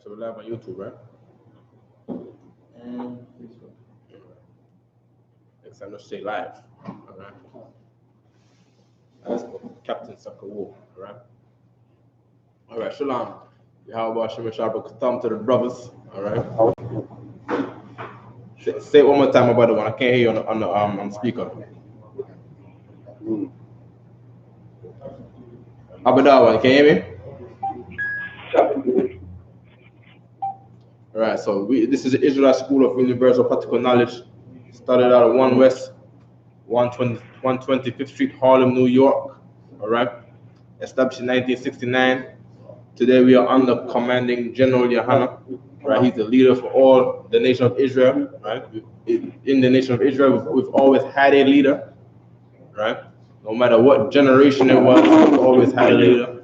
So we're live on YouTube, right? And Facebook. Next time, let's stay live. All right. That's Captain Sucker Wolf. All right. All right. Shalom. How about Shema Shabbat Katam to the brothers? All right. Say it one more time about the one. I can't hear you on the speaker. How about that one? Can you hear me? All right. So this is the Israelite School of Universal Practical Knowledge. Started out at 1 West 125th Street, Harlem, New York. All right. Established in 1969. Today we are under commanding General Yahanna. Right. He's the leader for all the nation of Israel. Right. In the nation of Israel, we've always had a leader. Right. No matter what generation it was, we've always had a leader.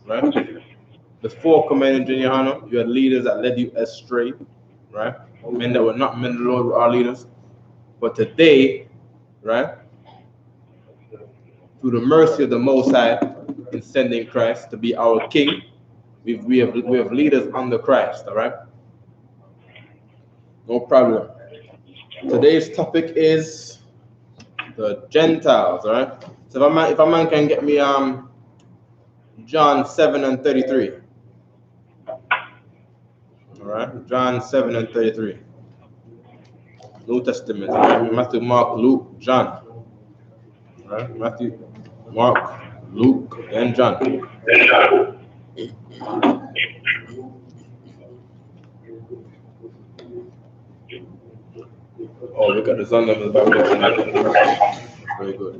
Right. Before commanding General Yahanna, you had leaders that led you astray. Right. Men that were not men of the Lord were our leaders. But today, right, through the mercy of the Most High in sending Christ to be our King, we have leaders under Christ. All right, no problem. Today's topic is the Gentiles. All right. So if a man can get me John 7:33. All right, John 7:33. New Testament. Right? Matthew, Mark, Luke, John. All right, Matthew, Mark, Luke, and John. Oh, we got the sun in the Bible. Very good.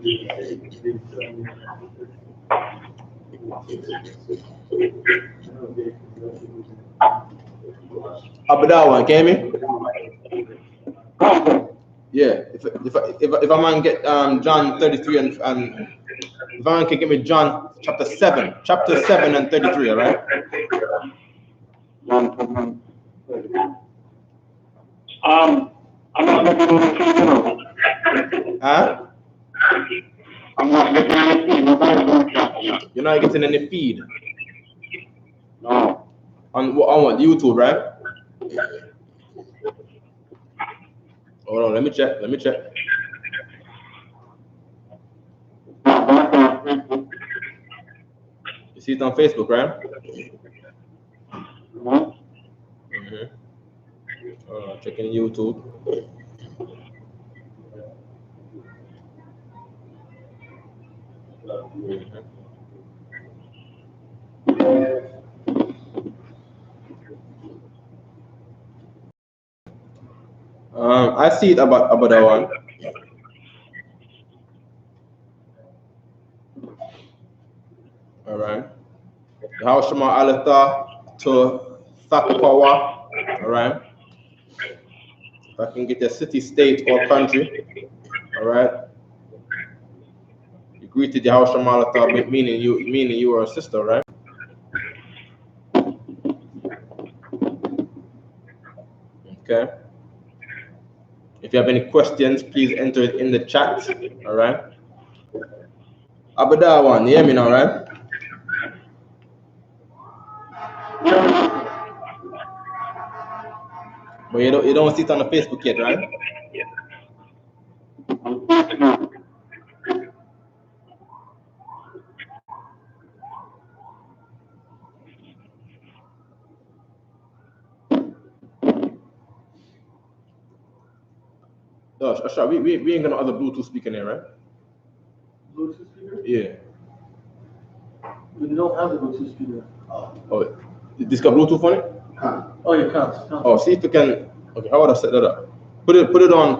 Up that one, can you hear me? Yeah. If a man get John 33 and if a man can give me John chapter 7 and 33, all right? I'm not looking at the feed. Huh? I'm not looking at the feed. You're not getting any feed? No. On what? YouTube, right? Hold on, let me check. You see it on Facebook, right? Mm-hmm. Checking YouTube. Mm-hmm. I see it about that one. All right. How Shema Alata to Thakapawa. All right. If I can get a city, state, or country. All right. You greeted the house Shema Alata, meaning you are a sister, right? Okay. If you have any questions, please enter it in the chat. All right. Abada one, you hear me now, right? But you don't see it on the Facebook yet, right? No, sure. We ain't got no other Bluetooth speaker in there, right? Bluetooth speaker? Yeah. We don't have a Bluetooth speaker. Oh, this got Bluetooth on it? Oh, you can't. Oh, see if you can. Okay, how would I set that up? Put it on.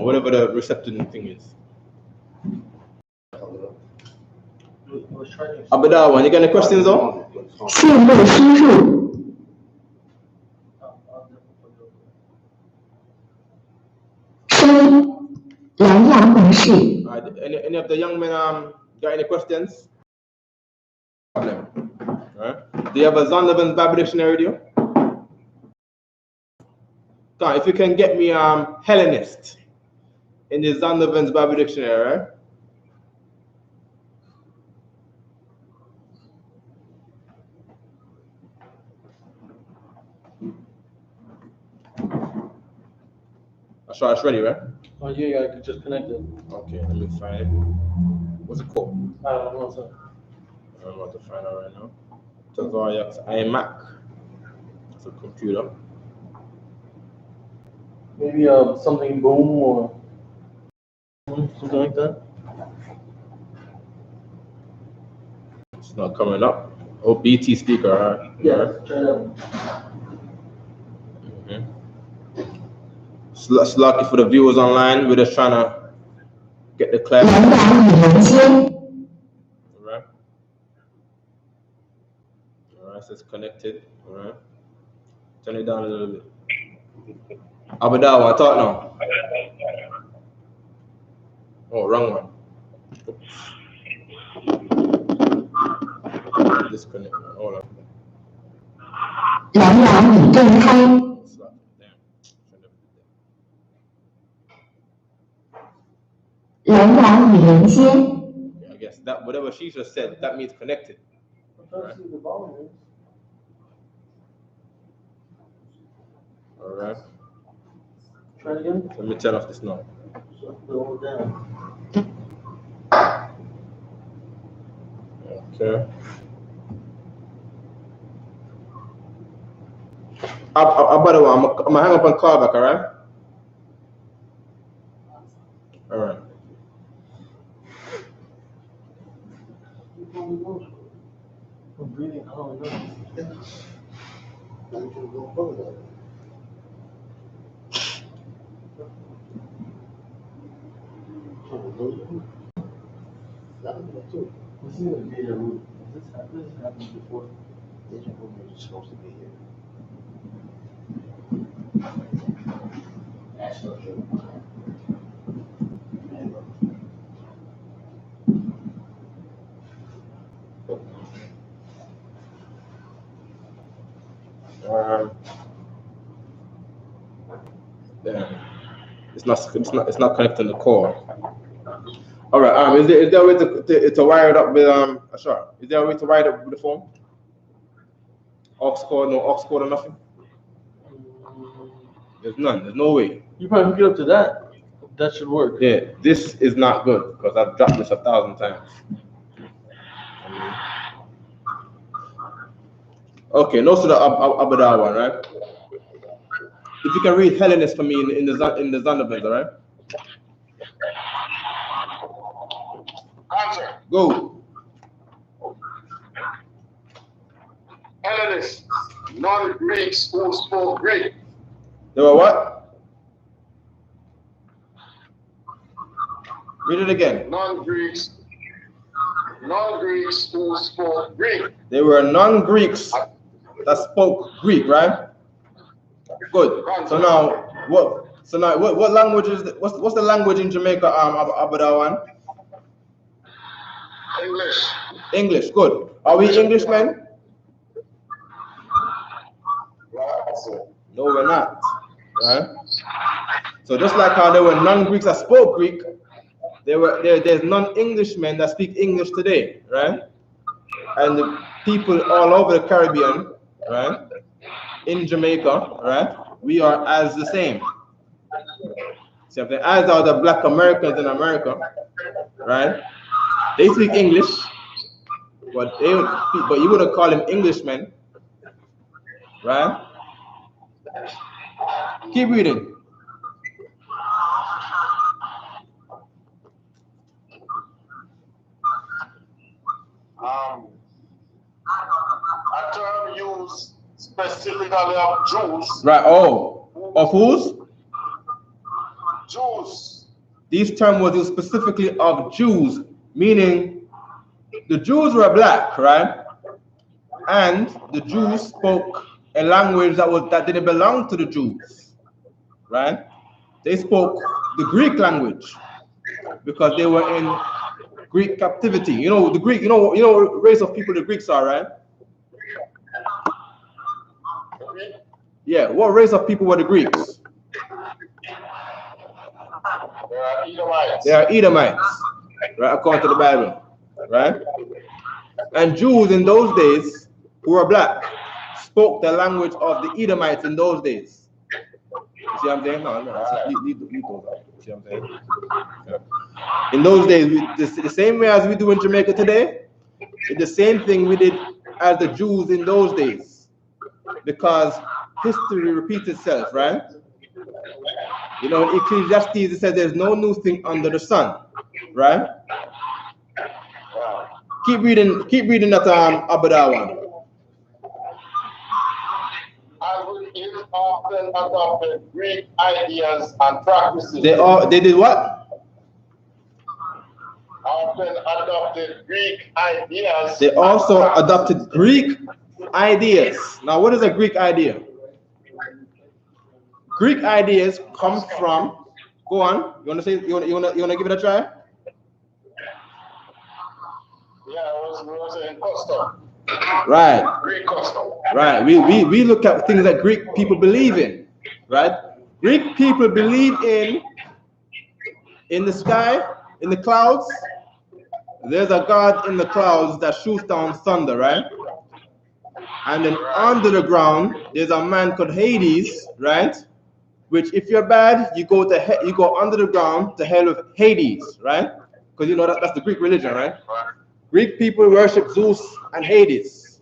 Whatever the reception thing is. Abada one, you got any questions though? Any of the young men got any questions? Right. Do you have a Zondervan's Bible Dictionary, do you? If you can get me Hellenist in the Zondervan's Bible Dictionary, right? Sure, it's ready, right? Oh yeah, I could just connect it. Okay, let me find it. What's it called? I don't know, sir. I don't know what to find out right now. Tazariak's iMac. It's a computer. Maybe something boom or something like that. It's not coming up. Oh, BT speaker, right? Yeah, try that one. It's lucky for the viewers online. We're just trying to get the class. Alright. Alright, so it's connected. Alright. Turn it down a little bit. Abadawa, talk now. Oh, wrong one. Oops. Disconnect. Hold on. I guess that whatever she just said, that means connected. Right. Alright. Try it again. Let me turn off this now. Go down. Okay. By the way, I'm gonna hang up and call back, alright? Alright. I'm breathing. I don't know. This is a deja vu. This happened before. Deja vu means you're supposed to be here. That's not true. Yeah. It's not connecting the core. All right. Is there a way to wire it up with sure? Is there a way to wire it up with the phone? Aux cord, no aux cord or nothing? There's none. There's no way. You probably hook it up to that. That should work. Yeah. This is not good because I've dropped this 1,000 times. Okay. No, so the Abadar one, right? If you can read Hellenist for me in the Zonderbands, all right? Answer. Go. Hellenists, non-Greeks who spoke Greek. They were what? Read it again. Non-Greeks who spoke Greek. They were non-Greeks that spoke Greek, right? Good. So now, what language is what's the language in Jamaica? Abadawan. English. English. Good. Are we Englishmen? No, we're not. Right. So just like how there were non-Greeks that spoke Greek, there's non-Englishmen that speak English today, right? And the people all over the Caribbean, right? In Jamaica, right? We are as the same. Something as are the Black Americans in America, right? They speak English, but you wouldn't call them Englishmen, right? Keep reading. A term used specifically of Jews. Right. Oh, of whose? Jews. These terms were used specifically of Jews, meaning the Jews were black, right? And the Jews spoke a language that didn't belong to the Jews, right? They spoke the Greek language because they were in Greek captivity. You know the Greek. You know what race of people the Greeks are, right? Yeah. What race of people were the Greeks? They are Edomites. They are Edomites, right? According to the Bible, right? And Jews in those days who were black spoke the language of the Edomites in those days, see what I'm saying? No, leave those out. See what I'm saying? Yeah. In those days, the same way as we do in Jamaica today, it's the same thing we did as the Jews in those days, because history repeats itself, right? You know, in Ecclesiastes it says there's no new thing under the sun, right? Keep reading that Abada one. Is often adopted Greek ideas and practices. They did what? Often adopted Greek ideas. They also adopted Greek ideas. Now, what is a Greek idea? Greek ideas come from. Go on. You want to say? You want to give it a try? Yeah, I was saying custom. Right. Greek custom. Right. We look at things that Greek people believe in. Right. Greek people believe in the sky, in the clouds. There's a God in the clouds that shoots down thunder, right? And then under the ground, there's a man called Hades, right? Which, if you're bad, you go under the ground to hell with Hades, right? Because you know that's the Greek religion, right? Greek people worship Zeus and Hades,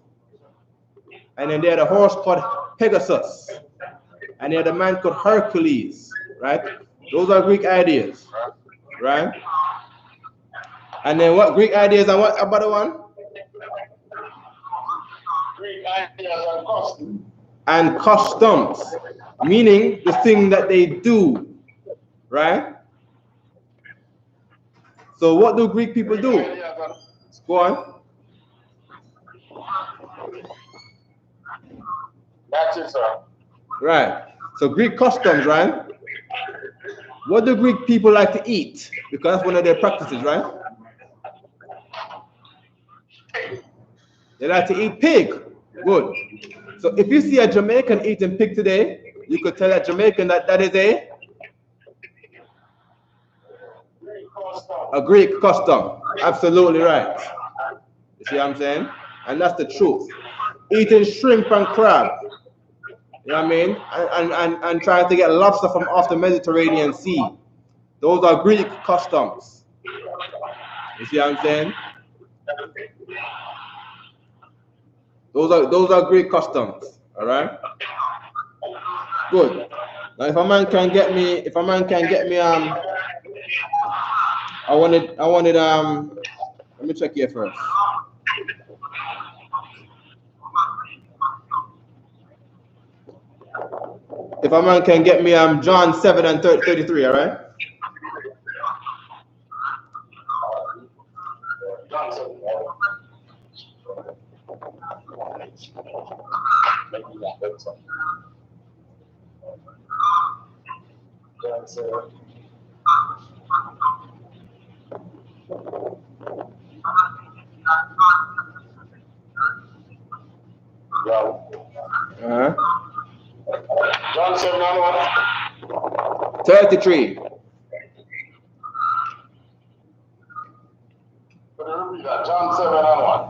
and then they had a horse called Pegasus, and they had a man called Hercules, right? Those are Greek ideas, right? And then what Greek ideas and what about the one? Greek ideas and customs. And customs, meaning the thing that they do, right? So what do Greek people do? Go on. That's it, sir. Right. So Greek customs, right? What do Greek people like to eat? Because that's one of their practices, right? They like to eat pig. Good. So if you see a Jamaican eating pig today, you could tell that Jamaican that is a Greek custom. Absolutely right. You see what I'm saying? And that's the truth. Eating shrimp and crab. You know what I mean? And trying to get lobster from off the Mediterranean Sea. Those are Greek customs. You see what I'm saying? Those are Greek customs. All right. Good. Now, if a man can get me, I wanted, let me check here first. If a man can get me John 7 and 33, all right? John 7 and what? 33. John 7 and what?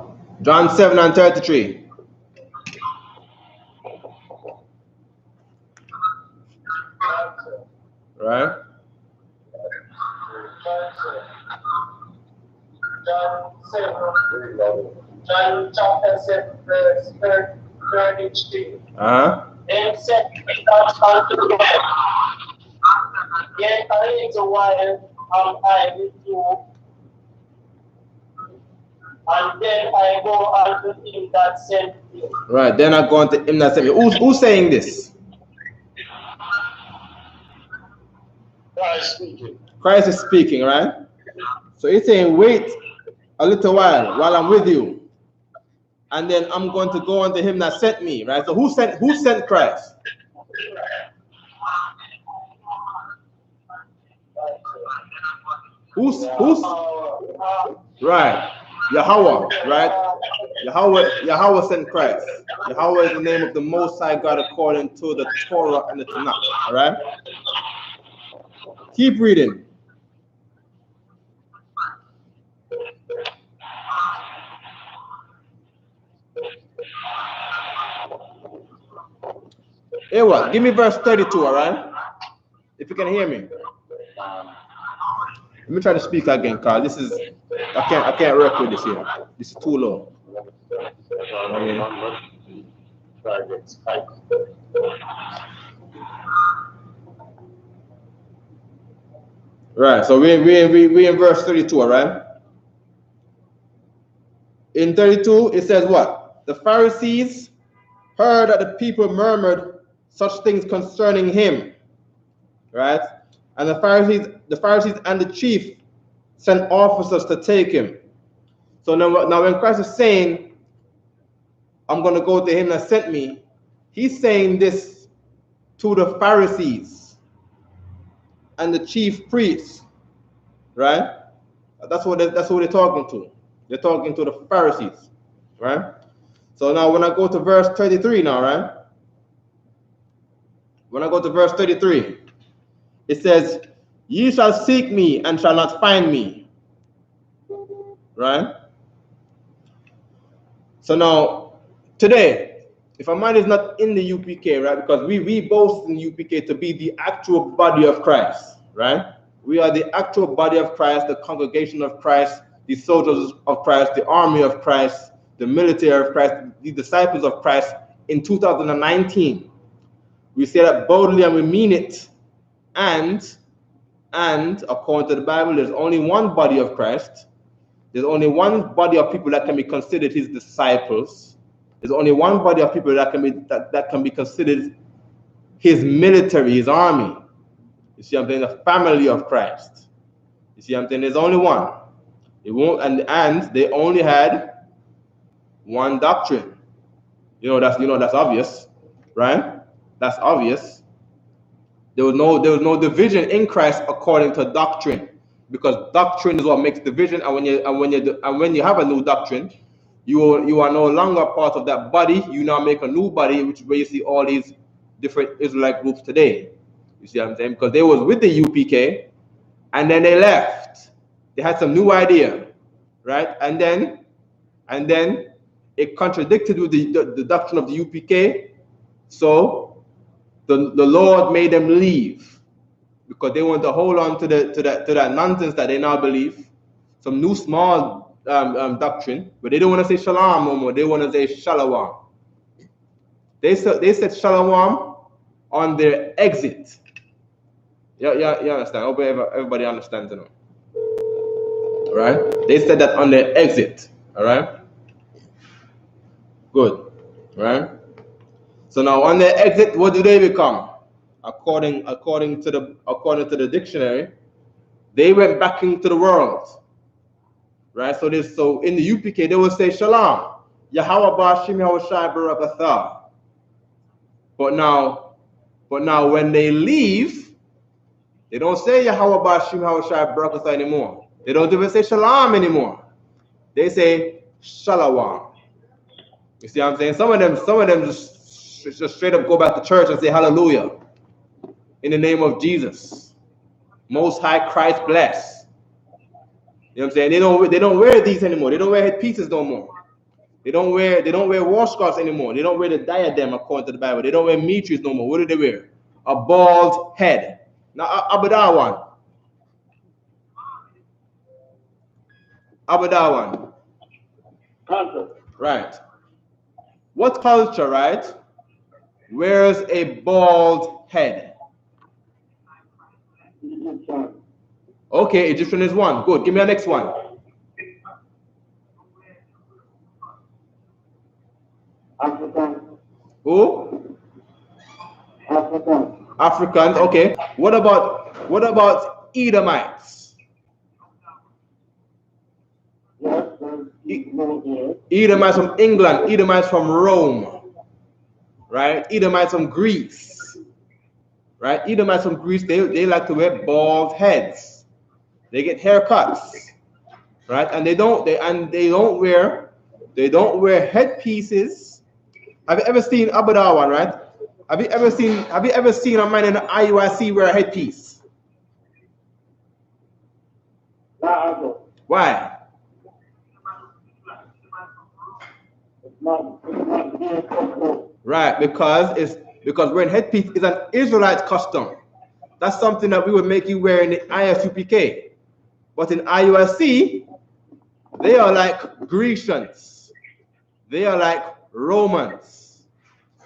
John 7 and 33. Right? John chapter 7, verse 33. Then said God unto them, Yet a little while am I with you, and then I go unto him that sent me. Right, then I go unto him that sent me. Who's saying this? Christ speaking. Christ is speaking, right? So he's saying, wait a little while I'm with you. And then I'm going to go unto him that sent me, right? So who sent Christ? Who's right? Yahweh, right? Yahweh sent Christ. Yahweh is the name of the Most High God according to the Torah and the Tanakh, all right? Keep reading. Hey, what? Give me verse 32, all right? If you can hear me. Let me try to speak again, Carl. This is I can't work with this here. This is too low. Right. So we in verse 32, all right? In 32, it says what? The Pharisees heard that the people murmured such things concerning him, right? And the Pharisees and the chief sent officers to take him. So now when Christ is saying, I'm going to go to him that sent me, he's saying this to the Pharisees and the chief priests, right? That's what they're talking to. They're talking to the Pharisees, right? So now when I go to verse 33 now, right? When I go to verse 33, it says, ye shall seek me and shall not find me, right? So now, today, if a man is not in the UPK, right, because we boast in the UPK to be the actual body of Christ, right? We are the actual body of Christ, the congregation of Christ, the soldiers of Christ, the army of Christ, the military of Christ, the disciples of Christ in 2019. We say that boldly and we mean it. And according to the Bible, there's only one body of Christ. There's only one body of people that can be considered his disciples. There's only one body of people that can be considered his military, his army. You see what I'm saying? The family of Christ. You see what I'm saying? There's only one. It won't, and they only had one doctrine. That's obvious, right? That's obvious. There was no division in Christ according to doctrine, because doctrine is what makes division. And when you have a new doctrine, you are no longer part of that body. You now make a new body, which is where you see all these different Israelite groups today. You see what I'm saying? Because they was with the UPK, and then they left. They had some new idea, right? And then it contradicted with the doctrine of the UPK. So the Lord made them leave, because they want to hold on to that nonsense that they now believe, some new small doctrine, but they don't want to say shalom no more. They want to say shalom. They said shalom on their exit. You understand? I hope everybody understands it. All right? They said that on their exit. All right? Good. All right? So now on their exit, what do they become? According to the dictionary, they went back into the world. Right? So in the UPK they will say shalom. Yahweh Bashim Yahushai Barakatha. But now when they leave, they don't say Yahweh Bashim Yahushai Barakatha anymore. They don't even say shalom anymore. They say shalom. You see what I'm saying? Some of them just straight up go back to church and say hallelujah in the name of Jesus. Most High Christ bless. You know what I'm saying? They don't wear these anymore. They don't wear headpieces no more. They don't wear war scarves anymore. They don't wear the diadem according to the Bible. They don't wear mitres no more. What do they wear? A bald head. Now Abadawan. Right. What culture, right, wears a bald head? Okay, Egyptian is one. Good. Give me a next one. African. Who? African. Africans. Okay. What about Edomites? Yes. Edomites from England. Edomites from Rome. Right? Edomites from Greece. Right? Edomites from Greece. They like to wear bald heads. They get haircuts. Right? And they don't wear headpieces. Have you ever seen Abadawan, right? Have you ever seen a man in the IUIC wear a headpiece? Why? Right, because wearing headpiece is an Israelite custom. that's something that we would make you wear in the I.S.U.P.K. But in IUIC, they are like Grecians. They are like Romans.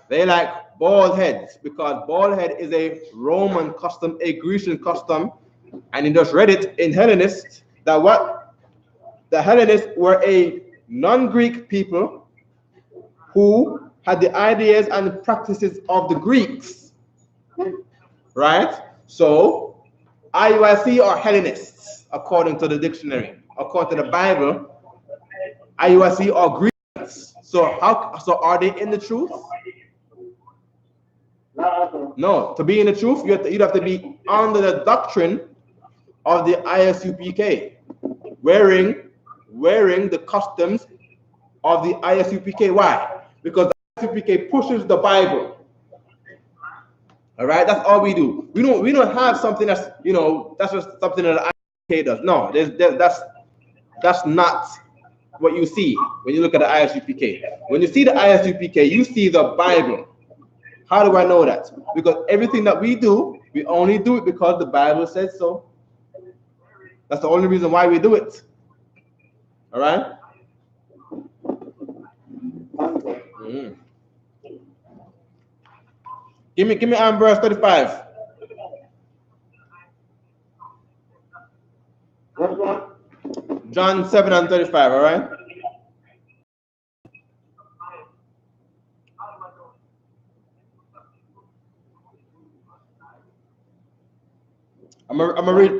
They like bald heads, because bald head is a Roman custom, a Grecian custom. And he just read it in Hellenist that what? The Hellenists were a non-Greek people who had the ideas and practices of the Greeks. Right? So IUIC are Hellenists, according to the dictionary. According to the Bible, IUIC are Greeks. So are they in the truth? No. To be in the truth, you'd have to be under the doctrine of the I.S.U.P.K, wearing the customs of the I.S.U.P.K. Why? Because the I.S.U.P.K pushes the Bible. All right, that's all we do. We don't have something that's that's just something that the I.S.U.P.K does. No, that's not what you see when you look at the I.S.U.P.K. When you see the I.S.U.P.K, you see the Bible. How do I know that? Because everything that we do, we only do it because the Bible says so. That's the only reason why we do it. All right? Give me verse 35. John 7 and 35, all right? I'm gonna read.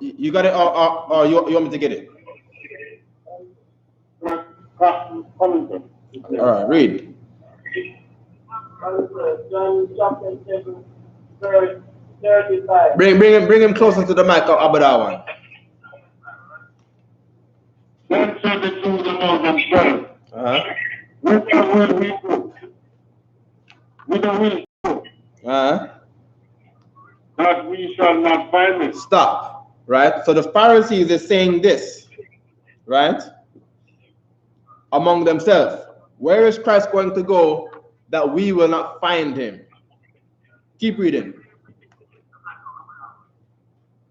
You got it, or you want me to get it? All right, read. John chapter 7, verse 35. Bring him closer to the mic, about that one. Then said the two among themselves, whither will we go? Whither will we go? That we shall not find it. Stop. Right? So the Pharisees is saying this, right? Among themselves. Where is Christ going to go that we will not find him? Keep reading.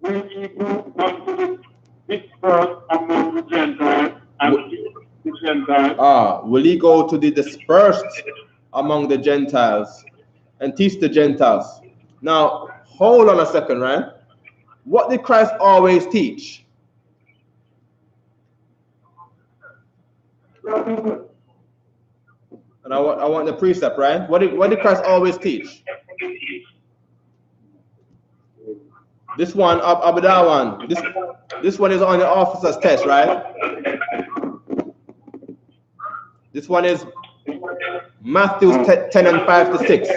Will ye go unto the dispersed among the Gentiles and the Gentiles? Will he go to the dispersed among the Gentiles and teach the Gentiles? Now, hold on a second, right? What did Christ always teach? And I want the precept, right? What did Christ always teach? This one, that one. This one is on the officer's test, right? This one is Matthew 10 and 5 to 6.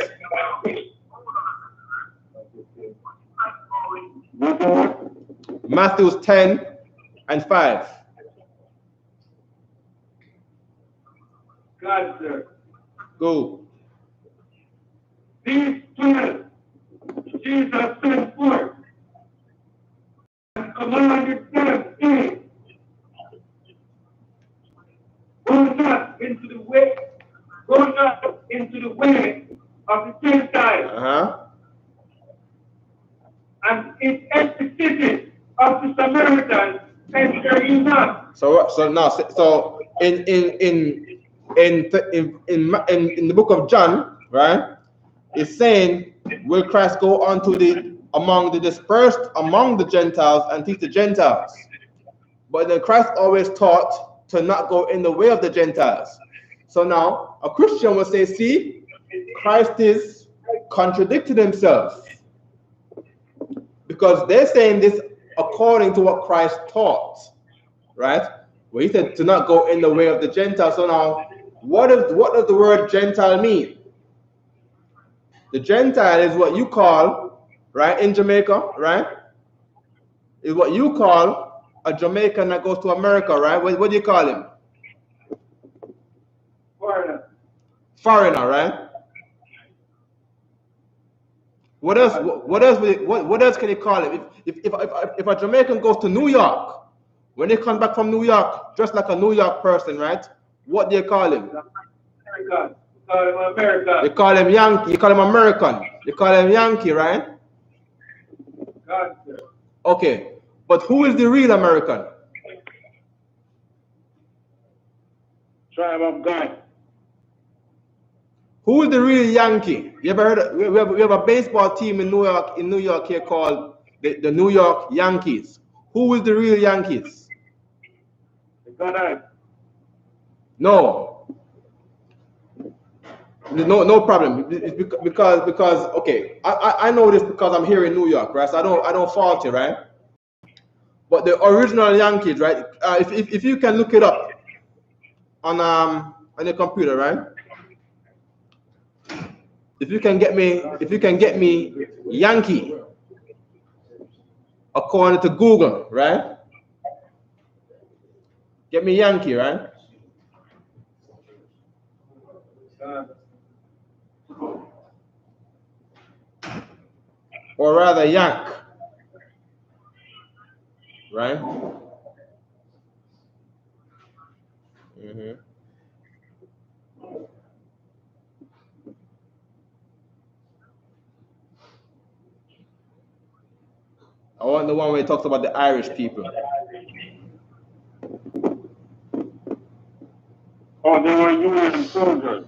Matthew 10 and 5. God, sir. Go. These 12 Jesus sent forth and commanded them, saying, Go not into the way of the Gentiles, and in every city of the Samaritans enter you not. So in the book of John, right? It's saying, will Christ go among the dispersed among the Gentiles and teach the Gentiles? But then Christ always taught to not go in the way of the Gentiles. So now a Christian will say, see, Christ is contradicting himself, because they're saying this according to what Christ taught, right? Well, he said to not go in the way of the Gentiles. So now, what does the word Gentile mean? The Gentile is what you call, right, in Jamaica, right? Is what you call a Jamaican that goes to America, right? What do you call him? Foreigner, right? What else can you call him? If a Jamaican goes to New York, when they come back from New York, dressed like a New York person, right? What do you call him? American. You call him American. You call him Yankee. You call him American. You call him Yankee, right? Okay, but who is the real American? Tribe of God. Who is the real Yankee? You ever heard of, we have a baseball team in New York here called the New York Yankees. Who is the real Yankees? No, no problem. It's because okay, I know this because I'm here in New York, right? So I don't fault you, right? But the original Yankees, right? If you can look it up on your computer, right? If you can get me Yankee according to Google, right? Get me Yankee, right? Or rather Yank, right? I want the one where it talks about the Irish people. Oh, they were Union soldiers.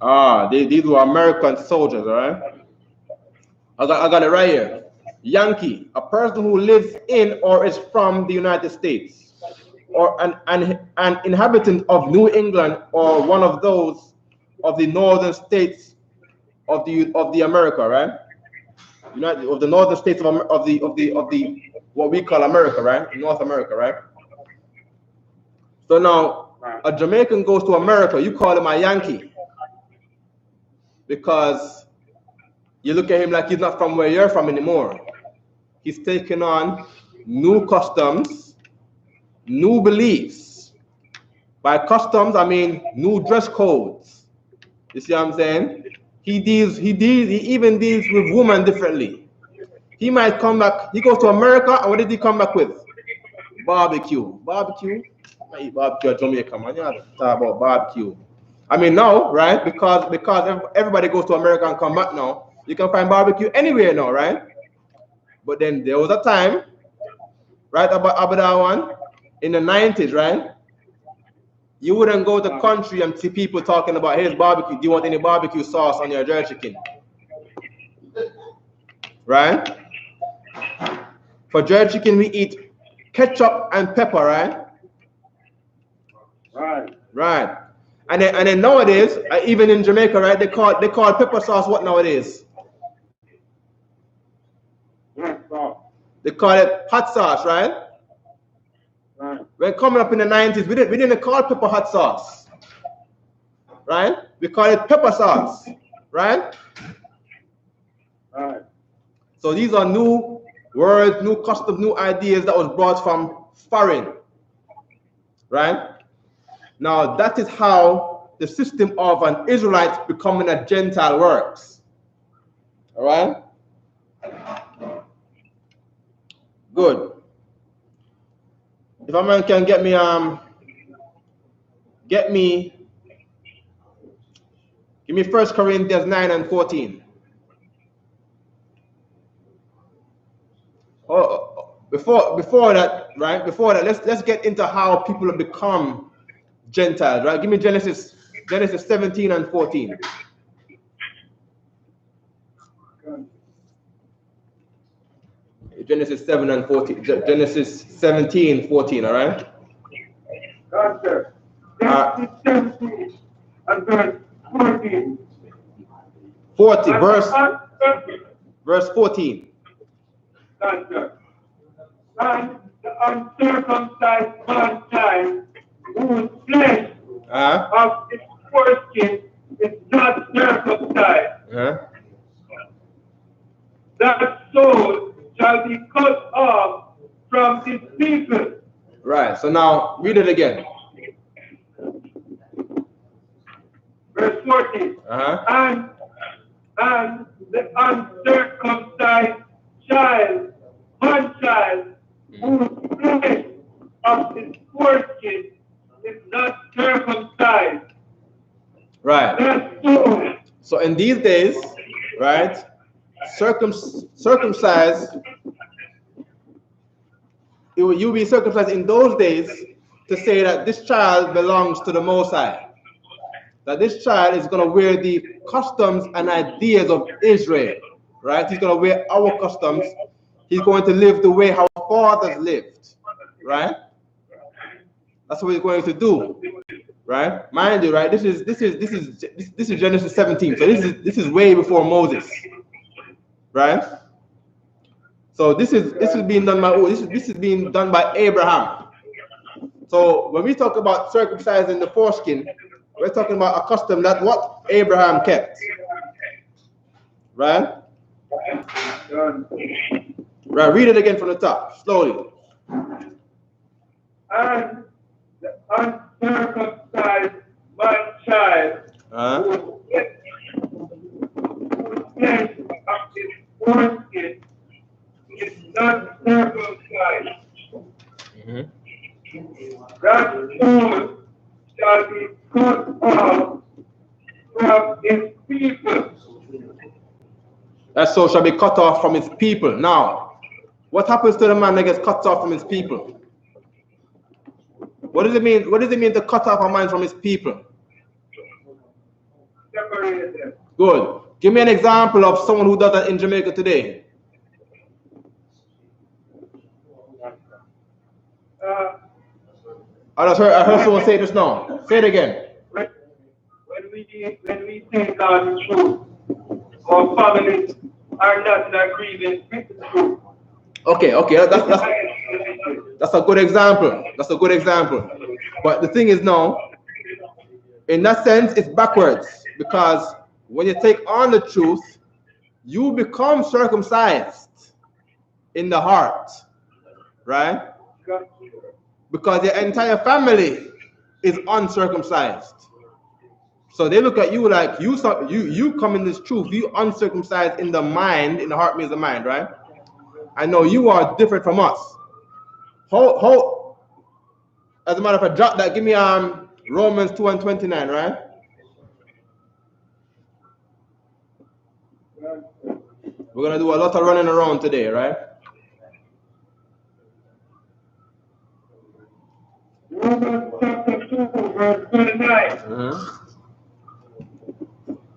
Ah, these were American soldiers, all right? I got it right here. Yankee, a person who lives in or is from the United States, or an inhabitant of New England or one of those of the northern states of the America, right? Of the northern states of the what we call America, right? North America, right? So now a Jamaican goes to America, you call him a Yankee because you look at him like he's not from where you're from anymore. He's taken on new customs, new beliefs. By customs, I mean new dress codes. You see what I'm saying? He even deals with women differently. He might come back, he goes to America, and what did he come back with? Barbecue. Barbecue? I eat barbecue at Jamaica, man. You have to talk about barbecue. I mean, now, right? Because everybody goes to America and come back now, you can find barbecue anywhere now, right? But then there was a time, right, about that one, in the 90s, right? You wouldn't go to the country and see people talking about, hey, barbecue. Do you want any barbecue sauce on your jerk chicken? Right? For jerk chicken, we eat ketchup and pepper, right? Right. And then nowadays, even in Jamaica, right, they call pepper sauce what nowadays? They call it hot sauce, right? When coming up in the 90s, we didn't call pepper hot sauce, right? We call it pepper sauce, right? So these are new words, new customs, new ideas that was brought from foreign, right? Now that is how the system of an Israelite becoming a Gentile works. All right? Good. If a man can get me 1 Corinthians 9 and 14. Before that, right? Before that, let's get into how people have become Gentiles, right? Give me Genesis 17 and 14. Genesis 7 and 14. Genesis 17, 14, all right? Genesis 17 and verse 14. 40, verse 14. And the uncircumcised man-child whose flesh of his foreskin is not circumcised, that soul shall be cut off from his people. Right, so now read it again. Verse 14. And the uncircumcised child, man-child, whose flesh of his foreskin is not circumcised. Right. That soul. So in these days, right, circumcised. You'll be circumcised in those days to say that this child belongs to the Most High. That this child is going to wear the customs and ideas of Israel, right? He's going to wear our customs. He's going to live the way our fathers lived, right? That's what he's going to do, right? Mind you, right? This is Genesis 17. So this is way before Moses, right? So this is being done by this is being done by Abraham. So when we talk about circumcising the foreskin, we're talking about a custom that what Abraham kept, right? Right. Read it again from the top, slowly. And the uncircumcised man child who flesh of his foreskin is not circumcised. That soul shall be cut off from his people. That soul shall be cut off from his people. Now, what happens to the man that gets cut off from his people? What does it mean? What does it mean to cut off a man from his people? Separate them. Good. Give me an example of someone who does that in Jamaica today. I heard someone say this now. Say it again. When we say God's truth, our families are not in agreement with the truth. Okay. That's a good example. That's a good example. But the thing is now, in that sense, it's backwards, because when you take on the truth, you become circumcised in the heart, right? Because your entire family is uncircumcised. So they look at you like you come in this truth, you uncircumcised in the mind, in the heart means the mind, right? I know you are different from us. As a matter of fact, drop that. Give me Romans 2:29, right? We're gonna do a lot of running around today, right? Romans chapter 2, verse 29.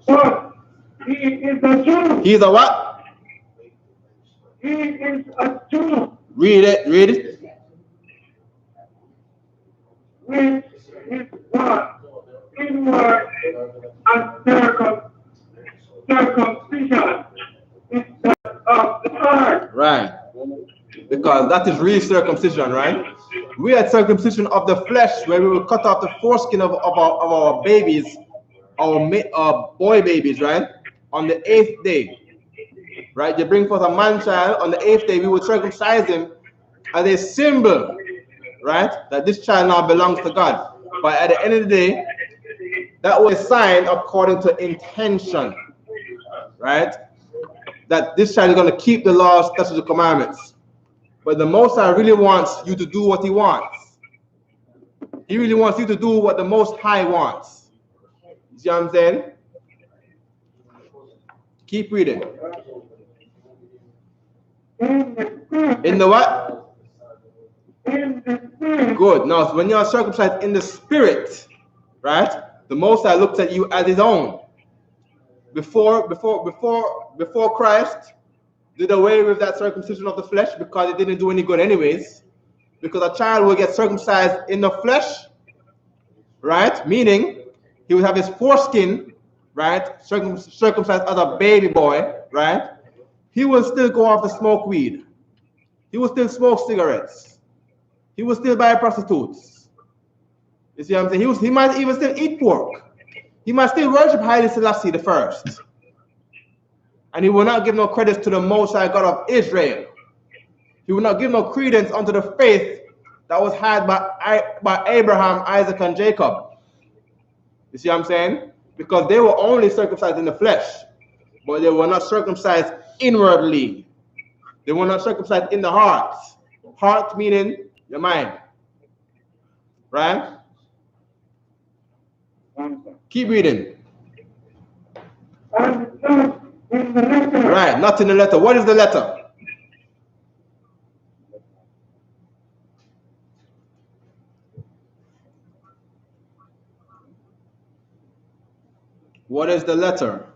So, he is a Jew. He's a what? He is a Jew. Read it. Which is what? Inward and circumcision is that of the heart. Right. Because that is real circumcision, right? We had circumcision of the flesh, where we will cut off the foreskin of our babies, our boy babies, right? On the 8th day, right? You bring forth a man child on the 8th day. We will circumcise him as a symbol, right? That this child now belongs to God. But at the end of the day, that was a sign according to intention, right? That this child is going to keep the laws, statutes, and commandments. But the Most High really wants you to do what He wants. He really wants you to do what the Most High wants. You see what I'm saying? Keep reading. In the what? In the spirit. Good. Now, when you are circumcised in the spirit, right? The Most High looks at you as His own. Before Christ did away with that circumcision of the flesh, because it didn't do any good anyways. Because a child will get circumcised in the flesh, right? Meaning he will have his foreskin, right? Circumcised as a baby boy, right? He will still go off to smoke weed. He will still smoke cigarettes. He will still buy prostitutes. You see what I'm saying? He might even still eat pork. He might still worship Haile Selassie the first. And he will not give no credit to the Most High God of Israel. He will not give no credence unto the faith that was had by Abraham, Isaac, and Jacob. You see what I'm saying? Because they were only circumcised in the flesh, but they were not circumcised inwardly. They were not circumcised in the heart. Heart meaning your mind. Right? Keep reading. And thus In the letter. Right, not in the letter. What is the letter? What is the letter?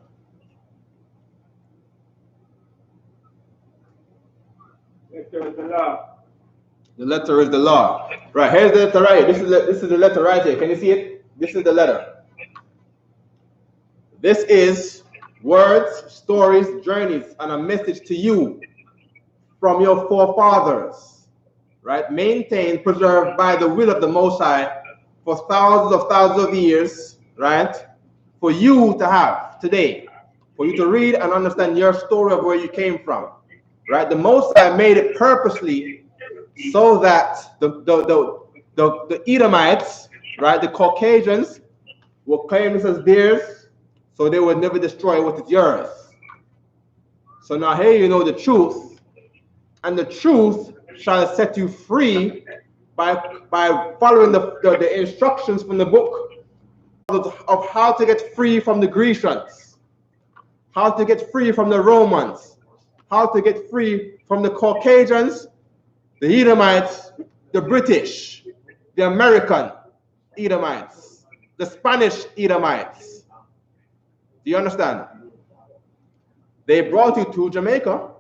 Letter is the law. The letter is the law. Right, here's the letter right here. This is the letter right here. Can you see it? This is the letter. This is words, stories, journeys, and a message to you from your forefathers. Right? Maintained, preserved by the will of the Most High for thousands of years. Right? For you to have today. For you to read and understand your story of where you came from. Right? The Most High made it purposely so that the Edomites, right, the Caucasians, will claim this as theirs, so they would never destroy what is yours. So now here you know the truth, and the truth shall set you free by following the instructions from the book of how to get free from the Grecians, how to get free from the Romans, how to get free from the Caucasians, the Edomites, the British, the American Edomites, the Spanish Edomites. Do you understand? They brought you to Jamaica,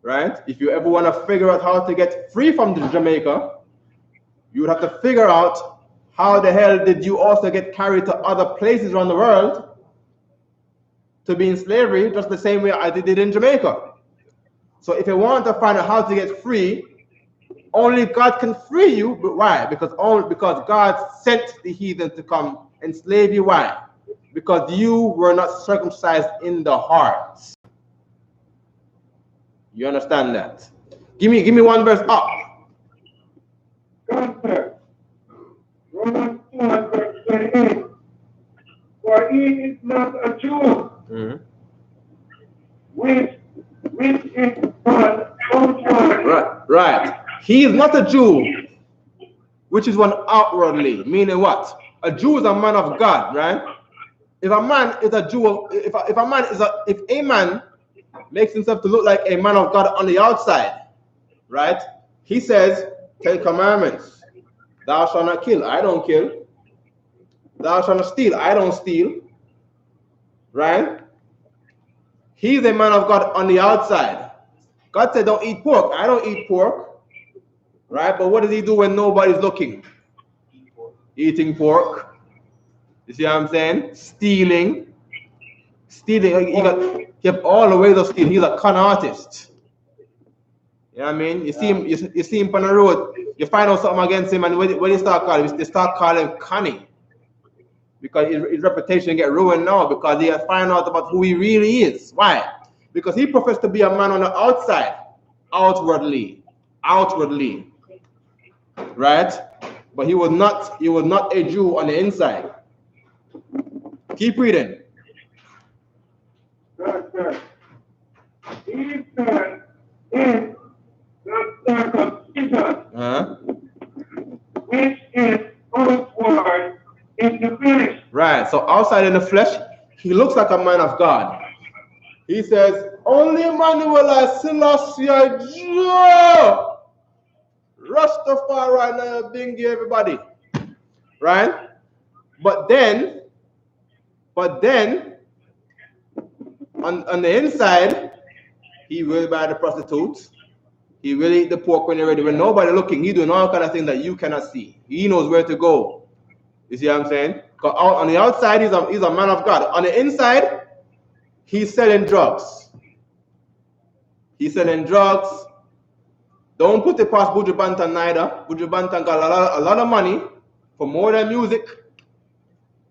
right? If you ever want to figure out how to get free from Jamaica, you would have to figure out how the hell did you also get carried to other places around the world to be in slavery, just the same way I did in Jamaica. So if you want to find out how to get free, only God can free you. But why? Because God sent the heathen to come enslave you. Why? Because you were not circumcised in the heart. You understand that? Give me one verse up. God said, Romans 2 and verse 28, for he is not a Jew, which is one outward. Right. He is not a Jew, which is one outwardly. Meaning what? A Jew is a man of God, right? If a man is a Jew, if a man makes himself to look like a man of God on the outside, right? He says 10 commandments. Thou shalt not kill. I don't kill. Thou shalt not steal. I don't steal. Right? He's a man of God on the outside. God said, don't eat pork. I don't eat pork. Right? But what does he do when nobody's looking? Eating pork. You see what I'm saying? Stealing. He have all the ways of stealing. He's a con artist. You know what I mean? You see him on the road, you find out something against him, and when you start calling him, they start calling him Connie. Because his reputation get ruined now, because he has found out about who he really is. Why? Because he professed to be a man on the outside, outwardly. Right? But he was not a Jew on the inside. Keep reading. God said, he said, is the circumcision, which is outward in the flesh. Right. So outside in the flesh, he looks like a man of God. He says, only Emmanuel I Selassie Joe. Rastafari now bingy everybody. Right? But then on the inside, he will buy the prostitutes. He will eat the pork when you're ready. When nobody looking, he doing all kind of things that you cannot see. He knows where to go. You see what I'm saying? Because on the outside, he's a man of God. On the inside, he's selling drugs. He's selling drugs. Don't put it past Buju Banton neither. Buju Banton got a lot of money for more than music.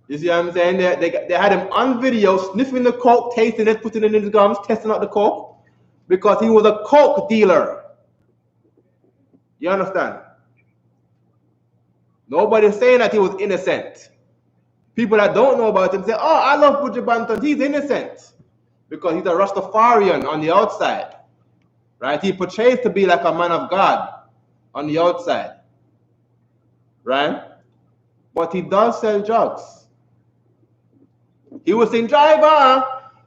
You see what I'm saying? They had him on video sniffing the coke, tasting it, putting it in his gums, testing out the coke, because he was a coke dealer. You understand? Nobody's saying that he was innocent. People that don't know about him say, oh, I love Buju Banton, he's innocent. Because he's a Rastafarian on the outside. Right? He portrays to be like a man of God on the outside. Right? But he does sell drugs. He was saying, driver,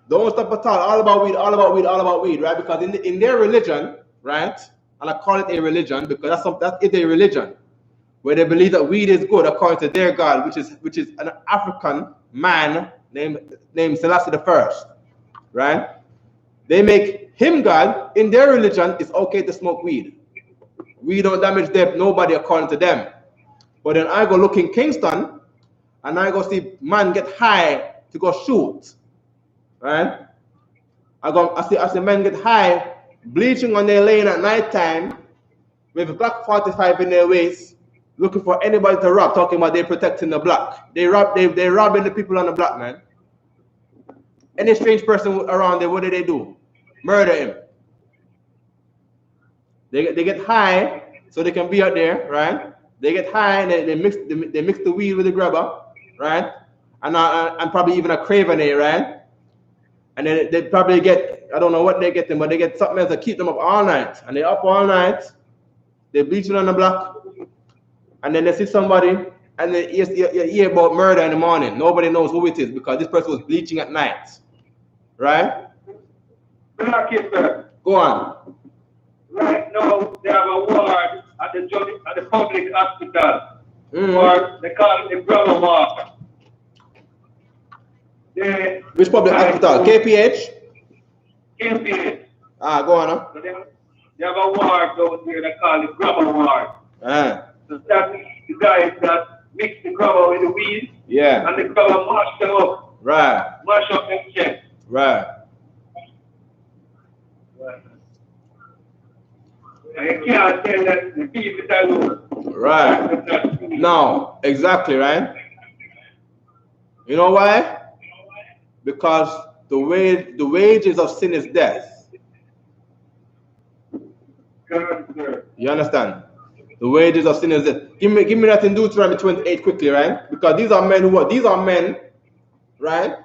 Don't stop at all about weed, all about weed, all about weed, right? Because in their religion, right? And I call it a religion because that is a religion where they believe that weed is good according to their God, which is an African man named Selassie I, right? They make him God. In their religion, it's okay to smoke weed. We don't damage nobody according to them. But then I go look in Kingston, and I go see man get high to go shoot, right? I see men get high, bleaching on their lane at night time, with a Glock 45 in their waist, looking for anybody to rob, talking about they protecting the block. They robbing the people on the block, man. Any strange person around there, what do? Murder him. They get high so they can be out there, right? They get high and they mix the weed with the grabber, right? And probably even a Cravenay, right? And then they probably get, I don't know what they get them, but they get something else to keep them up all night. And they're up all night, they're bleaching on the block, and then they see somebody and they hear about murder in the morning. Nobody knows who it is because this person was bleaching at night, right? Go on. Right now, they have a ward at the public hospital, or they call it the Brother Ward. Which public hospital? KPH? KPH. Ah, go on. Huh? So they have a ward down there they call it Grubber Ward. So that's the guys that mix the grubber with the weed. Yeah. And the grubber mash them up. Right. Mash up them chest. Right. And you can't tell that the people that look. Right. No, exactly, right? You know why? Because the wages of sin is death. You understand? The wages of sin is death. Give me that in Deuteronomy 28 quickly, right? Because these are men these are men, right,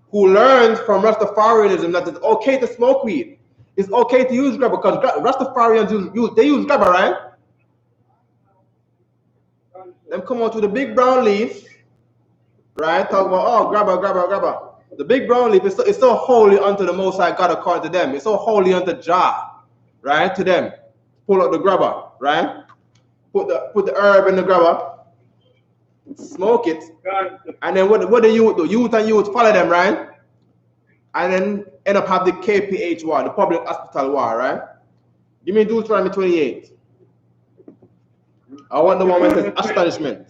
who learned from Rastafarianism that it's okay to smoke weed. It's okay to use grabber because Rastafarians use grabber, right? Them come out with a big brown leaf, right? Talk about, oh, grabber. The big brown leaf is so holy unto the Most High God according to them. It's so holy unto Jah, right? To them. Pull out the grabber, right? Put the herb in the grabber, smoke it, and then what the youth do? Youth and youth follow them, right? And then end up have the KPH war, the public hospital war, right? Give me Deuteronomy 28. I want the one that says astonishment.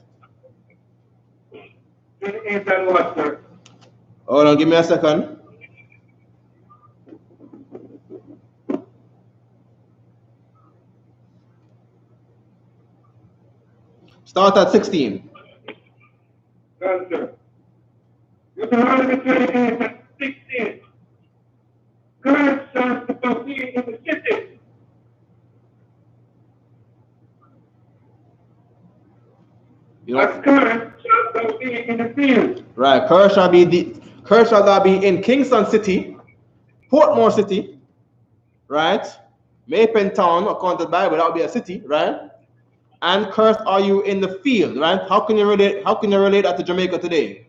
28 and what, sir? Hold on, give me a second. Start at 16. Yes, sir. Deuteronomy 28 and 16. Cursed shall the be in the city. You know, As cursed shall be in the field. right, curse shall thou be in Kingston City, Portmore City, right? Mapen Town, according to the Bible, that would be a city, right? And cursed are you in the field, right? How can you relate that to Jamaica today?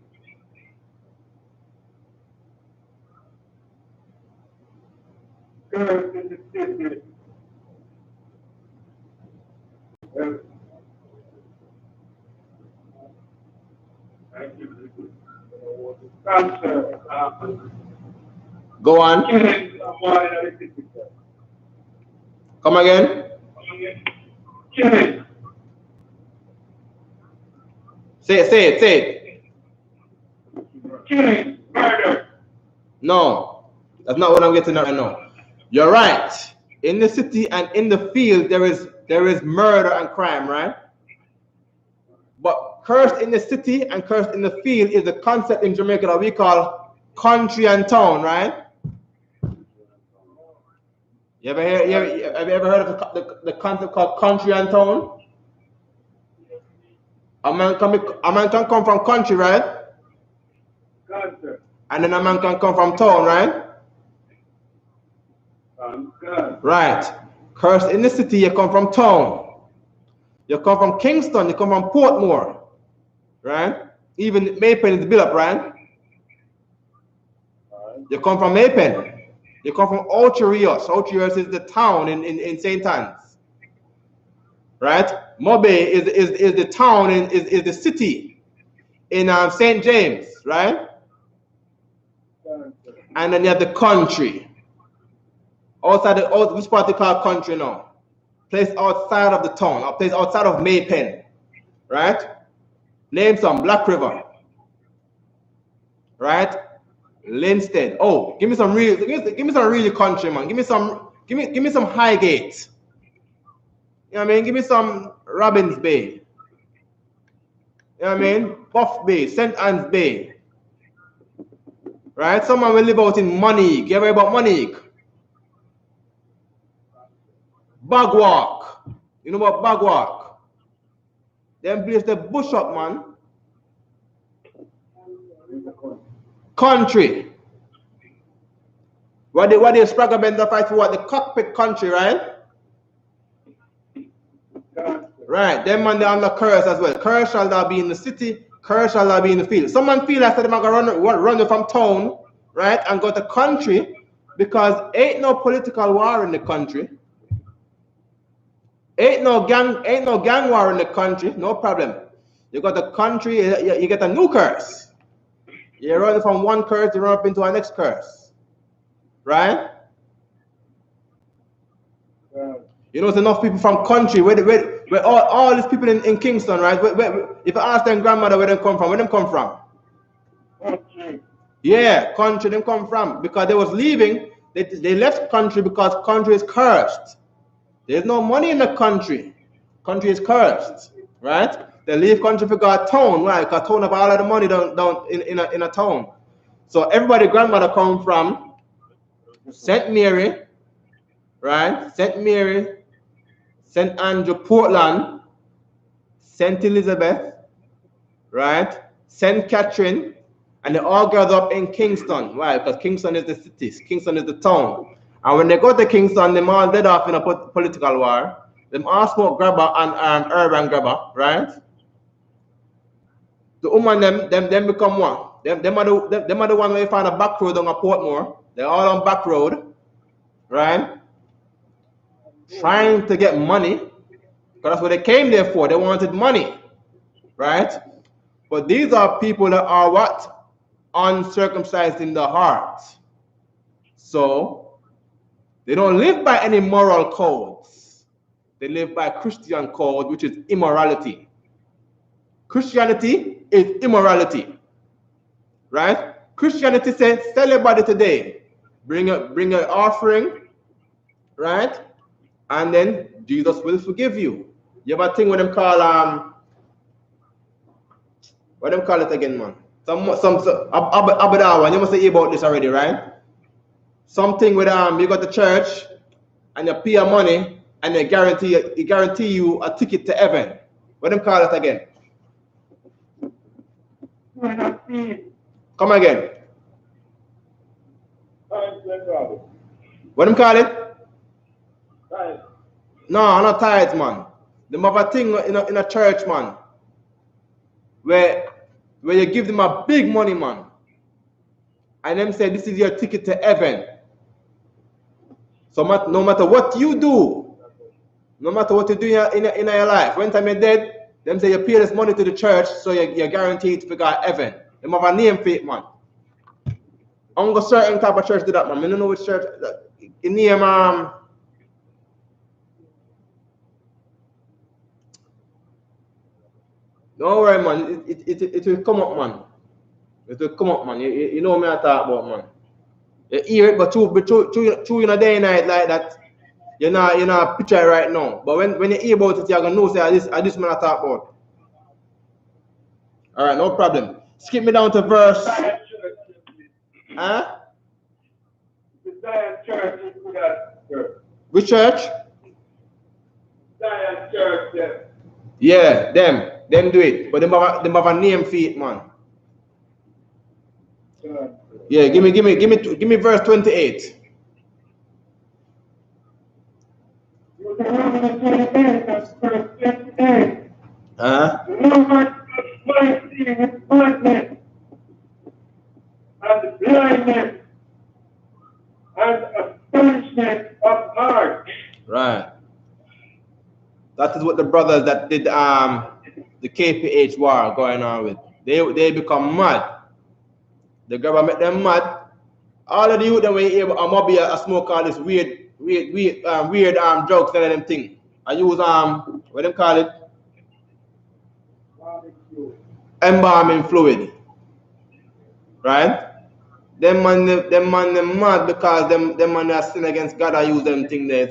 Cursed in the city. Go on. Come again. Say it. Killing, murder. No, that's not what I'm getting at right now. You're right. In the city and in the field, there is murder and crime, right? But cursed in the city and cursed in the field is a concept in Jamaica that we call country and town, right? Have you ever heard of the concept called country and town? A man can come from country, right? And then a man can come from town, right? Right. Cursed in the city, you come from town. You come from Kingston, you come from Portmore, right? Even Maypen is built up, right? You come from Maypen. You come from Ocherios. Ocherios is the town in St. Anne's. Right? Mobe is the town, is the city in St. James, right? And then you have the country. Which part they call country now? Place outside of the town, or place outside of Maypen, right? Name some. Black River, right? Linstead. Oh, give me some real country, man. Give me some Highgate. You know what I mean? Give me some Robbins Bay. You know what I mean? Buff Bay, St. Anne's Bay. Right? Someone will live out in Monique. You ever heard about Monique? Bagwalk. You know about Bagwalk? Them place the bush up, man. Country. What they sprag about the fight for what? The cockpit country, right? Right. Them man they under curse as well. Curse shall thou be in the city, curse shall thou be in the field. Someone feel like they're gonna run from town, right, and go to country because ain't no political war in the country. Ain't no gang war in the country, no problem. You got the country, you get a new curse. You run from one curse, you run up into our next curse. Right? You know, there's enough people from country, where all these people in Kingston, right? If I ask them grandmother where they come from, Country. Yeah, country them come from. Because they was leaving, they left country because country is cursed. There's no money in the country. Country is cursed, right? They leave country for God town, right? Because town have all of the money down in a town. So everybody grandmother come from St. Mary, right? St. Mary, St. Andrew, Portland, St. Elizabeth, right? St. Catherine, and they all gather up in Kingston, right? Because Kingston is the city, Kingston is the town. And when they go to Kingston, them all dead off in a political war. Them all smoke grabber and urban grabber, right? The woman them become one. Them are the one where you find a back road on a Portmore. They're all on back road, right? Trying to get money, because that's what they came there for. They wanted money, right? But these are people that are what? Uncircumcised in the heart. So they don't live by any moral codes. They live by Christian code, which is immorality. Christianity is immorality, right? Christianity says, sell your body today, bring an offering, right? And then Jesus will forgive you. You have a thing what them call what them call it again, man? Abadawa. You must say about this already, right? Something with you got the church and you pay your money and they guarantee you a ticket to heaven. What them call it again? Come again. What them call it? No, not tithes, man. Them have a thing in a church, man, where you give them a big money, man, and them say this is your ticket to heaven. So no matter what you do, no matter what you do in your life, when time you're dead, them say you pay this money to the church, so you're guaranteed to go to heaven. Them have a name for it, man. Only certain type of church do that, man. I don't know which church. In name don't worry, man. It will come up, man. It will come up, man. You know me I talk about, man. You hear it, but true in a day and night like that, you're not picture it right now. But when you hear about it, you're gonna know say this man I talk about. Alright, no problem. Skip me down to verse. Huh? Which church? Yeah, them do it, but them have a name for it, man. Yeah, give me verse 28. And the blindness That is what the brothers that did the KPH war going on with. They become mad. The government make them mad. All of the youth that were able to smoke all this weird drugs and them thing. I use what them call it? Embalming fluid. Right? Them man mad because them man are sin against God. I use them thing there.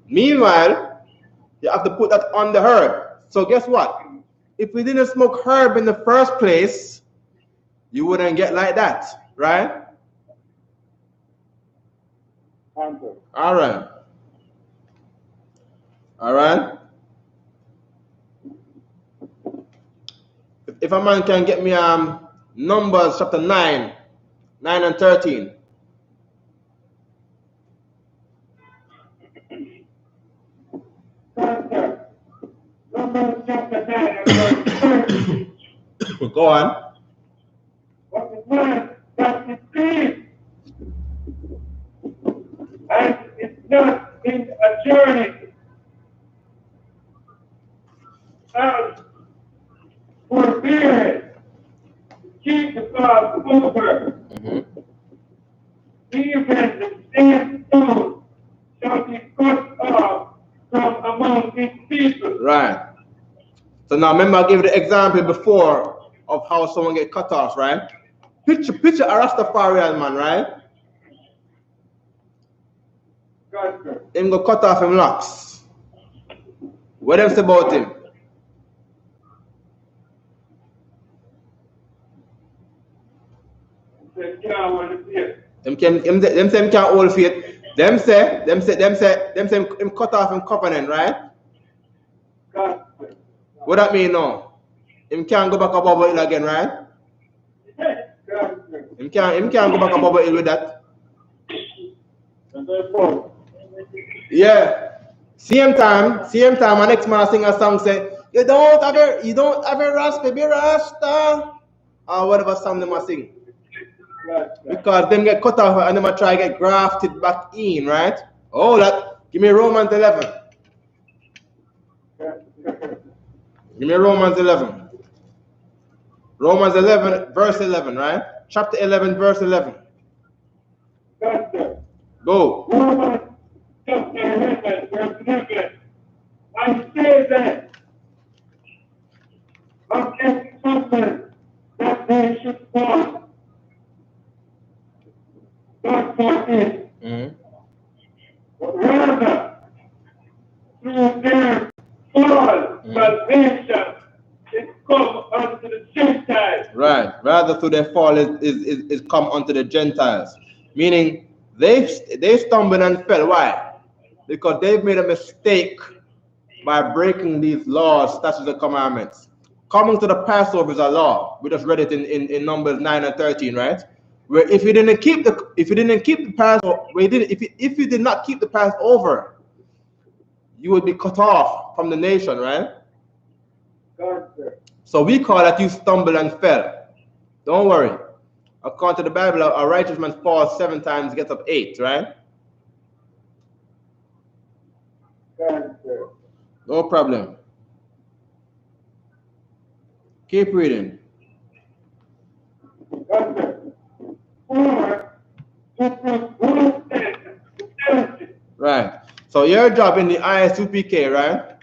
Meanwhile, you have to put that on the herb. So guess what? If we didn't smoke herb in the first place, you wouldn't get like that, right? All right. All right. If a man can get me Numbers chapter 9 and 13. Numbers chapter 9 and verse 13. Go on. But the man that deceives, and it's not in a journey, and forbearance, keep the God over. Even the same stone shall be cut off from among his people. Right. So now remember I gave you the example before of how someone get cut off, right? Picture a Rastafarian man, right? Gotcha. Him go cut off him locks. What them say about him? Them say him can't hold faith. Them say him cut off him covenant, right? Gotcha. What that mean now? Him can't go back above it again, right? Gotcha. Him can't go back above it with that. Yeah. Same time, my next man sing a song say, you don't have a Rasta, be Rasta. Or whatever song they must sing. Because them get cut off and them try to get grafted back in, right? Oh, that. Give me Romans 11. Give me Romans 11. Romans 11, verse 11, right? Chapter 11, verse 11. Go. Romans chapter 11, verse 11. I say that of every person that they should fall, not for it, but rather through their fall, salvation is come unto the Gentiles. Right. Rather through their fall is come unto the Gentiles. Meaning they stumbled and fell. Why? Because they've made a mistake by breaking these laws, statutes, and commandments. Coming to the Passover is a law. We just read it in Numbers 9 and 13, right? Where if you didn't keep the Passover, if you did not keep the Passover, you would be cut off from the nation, right? So we call that you stumble and fell. Don't worry. According to the Bible, a righteous man falls 7 times, gets up 8, right? No problem. Keep reading. Right. So your job in the I.S.U.P.K, right,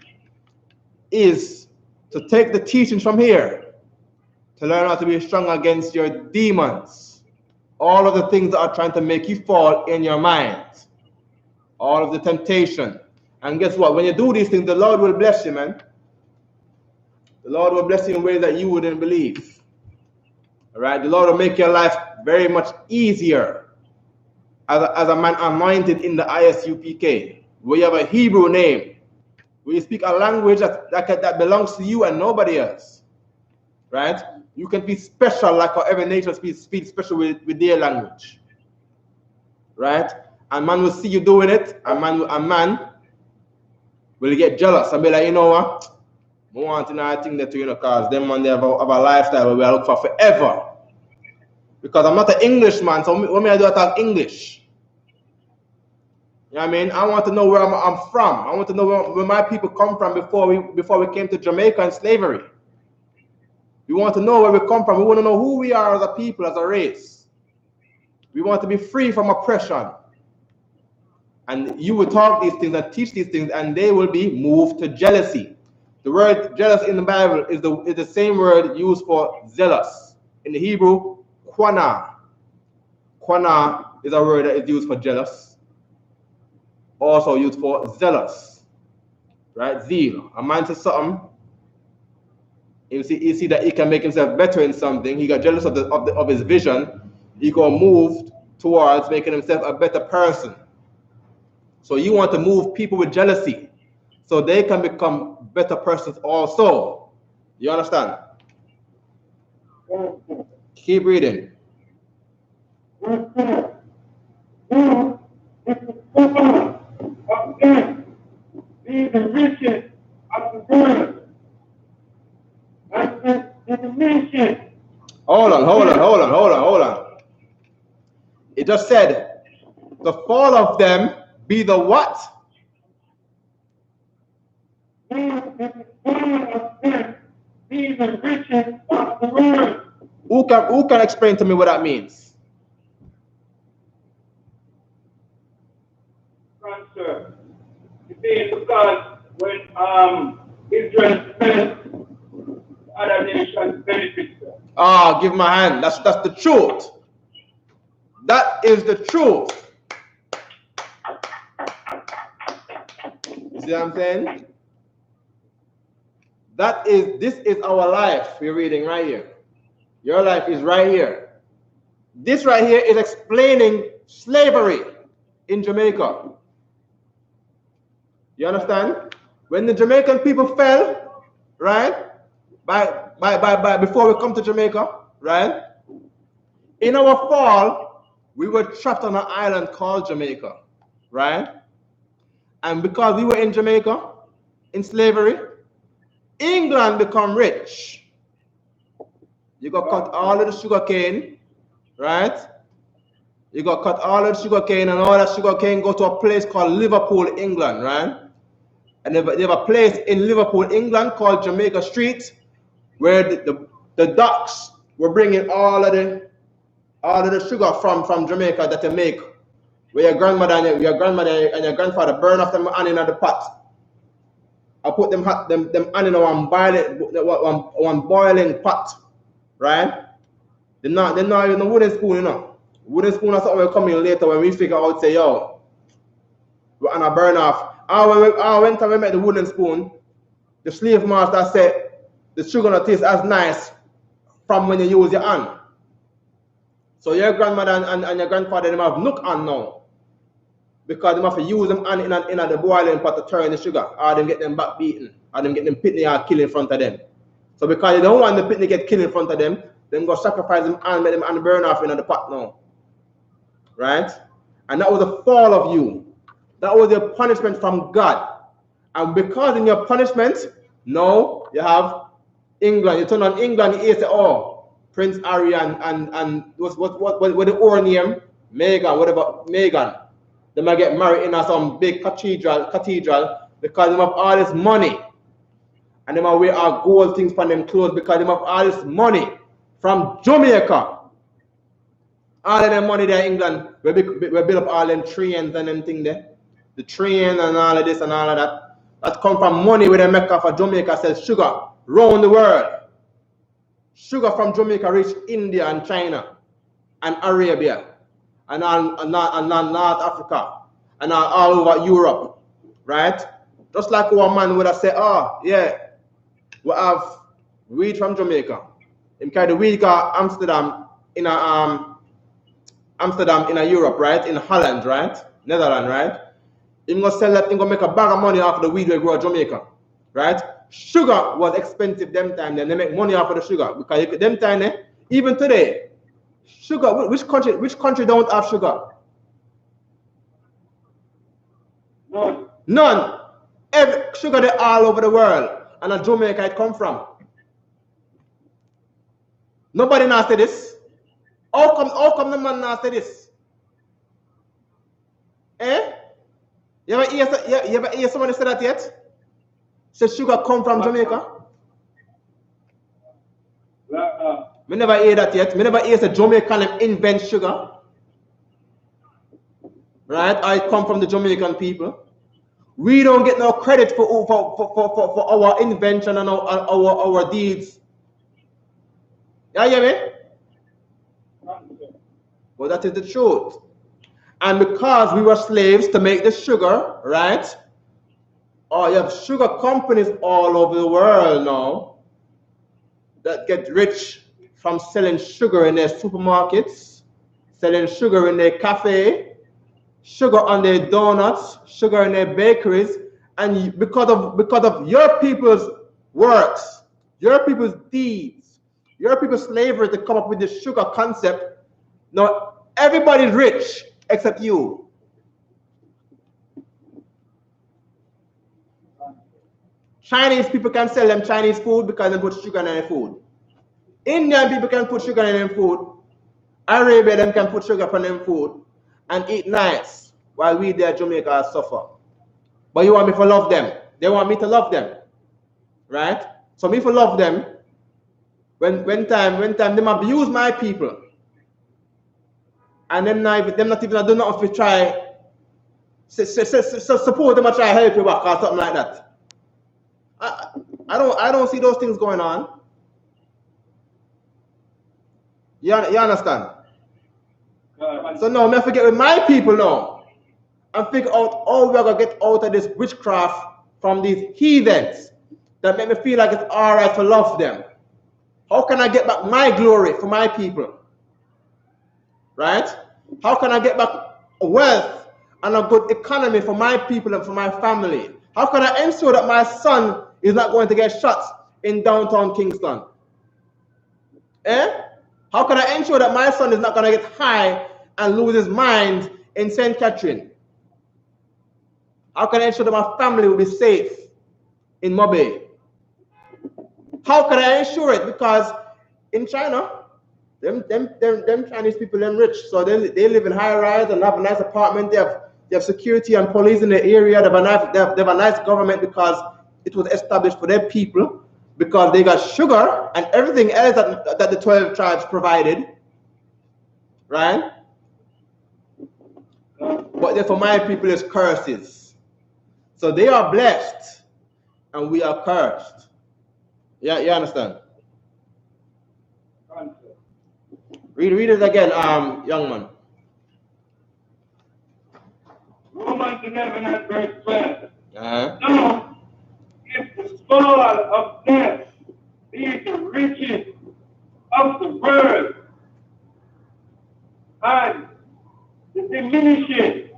is to take the teachings from here to learn how to be strong against your demons. All of the things that are trying to make you fall in your mind. All of the temptation. And guess what? When you do these things, the Lord will bless you, man. The Lord will bless you in ways that you wouldn't believe. All right? The Lord will make your life very much easier as a man anointed in the I.S.U.P.K, where you have a Hebrew name, where you speak a language that belongs to you and nobody else. Right? You can be special like how every nation speaks special with their language. Right? And man will see you doing it, and man will get jealous and be like, you know what? I want to think that, because them man, they have a lifestyle where we are looking for forever. Because I'm not an Englishman, so when I do I talk English? You know what I mean? I want to know where I'm from. I want to know where my people come from before we came to Jamaica and slavery. We want to know where we come from. We want to know who we are as a people, as a race. We want to be free from oppression. And you will talk these things and teach these things, and they will be moved to jealousy. The word jealous in the Bible is the same word used for zealous. In the Hebrew, quana. Quana is a word that is used for jealous. Also used for zealous. Right? Zeal. A man says something. You see that he can make himself better in something. He got jealous of his vision. He got moved towards making himself a better person. So you want to move people with jealousy so they can become better persons also. You understand? Keep reading. Be the riches of the world. Hold on. It just said, the fall of them be the what? Be the riches of the world. Who can explain to me what that means? Sir, you see, because when Israel spent, other nations benefit. Ah, give my hand. That's the truth. That is the truth. You see what I'm saying? This is our life we're reading right here. Your life is right here. This right here is explaining slavery in Jamaica. You understand? When the Jamaican people fell, right? Before we come to Jamaica, right? In our fall, we were trapped on an island called Jamaica, right? And because we were in Jamaica, in slavery, England become rich. You got cut all of the sugar cane, right? You got cut all of the sugar cane, and all that sugar cane go to a place called Liverpool, England, right? And they have a place in Liverpool, England called Jamaica Street, where the docks were bringing all of the sugar from Jamaica that they make, where your grandmother and your grandfather burn off them onion in the pot. I put them onion on one boiling pot, right? They're not even a wooden spoon, you know. Wooden spoon or something will come in later when we figure out, say, yo, we're on a burn off. When we make the wooden spoon, the slave master said the sugar not taste as nice from when you use your hand. So your grandmother and your grandfather, they have nook on now. Because they have to use them in the boiling pot to turn the sugar, or them get them back beaten, or them get them pitney or kill in front of them. So because they don't want the pitney get killed in front of them, then go sacrifice them and make them and burn off in the pot now. Right? And that was the fall of you. That was your punishment from God. And because in your punishment, now you have England. You turn on England, you say, oh, Prince Harry and what the old name? Meghan, whatever, Meghan. They might get married in some big cathedral because they have all this money. And they might wear all gold things from them clothes because they have all this money from Jamaica. All of them money there in England, we build up all them trains and them thing there. The train and all of this and all of that. That come from money where they make for Jamaica sells sugar round the world. Sugar from Jamaica reach India and China and Arabia and North Africa and all over Europe, right? Just like one man would have said, oh, yeah, we have weed from Jamaica. Him carry the weed to Amsterdam in Europe, right? In Holland, right? Netherlands, right? Him gonna sell that thing, gonna make a bag of money off of the weed we grow in Jamaica, right? Sugar was expensive them time, then they make money off of the sugar because them time, even today, sugar. Which country don't have sugar? None. Every sugar they all over the world, and in Jamaica it come from. Nobody now say this. How come the man now say this? Eh? You ever hear somebody say that yet? Say sugar come from Jamaica? We never hear that yet. We never hear the Jamaican invent sugar. Right? I come from the Jamaican people. We don't get no credit for our invention and our deeds. You hear me? Well, that is the truth. And because we were slaves to make the sugar, right? Oh, you have sugar companies all over the world now that get rich from selling sugar in their supermarkets, selling sugar in their cafe, sugar on their donuts, sugar in their bakeries, and because of your people's works, your people's deeds, your people's slavery to come up with this sugar concept, now everybody's rich except you. Chinese people can sell them Chinese food because they put sugar in their food. Indian people can put sugar in their food. Arabia them can put sugar in their food and eat nice while we there Jamaica suffer. But you want me to love them. They want me to love them. Right? So me to love them when time them abuse my people. And them not even do nothing to try support them or try help you back or something like that. I don't see those things going on. You understand? So now I forget with my people now and figure out how we're gonna get out of this witchcraft from these heathens that make me feel like it's alright to love them. How can I get back my glory for my people? Right? How can I get back wealth and a good economy for my people and for my family? How can I ensure that my son is not going to get shot in downtown Kingston? How can I ensure that my son is not going to get high and lose his mind in St. Catherine? How can I ensure that my family will be safe in Mobay? How can I ensure it? Because in China, them Chinese people, them rich, so they live in high rise and have a nice apartment. They have security and police in the area. They have a nice government because it was established for their people, because they got sugar and everything else that the 12 tribes provided, right? But then for my people, it's curses. So they are blessed and we are cursed. Yeah, you understand? Read it again, young man. Romans 11 and verse 12. Now, if the soul of death is the riches of the world, and the diminishing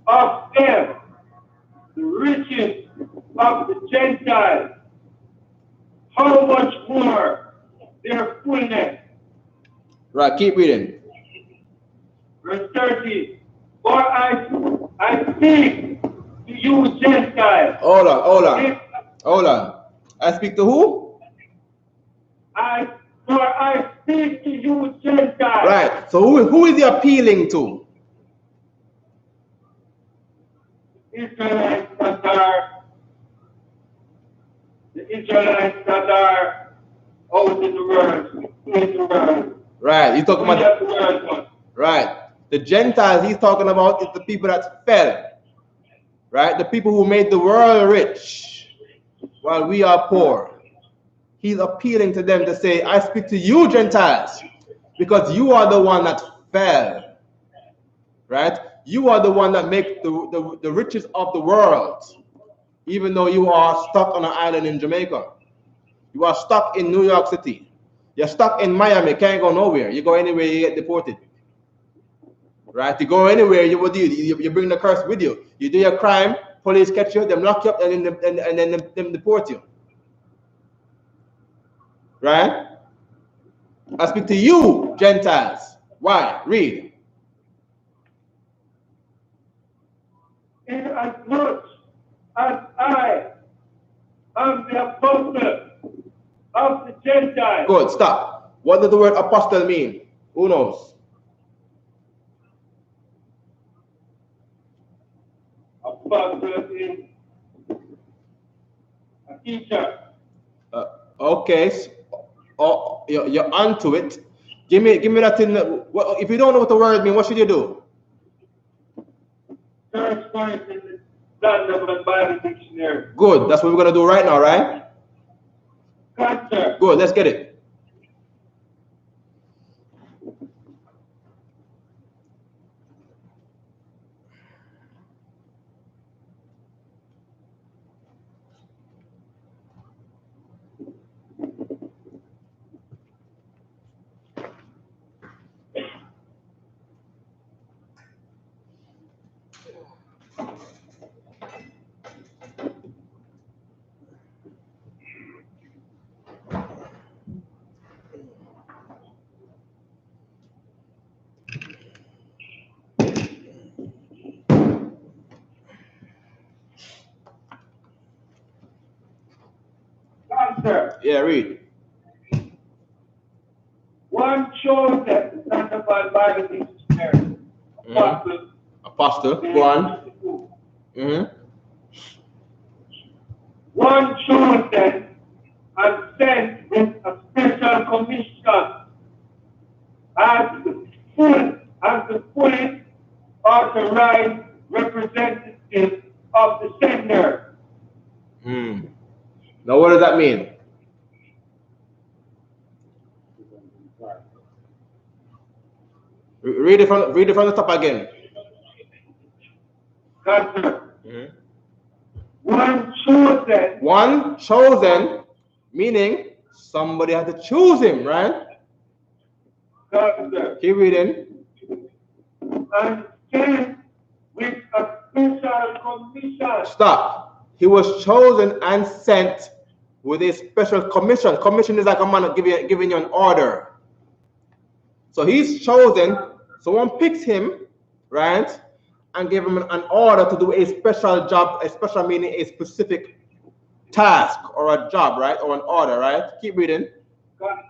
of death, the riches of the Gentiles, how much more their fullness? Right, keep reading. Verse 30. For I speak to you Gentiles. Hold on. I speak to who? I speak to you Gentiles. Right. So who is he appealing to? Israelites that are out in the world. Right. He's talking about the world. Right. The Gentiles he's talking about is the people that fell. Right? The people who made the world rich while we are poor. He's appealing to them to say, I speak to you Gentiles because you are the one that fell. Right? You are the one that make the riches of the world, even though you are stuck on an island in Jamaica. You are stuck in New York City. You're stuck in Miami, can't go nowhere. You go anywhere, you get deported. Right? You go anywhere, you bring the curse with you. You do your crime, police catch you, them lock you up, and then them deport you. Right? I speak to you, Gentiles. Why? Read. As much as I am the apostle of the Gentiles. Good, stop. What does the word apostle mean? Who knows? pastor is a teacher. Okay. You're onto it. Give me that thing. If you don't know what the word means, what should you do? Search for it in the Standard Bible Dictionary. Good. That's what we're gonna do right now, right? God, sir. Good. Let's get it. God, sir. Yeah, read. One chosen Standard Bible Dictionary. Apostle. Go on. One chosen and sent with a special commission as the fully authorized representative of the sender. Now, what does that mean? Read it from the top again. God, sir. One chosen. One chosen, meaning somebody had to choose him, right? God, sir. Keep reading. And sent with a special commission. Stop. He was chosen and sent with a special commission. Commission is like a man giving you an order. So he's chosen. Someone picks him, right, and give him an order to do a special job. A special meaning a specific task or a job, right, or an order, right? Keep reading. God.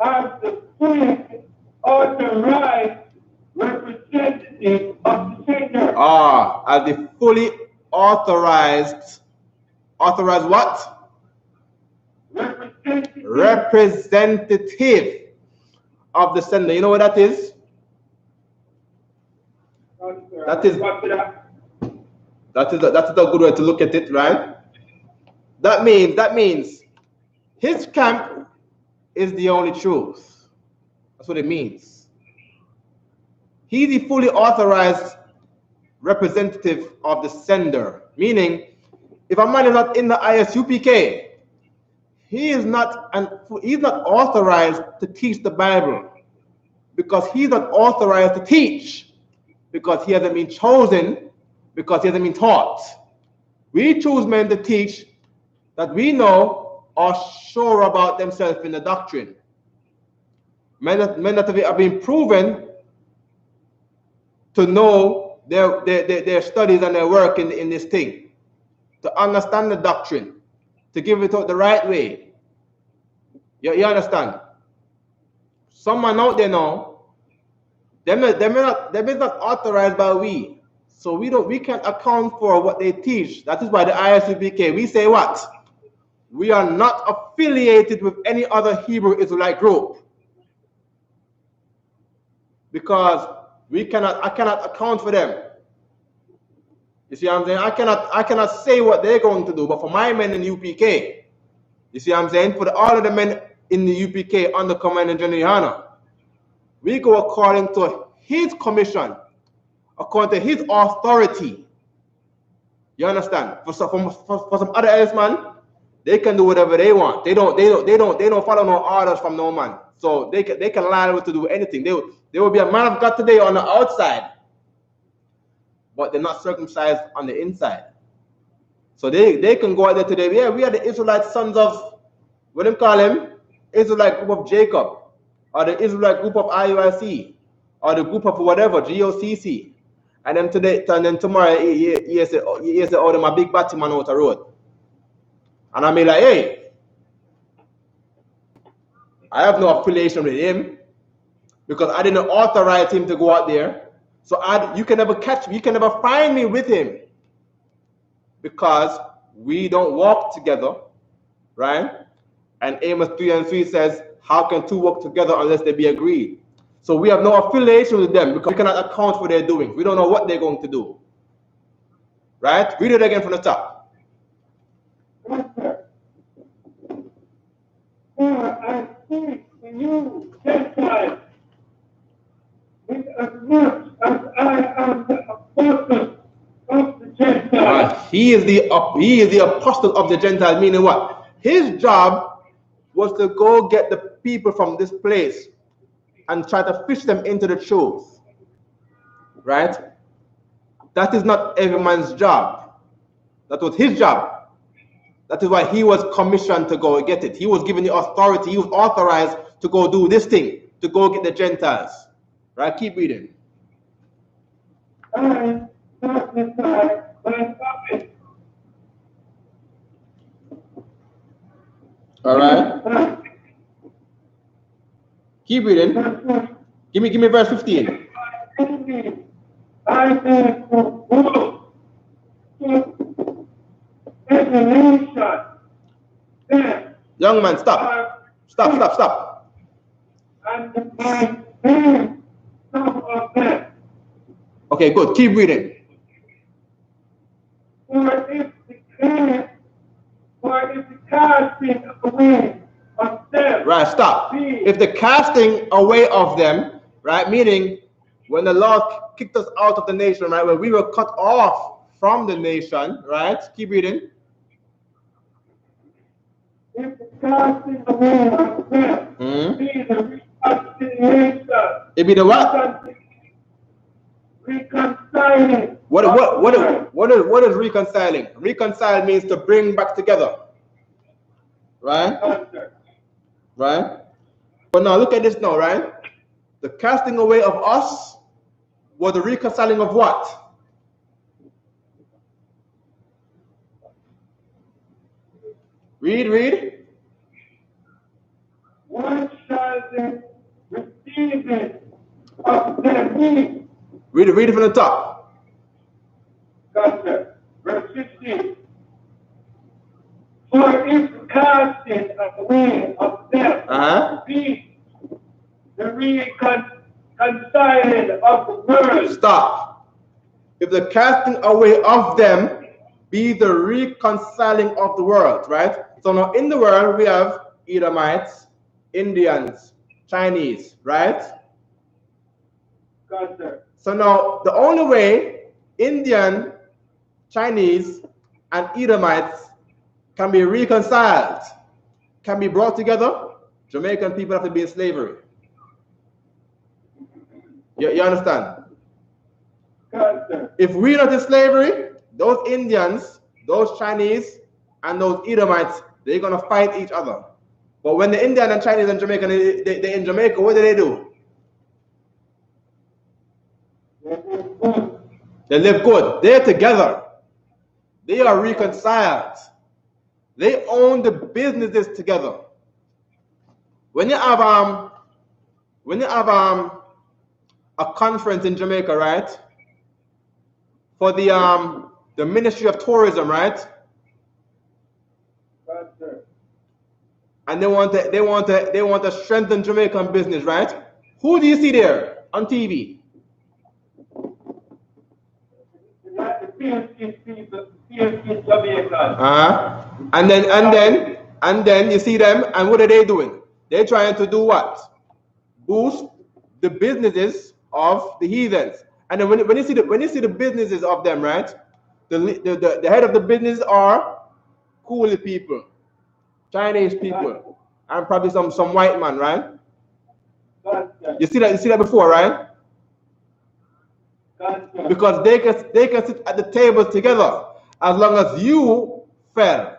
As the fully authorized representative of the sender. As the fully authorized what? Representative of the sender. You know what that is? That is a good way to look at it, right? That means his camp is the only truth. That's what it means. He's the fully authorized representative of the sender. Meaning, if a man is not in the I.S.U.P.K, he's not authorized to teach the Bible, because he's not authorized to teach, because he hasn't been chosen, because he hasn't been taught. We choose men to teach that we know are sure about themselves in the doctrine. Men that have been proven to know their studies and their work in this thing, to understand the doctrine, to give it out the right way. You understand? Someone out there now, them is not authorized by we. So we can't account for what they teach. That is why the I.S.U.P.K, we say what? We are not affiliated with any other Hebrew Israelite group, because I cannot account for them. You see what I'm saying? I cannot say what they're going to do, but for my men in UPK, you see what I'm saying? For all of the men in the UPK under command of General YAHANNA, we go according to his commission, according to his authority. You understand? For some other else man, they can do whatever they want. They don't follow no orders from no man. So they can lie to do anything. They will be a man of God today on the outside, but they're not circumcised on the inside. So they can go out there today. Yeah, we are the Israelite sons of, what do you call them? Israelite group of Jacob, or the Israelite group of IUIC, or the group of whatever, GOCC. And then today, and then tomorrow, he said, oh, them a big batty man out the road. And I mean like, hey, I have no affiliation with him, because I didn't authorize him to go out there. So you can never catch me, you can never find me with him, because we don't walk together, right? And Amos 3:3 says, how can two walk together unless they be agreed? So we have no affiliation with them because we cannot account for their doings. We don't know what they're going to do. Right? Read it again from the top. I speak to you, Gentiles, with as much as I am the apostle of the Gentiles. He is the apostle of the Gentile, meaning what? His job was to go get the people from this place and try to fish them into the truth. Right? That is not every man's job. That was his job. That is why he was commissioned to go get it. He was given the authority. He was authorized to go do this thing, to go get the Gentiles. Right? Keep reading. I prophesy my prophet. All right. Keep reading. Give me verse 15. I am from world to every nation. Young man, stop. Stop. And my name, some of them. Okay, good. Keep reading. For if the casting away of them. Right, stop. If the casting away of them, right, meaning when the Lord kicked us out of the nation, right, when we were cut off from the nation, right? Keep reading. If the casting away of them be the reconciliation. It be the what? Reconciling. What is reconciling? Reconcile means to bring back together. Right? Right? But now look at this now, right? The casting away of us was the reconciling of what? Read. What shall they receive it of their needs? Read it from the top. Gotcha. Verse 15. For if casting away of them be the reconciling of the world. Stop. If the casting away of them be the reconciling of the world, right? So now in the world we have Edomites, Indians, Chinese, right? Gotcha. So now the only way Indian, Chinese, and Edomites can be reconciled, can be brought together, Jamaican people have to be in slavery. You understand? Gotcha. If we're not in slavery, those Indians, those Chinese, and those Edomites, they're going to fight each other. But when the Indian and Chinese and Jamaican, they're in Jamaica, what do? They live good. They're together. They are reconciled. They own the businesses together. When you have a conference in Jamaica, right? For the Ministry of Tourism, right? And they want to strengthen Jamaican business, right? Who do you see there on TV? And then you see them, and what are they doing? They're trying to do what? Boost the businesses of the heathens. And then when you see the businesses of them, right? The head of the business are coolie people, Chinese people, and probably some white man, right? You see that before, right? Because they can sit at the tables together as long as you fell.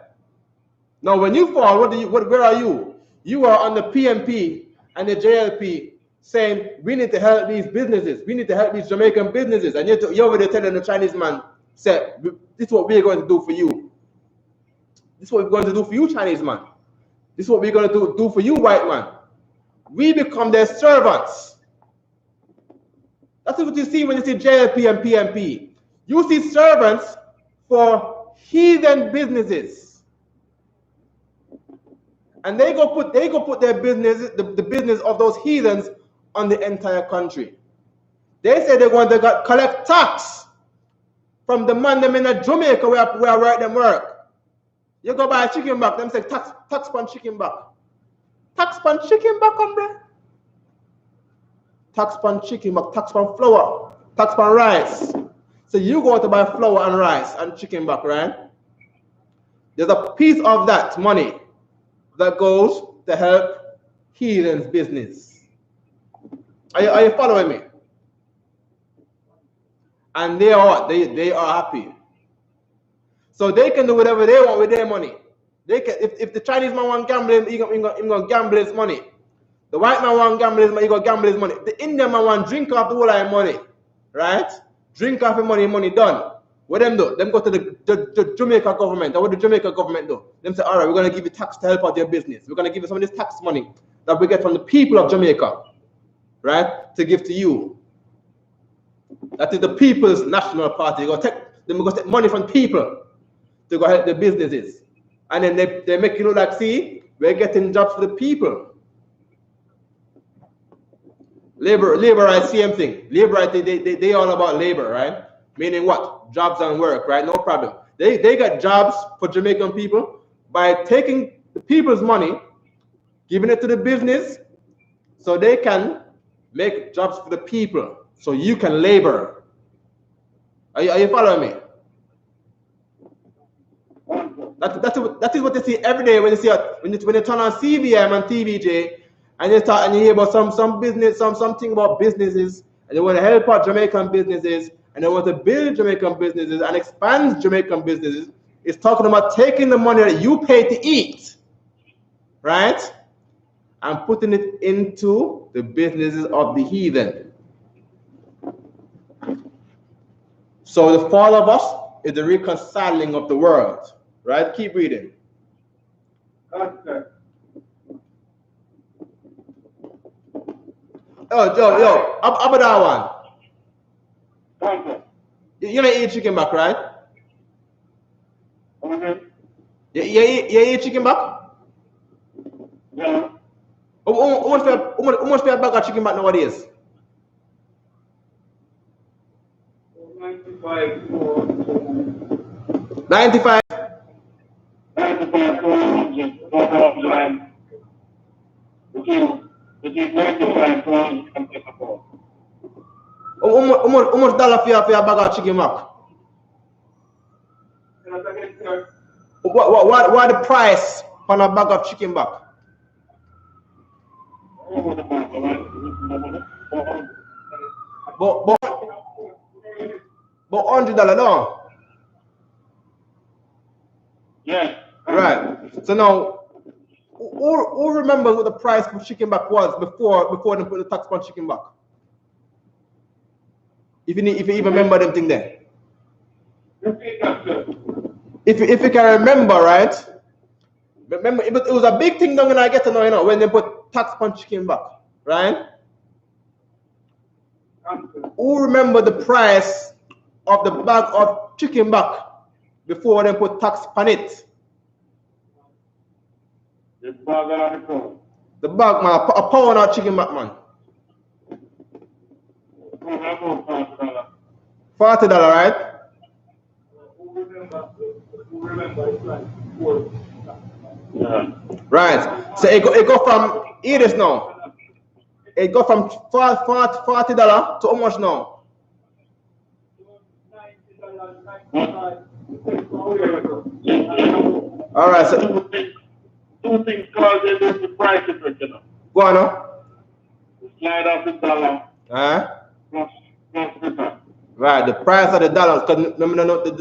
Now, when you fall, where are you? You are on the PMP and the JLP saying we need to help these businesses, we need to help these Jamaican businesses, and you're over there telling the Chinese man, say, this is what we're going to do for you. This is what we're going to do for you, Chinese man. This is what we're going to do for you, white man. We become their servants. That's what you see when you see JLP and PMP. You see servants for heathen businesses. And they go put their business, the business of those heathens on the entire country. They say they're going to collect tax from the man them in Jamaica where I them work. You go buy a chicken back, them say tax pan chicken back. Tax pan chicken back, hombre. Tax pan chicken back, tax pan flour, tax pan rice. So you go to buy flour and rice and chicken back, right? There's a piece of that money that goes to help heathens' business. Are you following me? And they are happy. So they can do whatever they want with their money. They can, if the Chinese man want gambling, he gonna gamble his money. The white man want gamble his money, he gonna gamble his money. The Indian man want drink off the whole of money, right? Drink off the money done. What them do? Them go to the Jamaica government. And what the Jamaica government do? Them say, all right, we're gonna give you tax to help out your business. We're gonna give you some of this tax money that we get from the people of Jamaica, right? To give to you. That is the People's National Party. They're gonna take money from people to go help their businesses. And then they make you look like, see, we're getting jobs for the people. Labor rights, same thing. Labor rights, they all about labor, right? Meaning what? Jobs and work, right? No problem. They get jobs for Jamaican people by taking the people's money, giving it to the business, so they can make jobs for the people. So you can labor. Are you following me? That is what you see every day when you see when you turn on CVM and TVJ and you hear about some business, something about businesses, and they want to help out Jamaican businesses and they want to build Jamaican businesses and expand Jamaican businesses. It's talking about taking the money that you pay to eat, right, and putting it into the businesses of the heathen. So the fall of us is the reconciling of the world. Right? Keep reading. Okay. Yo, how about that one? Okay. You don't eat chicken back, right? Okay. You eat chicken back? Yeah. How much for a bag of chicken back nowadays? 95. 95? How much dollar for your bag of chicken back? What the price on a bag of chicken back? But $100, no? Yeah. Right. So now, who remembers what the price for chicken back was before they put the tax on chicken back? If you even remember them thing there. If you can remember, right? Remember, it was a big thing down in I get to know, you know, when they put tax on chicken back, right? Who remember the price of the bag of chicken back before they put tax on it? The bag, man, a pound of chicken back, man. $40, right? Yeah. Right. So it go from here this now. It go from $40 to how much now? All right. So two things cause the price difference, you know. go on now. Slide off the dollar. Plus the Right. The price of the dollar, because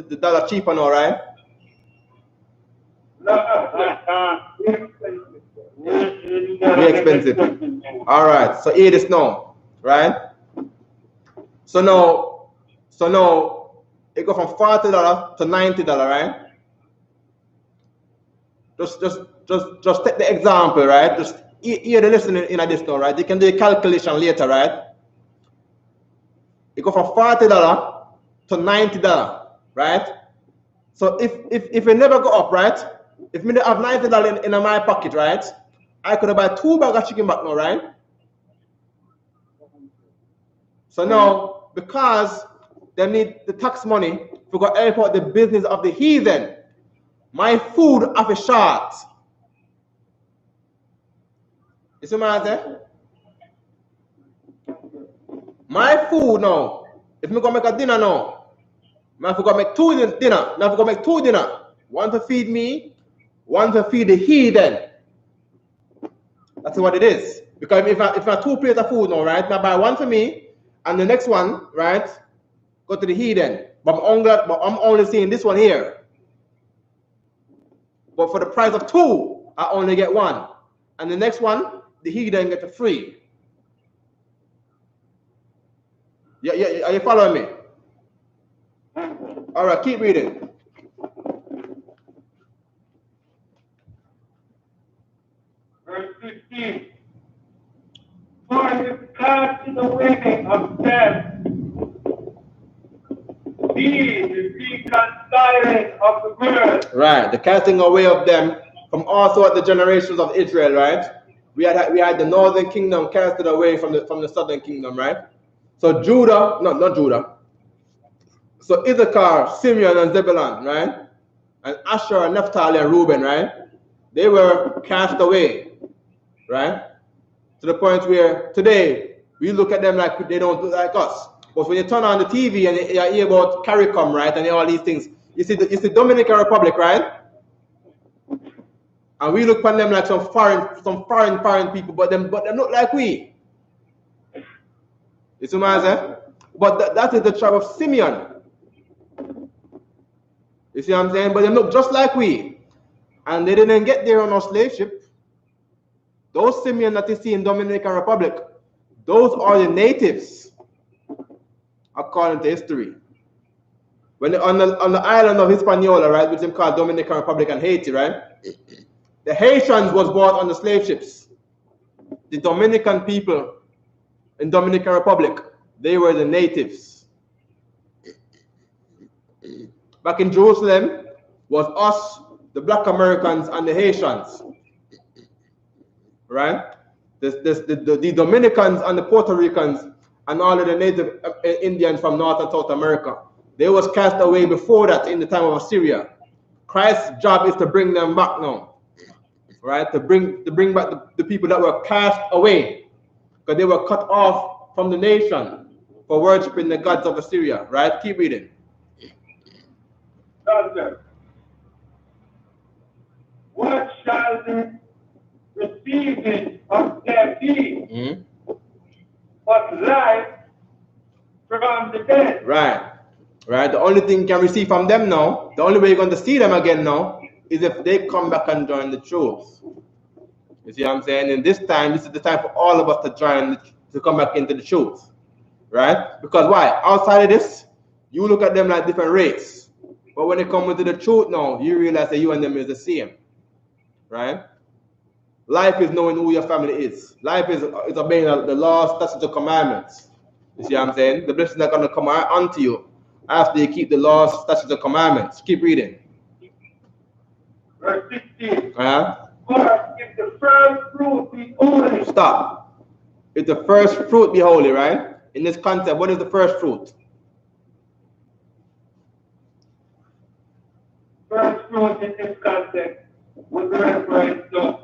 the dollar cheaper now, right? Very expensive. All right. So here it is now, right? So now it go from $40 to $90, right? Just take the example, right? Just hear the listening in this now, right? You can do a calculation later, right? It go from $40 to $90, right? So if it never go up, right? If me have $90 in my pocket, right? I could buy 2 bags of chicken back now, right? So now, because they need the tax money to go help out the business of the heathen, my food have a short. You see what I say? My food now, if me go make a dinner now, I have to go make 2 dinner. I have to go make 2 dinner. One to feed me, one to feed the heathen. That's what it is. Because if I 2 plates of food now, right, I buy one for me, and the next one, right, go to the heathen. But I'm only seeing this one here. But for the price of 2, I only get 1. And the next one, the heathen get for free. Yeah, are you following me? All right, keep reading. Verse 15. For his cast in the way of death, he is reconciling of the world. Right, the casting away of them from all sorts of the generations of Israel, right? We had the northern kingdom casted away from the southern kingdom, right? So Judah, not Judah. So Issachar, Simeon, and Zebulun, right? And Asher, and Naphtali, and Reuben, right? They were cast away, right? To the point where today we look at them like they don't look like us. But when you turn on the TV and you hear about CARICOM, right, and all these things, you see Dominican Republic, right? And we look upon them like some foreign people, but them look like we. You see what I'm saying? But that is the tribe of Simeon. You see what I'm saying? But they look just like we. And they didn't get there on our slave ship. Those Simeon that you see in Dominican Republic, those are the natives, according to history. When on the island of Hispaniola, right, which is called Dominican Republic and Haiti, right? The Haitians was brought on the slave ships. The Dominican people in Dominican Republic, they were the natives. Back in Jerusalem was us, the Black Americans, and the Haitians. Right? The Dominicans and the Puerto Ricans and all of the native Indians from North and South America, they was cast away before that in the time of Assyria. Christ's job is to bring them back now. Right? To bring back the people that were cast away. Because they were cut off from the nation for worshiping the gods of Assyria. Right? Keep reading. What shall the receiving of their be? But life from the dead. Right. Right. The only thing you can receive from them now, the only way you're going to see them again now, is if they come back and join the truth. You see what I'm saying? And this is the time for all of us to come back into the truth. Right? Because why? Outside of this, you look at them like different race. But when they come into the truth now, you realize that you and them is the same. Right? Life is knowing who your family is. Life is obeying the laws, statutes, and commandments. You see what I'm saying? The blessings are going to come onto you after you keep the laws, statutes, and commandments. Keep reading. Verse 16. For if the first fruit be holy. Stop. If the first fruit be holy, right? In this concept, what is the first fruit? First fruit in this context was reference to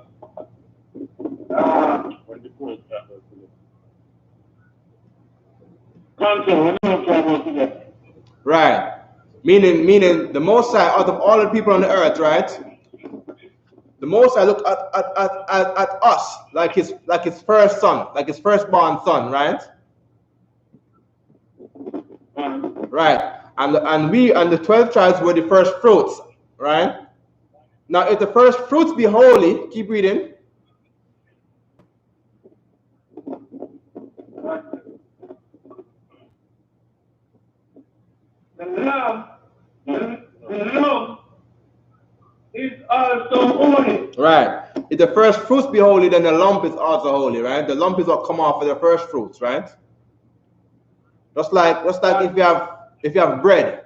right. Meaning the Most High, out of all the people on the earth, right? The Most High looked at us like his first son, like his firstborn son, right? Right. And we and the 12 tribes were the first fruits, right? Now, if the first fruits be holy, keep reading. The lump is also holy. Right. If the first fruits be holy, then the lump is also holy, right? The lump is what come off of the first fruits, right? Just like if you have bread,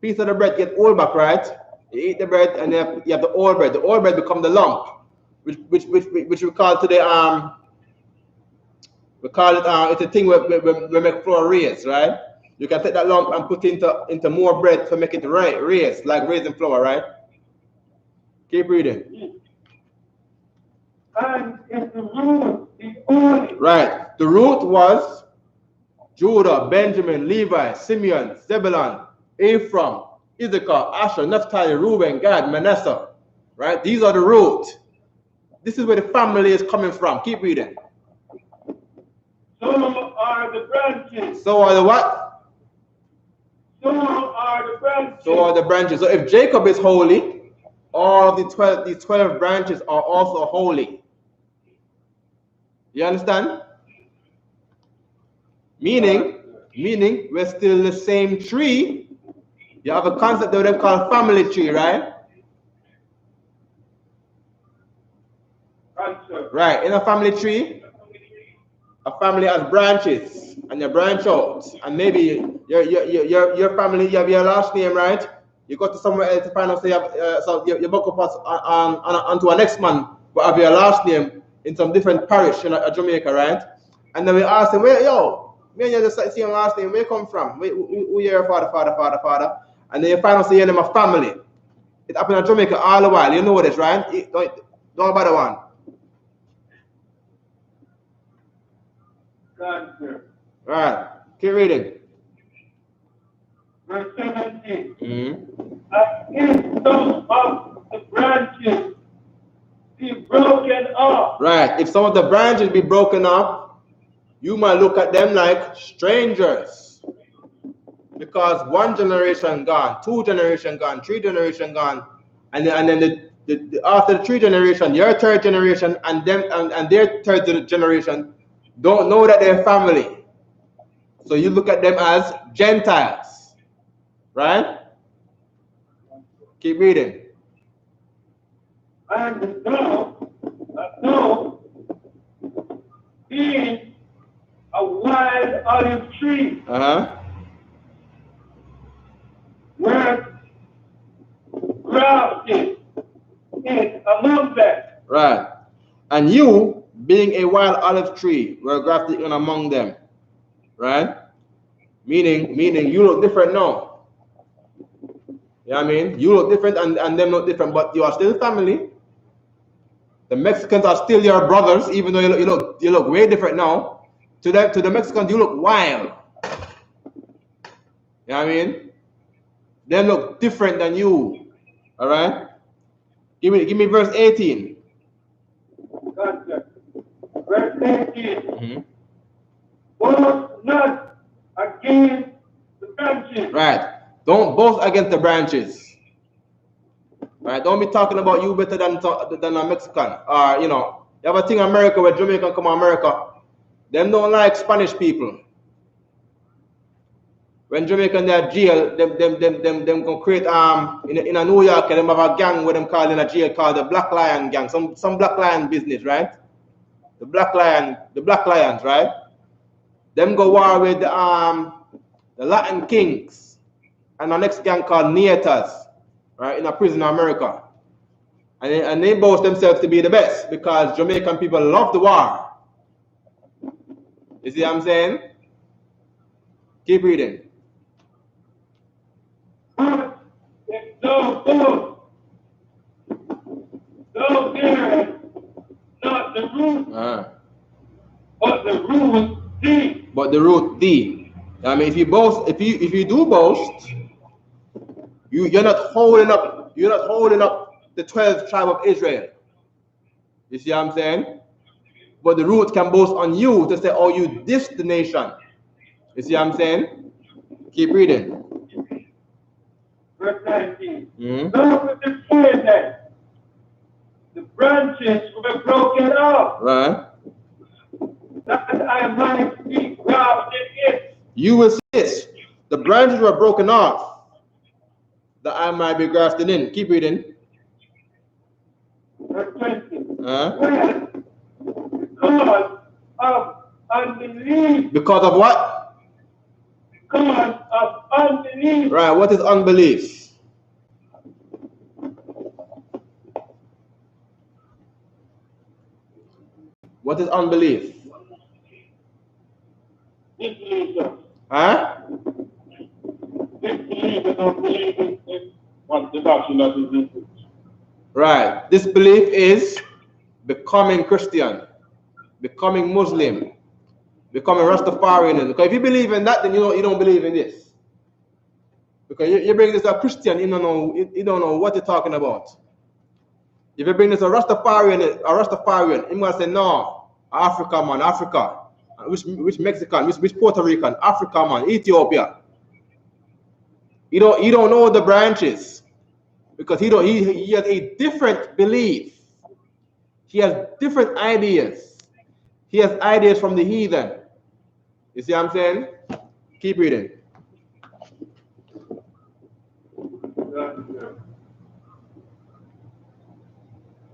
piece of the bread get old back, right? You eat the bread and you have the old bread. The old bread become the lump, which we call today we call it it's a thing where we make flour raise, right? You can take that lump and put into more bread to make it raise, like raising flour, right? Keep reading. And if the root is only Right. The root was Judah, Benjamin, Levi, Simeon, Zebulun, Ephraim, Issachar, Asher, Naphtali, Reuben, Gad, Manasseh. Right? These are the root. This is where the family is coming from. Keep reading. So are the branches. So are the what? So are the branches. So are the branches. So if Jacob is holy, all of these 12 branches are also holy. You understand? Meaning we're still the same tree. You have a concept that they call family tree, right? Right. In a family tree, a family has branches, and you branch out. And maybe your family, you have your last name, right? You go to somewhere else to find out, so you book up onto a next man, but have your last name in some different parish in Jamaica, right? And then we ask them, well, yo, me and you just see your last name, where you come from? Who your father? And then you find out, say your name of family. It happened in Jamaica all the while. You know this, right? Don't bother one. Right. Keep reading. Verse 17. Mm-hmm. If some of the branches be broken off. Right. If some of the branches be broken off, you might look at them like strangers. Because one generation gone, 2 generation gone, 3 generation gone, and then after the 3 generation, your 3rd generation and them and their 3rd generation don't know that they're family. So you look at them as Gentiles. Right? Keep reading. And no, being a wild olive tree. Where grafted is among them. Right. And you, being a wild olive tree, were grafted in among them. Right? Meaning you look different now. You know what I mean? You look different and them look different, but you are still family. The Mexicans are still your brothers, even though you look way different now. To the Mexicans, you look wild. You know what I mean? They look different than you. All right? Give me verse 18. Gotcha. Verse 18. Mm-hmm. Boast not against the branches. Right. Don't boast against the branches. Right? Don't be talking about you better than a Mexican. Or, you have a thing in America where Jamaican come to America. Them don't like Spanish people. When Jamaican they're jail, them can create in a New York, them have a gang where them call in a jail called the Black Lion gang. Some Black Lion business, right? The Black Lions, right? Them go war with the Latin Kings and the next gang called TITHES, right? In a prison in America. And they boast themselves to be the best because Jamaican people love the war. You see what I'm saying? Keep reading. No boast. No there, not the root, but the root thee. But the root thee. I mean, if you do boast, you're not holding up the 12th tribe of Israel. You see what I'm saying? But the root can boast on you to say, oh, you diss the nation. You see what I'm saying? Keep reading. Verse 19. Don't destroy them. The branches were broken off. Right. That I might be grafted in. You will see this. The branches were broken off, that I might be grafted in. Keep reading. Verse 20. Well, because of unbelief. Because of what? because of unbelief. Right, what is unbelief? What is unbelief? Disbelief. Huh? Disbelief and unbelief in what the doctrine of his message. Right. Disbelief is becoming Christian, becoming Muslim, becoming Rastafarian. Because if you believe in that, then you don't believe in this. Because you bring this a Christian, you don't know what you're talking about. If you bring this a Rastafarian, he must say no, Africa man, Africa. Which Mexican, which Puerto Rican, Africa man, Ethiopia. You don't know the branches. Because he has a different belief. He has different ideas. He has ideas from the heathen. You see what I'm saying? Keep reading.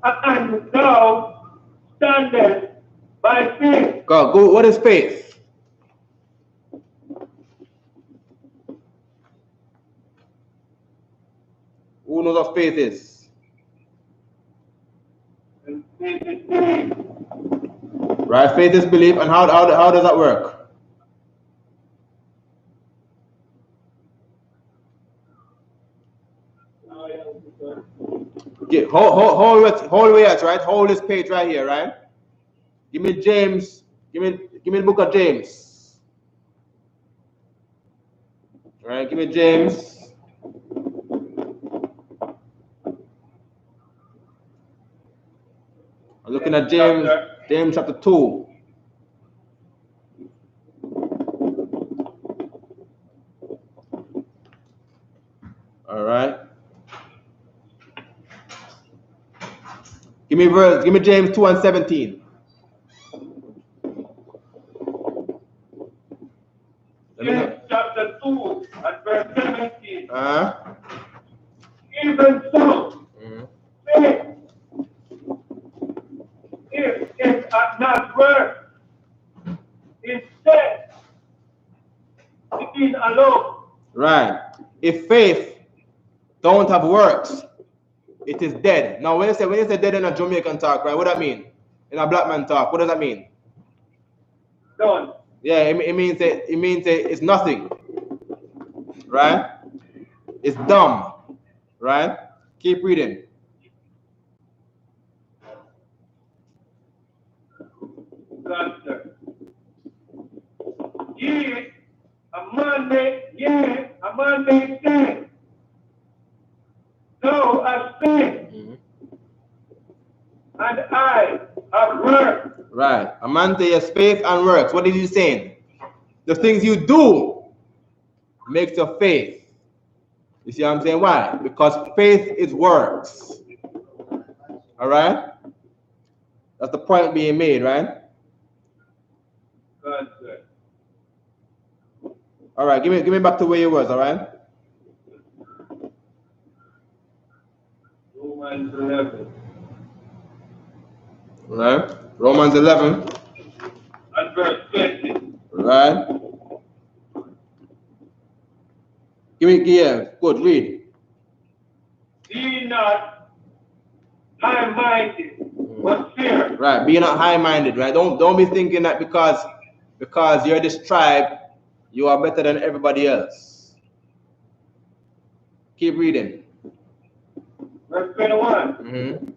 And thou standest by faith. Go. What is faith? Who knows what faith is? And faith is belief. Right, faith is belief, and how does that work? Hold way at, right? Hold this page right here, right? Give me James. Give me the book of James. All right, give me James. I'm looking at James chapter 2. All right. Give me James 2 and 17. James chapter 2 and verse 17. Uh-huh. Even so, faith, if it had not worked, instead, it is alone. Right. If faith don't have works, it is dead. Now, when you say dead in a Jamaican talk, right? What does that mean? In a black man talk, what does that mean? Done. Yeah, it means it's nothing, right? It's dumb, right? Keep reading. Answer. A man may say, thou hast faith, and I have works. Right. A man has faith and works. What is he saying? The things you do makes your faith. You see what I'm saying? Why? Because faith is works. All right? That's the point being made, right? Answer. All right, give me back to where you was, all right? Romans 11. All right. Romans 11. And verse 20. All right. Good, read. Be not high-minded, but fear. Right, be not high-minded, right? Don't be thinking that because you're this tribe, you are better than everybody else. Keep reading. Verse 21.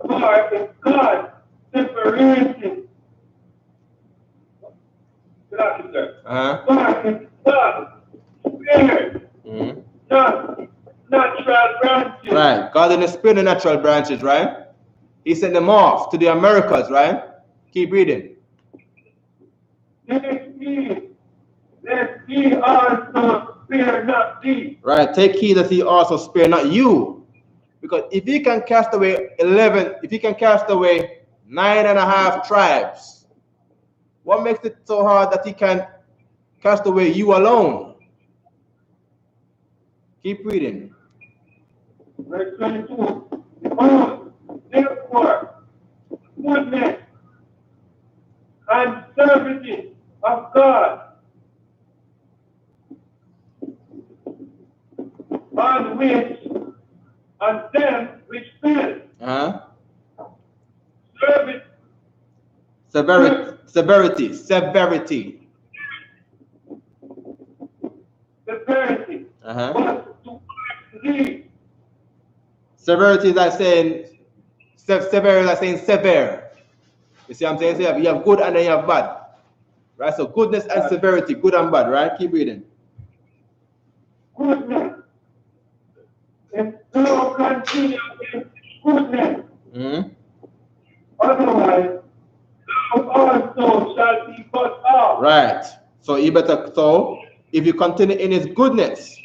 For if God separated, for if God spared not natural branches. Right, God didn't spare the natural branches, right? He sent them off to the Americas, right? Keep reading. Take heed, lest he also spare not thee. Right, take heed that he also spare not you. Because if he can cast away 9.5 tribes, what makes it so hard that he can cast away you alone? Keep reading. Verse 22. Behold, therefore, goodness and servitude of God on them which fell. Severity. Severity is like saying severe, like saying severe. You see what I'm saying? So you have good and then you have bad. Right? So goodness and severity, good and bad, right? Keep reading. Goodness. If thou continue in goodness, otherwise thou also shalt be cut off. Right. So if you continue in his goodness,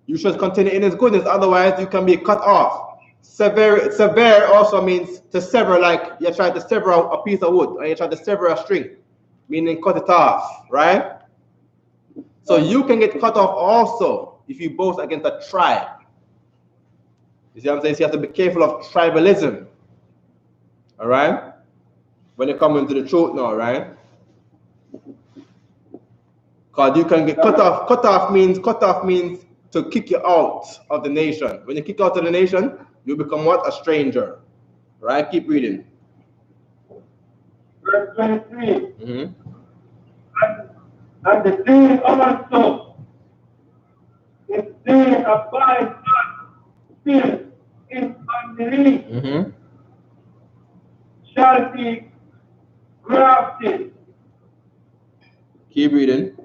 you should continue in his goodness, otherwise you can be cut off. Sever also means to sever, like you're trying to sever a piece of wood, or you're trying to sever a string, meaning cut it off, right? So you can get cut off also if you boast against a tribe. You see what I'm saying? So you have to be careful of tribalism. All right? When you come into the truth now, right? Because you can get cut off. Cut off means to kick you out of the nation. When you kick out of the nation, you become what? A stranger. Right? Keep reading. Verse 23. And the day also, if they abide not still in unbelief, shall be grafted. Keep reading.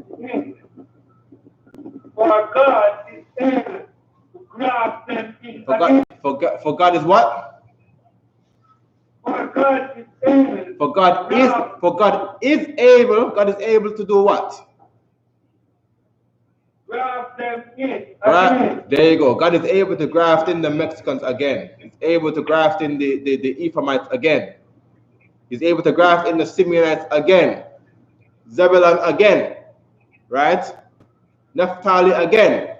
For God is able to graft them in. For God is what? For God is able. For God is able. God is able to do what? Graft them in. Right. There you go. God is able to graft in the Mexicans again. He's able to graft in the Ephraimites again. He's able to graft in the Simeonites again. Zebulun again. Right? Naphtali again.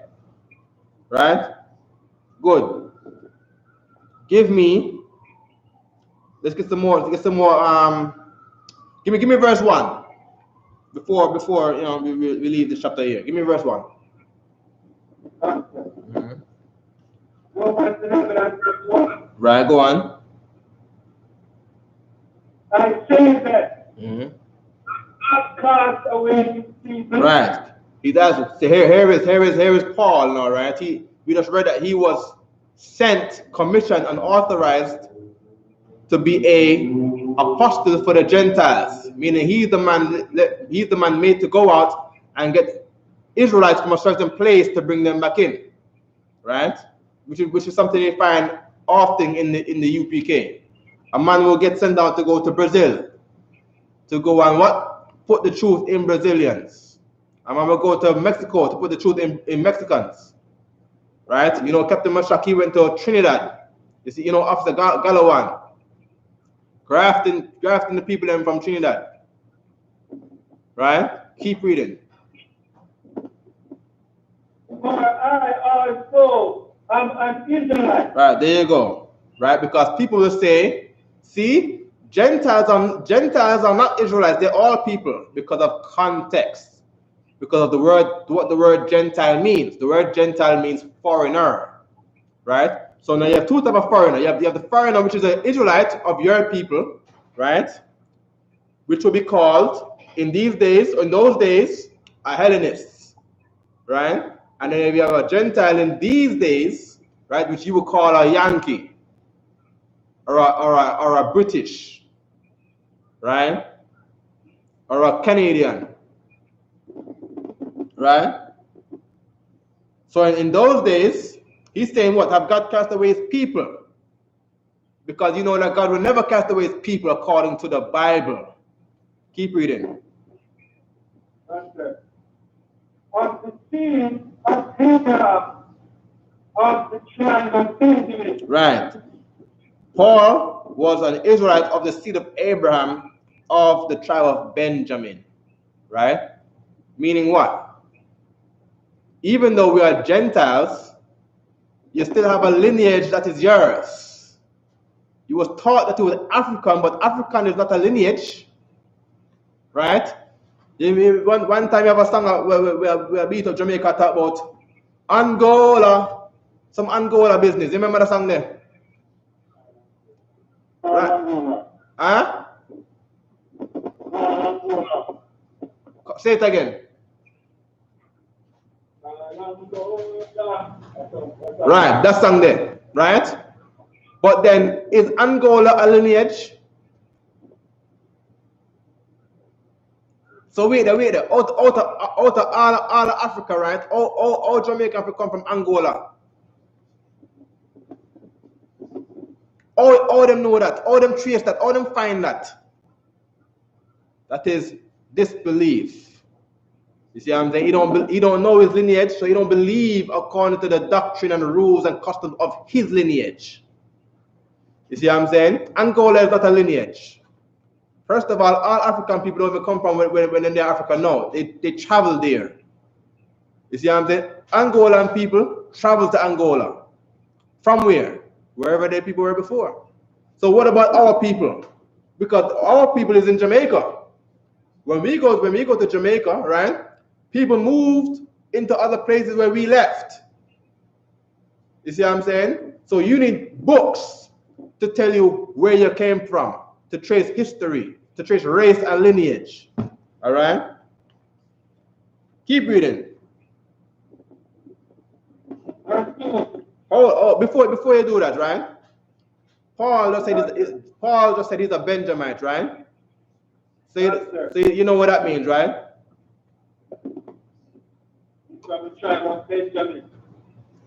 Right? Good. Give me. Let's get some more. Give me verse 1. Before you know we leave this chapter here. Give me verse 1. Right, go on. I say that not cast away people. Right. He does. So here is Paul now, right? We just read that he was sent, commissioned, and authorized to be a apostle for the Gentiles, meaning he's the man made to go out and get Israelites from a certain place to bring them back in, right? Which is something you find often in the UPK. A man will get sent out to go to Brazil, to go and what? Put the truth in Brazilians. A man will go to Mexico to put the truth in Mexicans, right? You know, Captain Mashaki went to Trinidad. You see, you know, Officer Galawan, grafting the people in from Trinidad, right? Keep reading. For I also am an Israelite. Right, there you go. Right, because people will say, see, Gentiles are not Israelites, they're all people because of context, because of what the word Gentile means. The word Gentile means foreigner, right? So now you have two types of foreigner. You have the foreigner, which is an Israelite of your people, right? Which will be called in those days, a Hellenist, right? And then we have a Gentile in these days, right, which you would call a Yankee or a British, right? Or a Canadian, right? So in those days, he's saying what? Have God cast away his people? Because you know that God will never cast away his people according to the Bible. Keep reading. Of the seed of Abraham, of the tribe of Benjamin. Right. Paul was an Israelite of the seed of Abraham, of the tribe of Benjamin. Right? Meaning what? Even though we are Gentiles, you still have a lineage that is yours. You was taught that you were African, but African is not a lineage. Right? One time you have a song where Beat of Jamaica talk about Angola, Some Angola business. You remember the song there? Right. Huh? Say it again. Right, that song there, right? But then, is Angola a lineage? So wait there. Out of all of Africa, right? All Jamaica have come from Angola. All them know that. All them trace that. All them find that. That is disbelief. You see what I'm saying? He don't know his lineage, so he don't believe according to the doctrine and rules and customs of his lineage. You see what I'm saying? Angola is not a lineage. First of all African people don't even come from when they're Africa. No, they travel there. You see what I'm saying? Angolan people travel to Angola. From where? Wherever their people were before. So what about our people? Because our people is in Jamaica. When we go to Jamaica, right? People moved into other places where we left. You see what I'm saying? So you need books to tell you where you came from, to trace history, to trace race and lineage. All right? Keep reading. Before you do that, right? Paul just said he's a Benjamite, right? So you know what that means, right?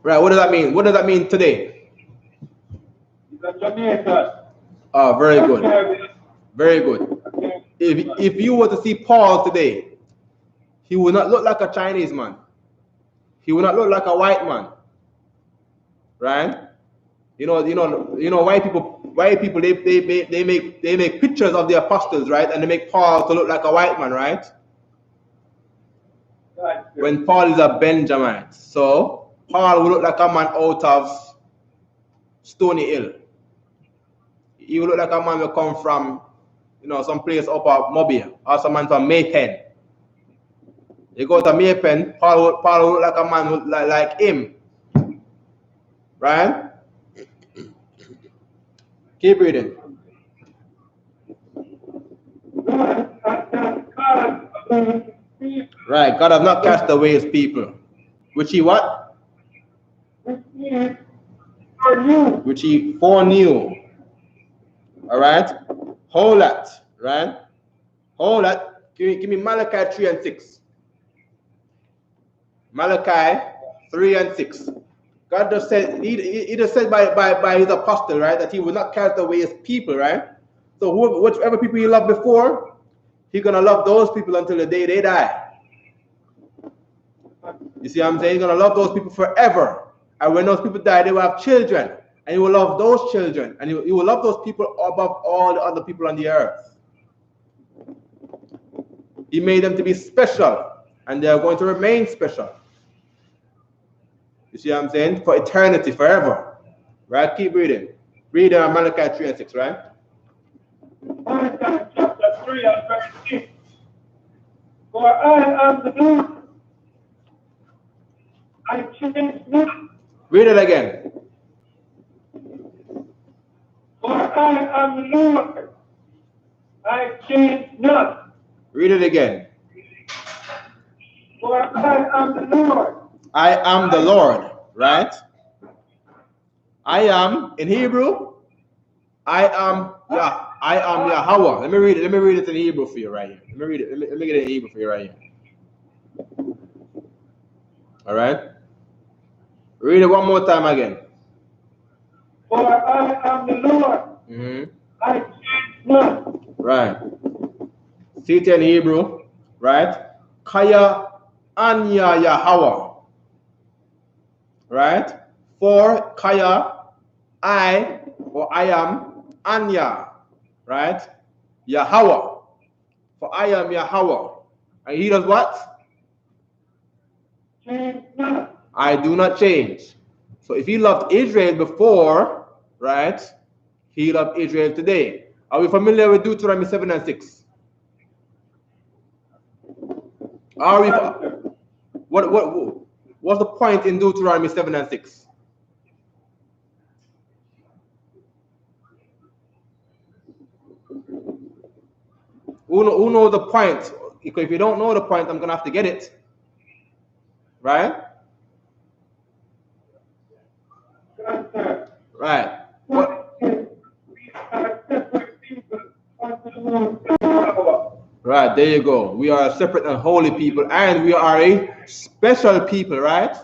Right, what does that mean? What does that mean today? Oh, very good. Very good. If you were to see Paul today, he would not look like a Chinese man. He would not look like a white man. Right? You know white people they make pictures of the apostles, right? And they make Paul to look like a white man, right? When Paul is a Benjamite. So Paul will look like a man out of Stony Hill. He will look like a man who come from, some place up at Mobile, or some man from Maypen. You go to Maypen, Paul will look like a man like him. Right? Keep reading. Right, God has not cast away his people. Which he what? Which he foreknew. Alright? Hold that. Right? Hold that. Give me Malachi 3 and 6. Malachi 3 and 6. God just said, he just said by his apostle, right, that he will not cast away his people, right? So whichever people he loved before, he's gonna love those people until the day they die. You see what I'm saying? He's gonna love those people forever. And when those people die, they will have children. And he will love those children. And he will love those people above all the other people on the earth. He made them to be special. And they are going to remain special. You see what I'm saying? For eternity, forever. Right? Keep reading. Read Malachi 3 and 6, right? Malachi chapter 3 and verse 6. For I am the Lord. I change not. Read it again. For I am the Lord. I change not. Read it again. For I am the Lord. I am the Lord, right? I am, in Hebrew, I am Yahweh. Let me read it in Hebrew for you right here. Let me read it. Let me get it in Hebrew for you right here. All right? Read it one more time again. For I am the Lord. I change not. Right. See it in Hebrew, right? Kaya Anya Yahweh. Right? For Kaya, I am Anya. Right? Yahweh. For I am Yahweh. And he does what? Change not. I do not change. So if he loved Israel before, right? He loved Israel today. Are we familiar with Deuteronomy 7 and 6? Are we? What's the point in Deuteronomy 7 and 6? Who knows the point? Because if you don't know the point, I'm gonna have to get it. Right? Right. Right, there you go. We are a separate and holy people, and we are a special people, right?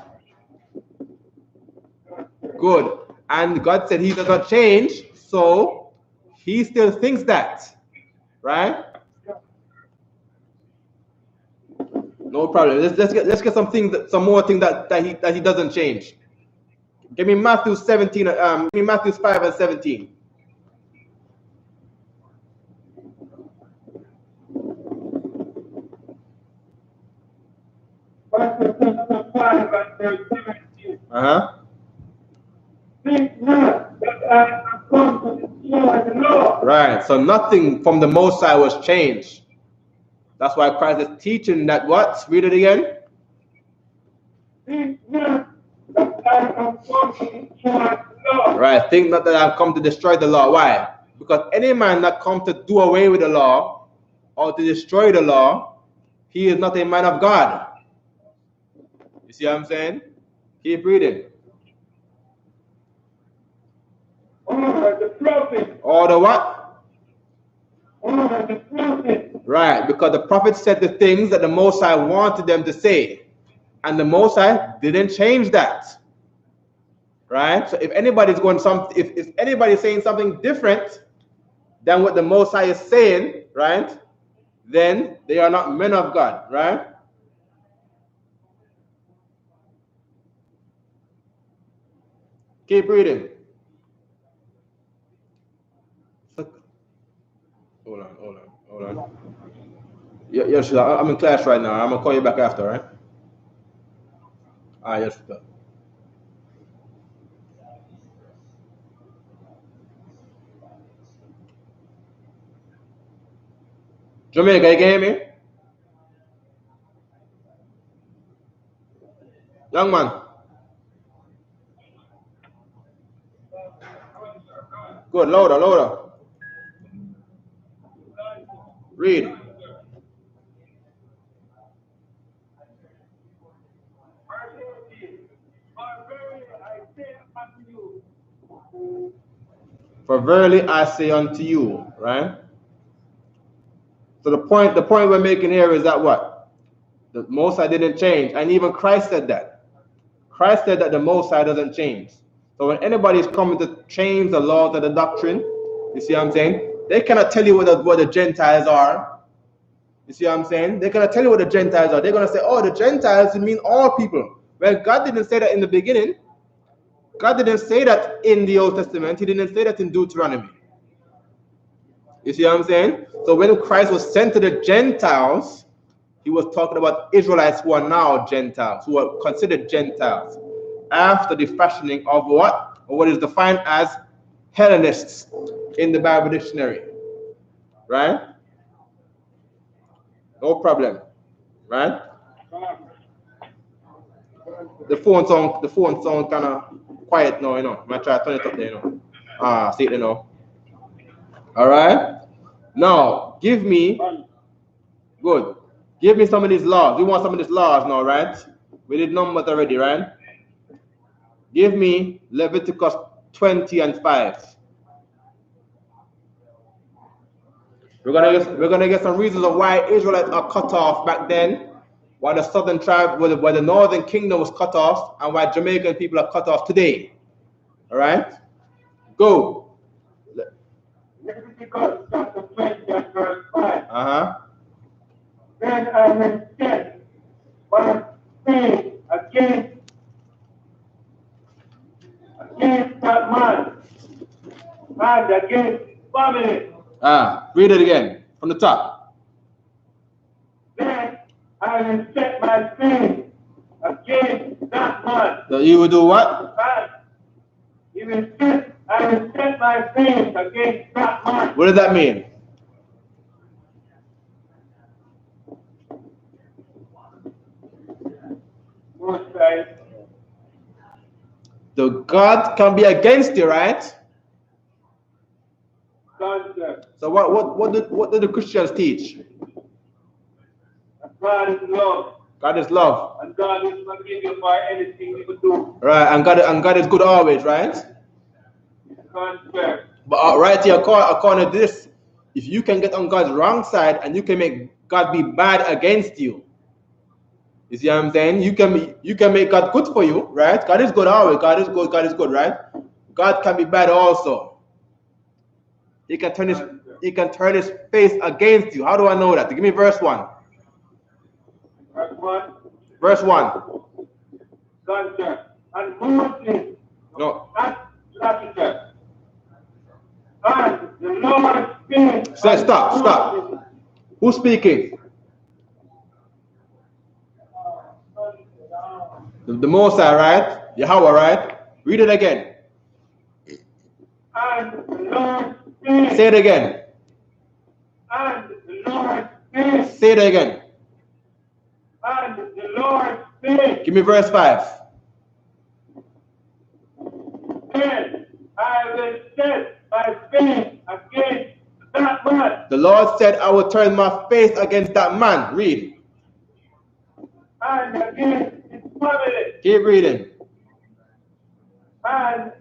Good. And God said he does not change, so he still thinks that, right? No problem. Let's get some more things that he doesn't change. Give me Matthew 17. Give me Matthew 5 and 17. Right. So nothing from the Most High was changed. That's why Christ is teaching that what? Read it again. Right. Think not that I've come to destroy the law. Why? Because any man that comes to do away with the law or to destroy the law, he is not a man of God. You see what I'm saying? Keep reading. Or the prophet. Or the what? Or the prophet. Right, because the prophet said the things that the Most High wanted them to say. And the Most High didn't change that. Right? So if anybody's going if anybody's saying something different than what the Most High is saying, right? Then they are not men of God, right? Keep reading. Hold on. Yes, I'm in class right now. I'm gonna call you back after, right? Yes, sir. Jamaica, you can hear me? Young man. Good, louder. Read. For verily I say unto you, right? So the point we're making here is that what? The Most High didn't change. And even Christ said that. Christ said that the Most High doesn't change. So when anybody is coming to change the laws of the doctrine, you see what I'm saying? They cannot tell you what the Gentiles are. You see what I'm saying? They cannot tell you what the Gentiles are. They're going to say, oh, the Gentiles mean all people. Well, God didn't say that in the beginning. God didn't say that in the Old Testament. He didn't say that in Deuteronomy. You see what I'm saying? So when Christ was sent to the Gentiles, he was talking about Israelites who are now Gentiles, who are considered Gentiles, after the fashioning of what? Or what is defined as Hellenists in the Bible dictionary. Right? No problem. Right? The phone sound kind of quiet now, you know. I'm going to try to turn it up there, you know. See it, you know. All right? Now, give me some of these laws. We want some of these laws now, right? We did numbers already, right? Give me Leviticus 20 and 5. We're gonna get some reasons of why Israelites are cut off back then, why the southern tribe, why the northern kingdom was cut off, and why Jamaican people are cut off today. All right? Go. Leviticus chapter 20 and verse 5. Then I will set my face against that man and against his family. Read it again from the top. Then I will set my face against that man. So you will do what? I will set my face against that man. What does that mean? The God can be against you, right? So what do the Christians teach? God is love. God is love. And God is forgiving for anything we could do. Right, and God is good always, right? Concept. But right here, according to this, if you can get on God's wrong side and you can make God be bad against you, you see what I'm saying? You can make God good for you, right? God is good always. God is good, right? God can be bad also. He can turn his face against you. How do I know that? Give me verse 1. Verse 1. Verse 1. Concept. And Moses. No. Concept. And the Lord spake. Say stop. Who's speaking? The Most High, right? Yahweh, right? Read it again. And the Lord spake. Say it again. And the Lord spake. Say it again. And the Lord spake. Give me verse 5. Then I will set my face against that man. The Lord said, I will turn my face against that man. Read. And against his family. Keep reading. And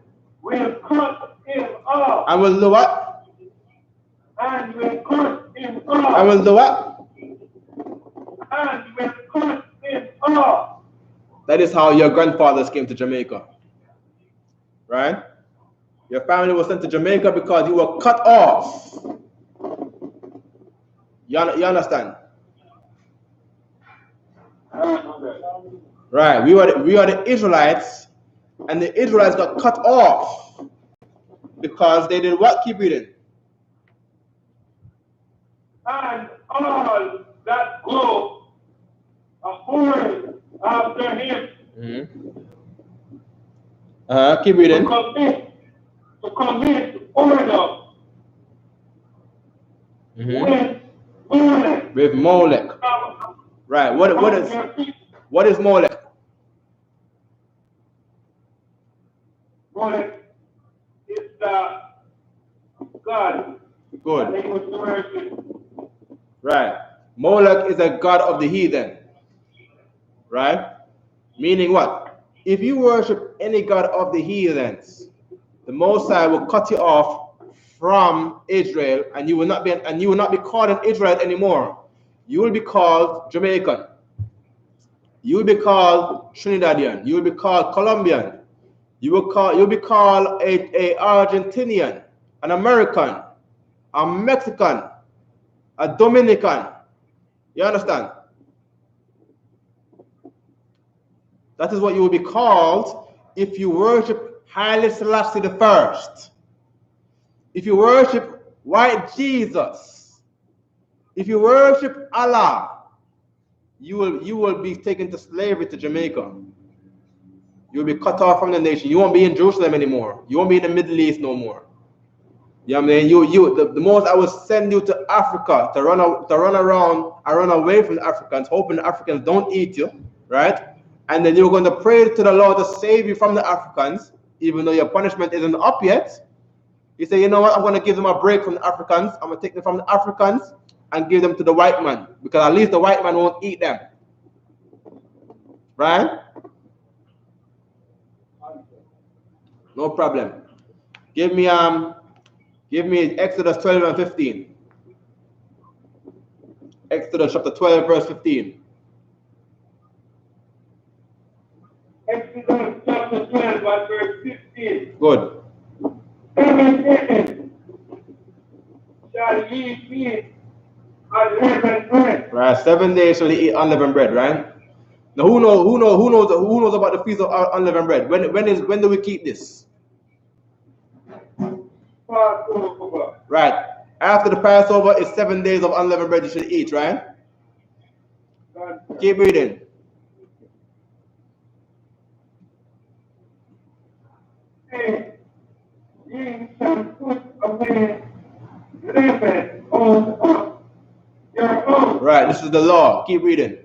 will cut him off. And will do what? And will cut him off. And will do what? And will cut him off. That is how your grandfathers came to Jamaica. Right? Your family was sent to Jamaica because you were cut off. You understand? Right. We are the Israelites, and the Israelites got cut off because they did what? Keep reading. And all that go according after him. Keep reading. To commit order with Molech. Right. What is Molech? Molech is the God. Good. Right. Molech is a god of the heathen. Right? Meaning what? If you worship any god of the heathens, the Most High will cut you off from Israel, and you will not be called an Israelite anymore. You will be called Jamaican. You will be called Trinidadian. You will be called Colombian. You will be called a Argentinian, an American, a Mexican, a Dominican. You understand? That is what you will be called if you worship Haile Selassie the First. If you worship white Jesus, if you worship Allah, you will be taken to slavery to Jamaica. You will be cut off from the nation. You won't be in Jerusalem anymore. You won't be in the Middle East no more. You know what I mean? The most I will send you to Africa to run around and run away from the Africans, hoping the Africans don't eat you, right? And then you're going to pray to the Lord to save you from the Africans, even though your punishment isn't up yet. You say, you know what? I'm going to give them a break from the Africans. I'm going to take them from the Africans and give them to the white man, because at least the white man won't eat them, right? No problem. Give me Exodus 12 and 15. Exodus chapter 12 verse 15. Exodus chapter 12 verse 15. Good. 7 days shall ye eat unleavened bread. Right, 7 days shall ye eat unleavened bread, right? Now who knows about the feast of unleavened bread? When do we keep this? Passover. Right. After the Passover is 7 days of unleavened bread you should eat, right? Keep reading. Ye shall put away leaven on your own. Right, this is the law. Keep reading.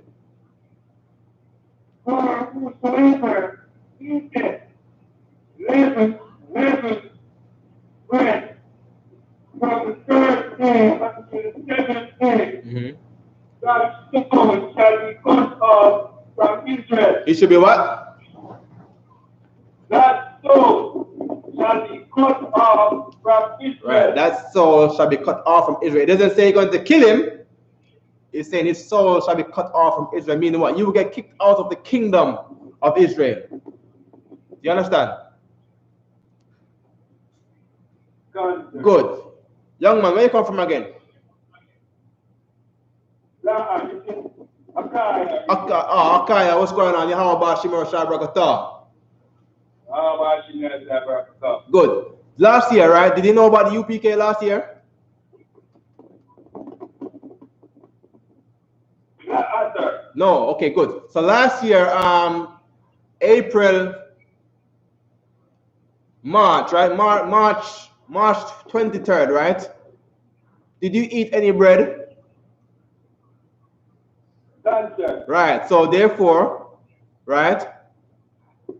For whosoever eateth leavened bread from It should be what? That soul shall be cut off from Israel. Right, that soul shall be cut off from Israel. It doesn't say you're going to kill him. It's saying his soul shall be cut off from Israel. Meaning what? You will get kicked out of the kingdom of Israel. Do you understand? Good. Young man, where you come from again? Akaya, what's going on? How about Shimmer Shabrakata? Good. Last year, right? Did you know about the UPK last year? No. Okay, good. So last year, April, March, right? March 23rd, right? Did you eat any bread? Right. So therefore, right,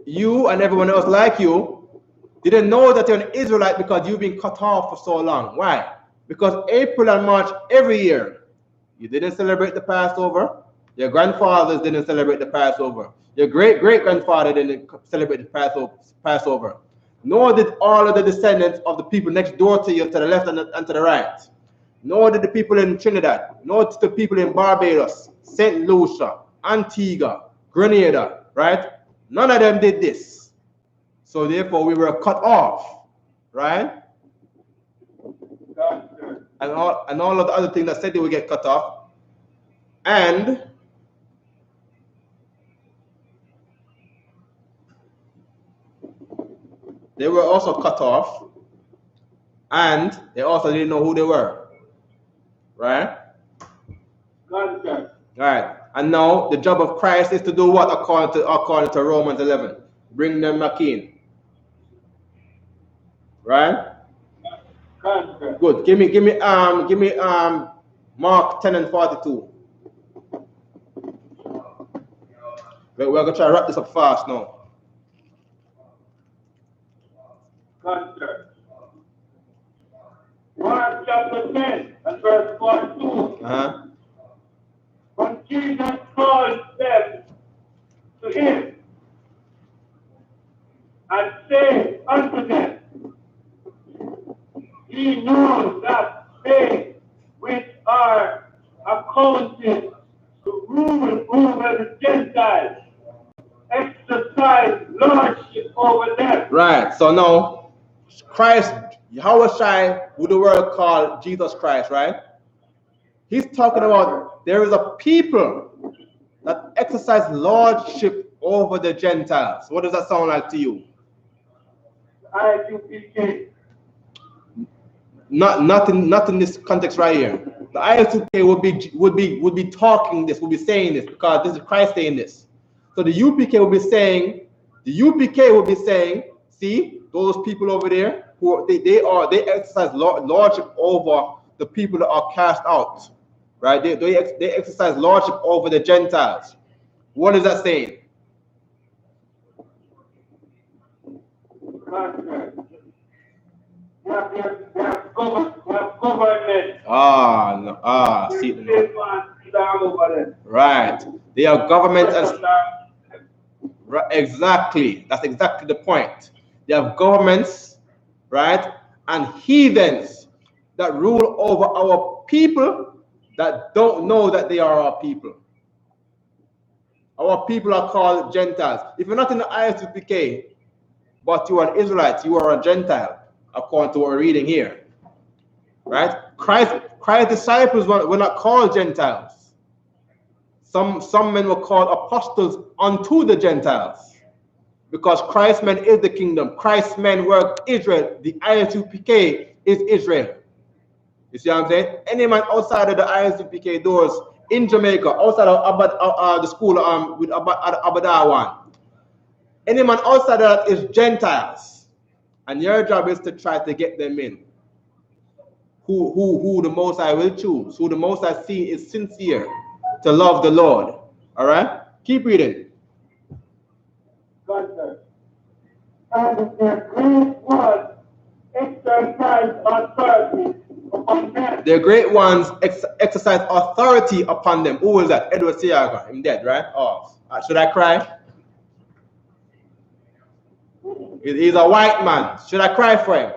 you and everyone else like you didn't know that you're an Israelite because you've been cut off for so long. Why? Because April and March every year, you didn't celebrate the Passover. Your grandfathers didn't celebrate the Passover. Your great-great-grandfather didn't celebrate the Passover. Nor did all of the descendants of the people next door to you, to the left and to the right. Nor did the people in Trinidad. Nor did the people in Barbados, St. Lucia, Antigua, Grenada, right? None of them did this. So therefore, we were cut off, right? And all of the other things that said they would get cut off. And they were also cut off. And they also didn't know who they were. Right? Right. And now the job of Christ is to do what according to Romans 11? Bring them back in. Right? Good. Give me Mark 10 and 42. We're gonna try to wrap this up fast now. Mark chapter 10 and verse 42. When Jesus called them to him and said unto them, Ye know that they which are accounted to rule over the Gentiles exercise lordship over them. Right. So now, Christ, Yahushua, who the world called Jesus Christ, right? He's talking about there is a people that exercise lordship over the Gentiles. What does that sound like to you? I.S.U.P.K. Not in this context right here. The I.S.U.K. would be talking this, would be saying this, because this is Christ saying this. So the UPK will be saying, see those people over there who they exercise lordship over the people that are cast out, right? They exercise lordship over the Gentiles. What is that saying? See, right. They are government and exactly. That's exactly the point. They have governments, right, and heathens that rule over our people that don't know that they are our people. Our people are called Gentiles. If you're not in the I.S.U.P.K, but you are an Israelite, you are a Gentile, according to what we're reading here. Right? Christ's disciples were not called Gentiles. Some men were called apostles unto the Gentiles. Because Christ's men is the kingdom. Christ's men were Israel. The I.S.U.P.K is Israel. You see what I'm saying? Any man outside of the I.S.U.P.K doors in Jamaica, outside of the school with Abadawan, any man outside of that is Gentiles. And your job is to try to get them in. Who the Most High will choose, who the Most High see is sincere to love the Lord. All right? Keep reading. And their great ones exercise authority upon them. Their great ones exercise authority upon them. Who was that? Edward Siaga. I'm dead, right? Oh, should I cry? He's a white man. Should I cry for him?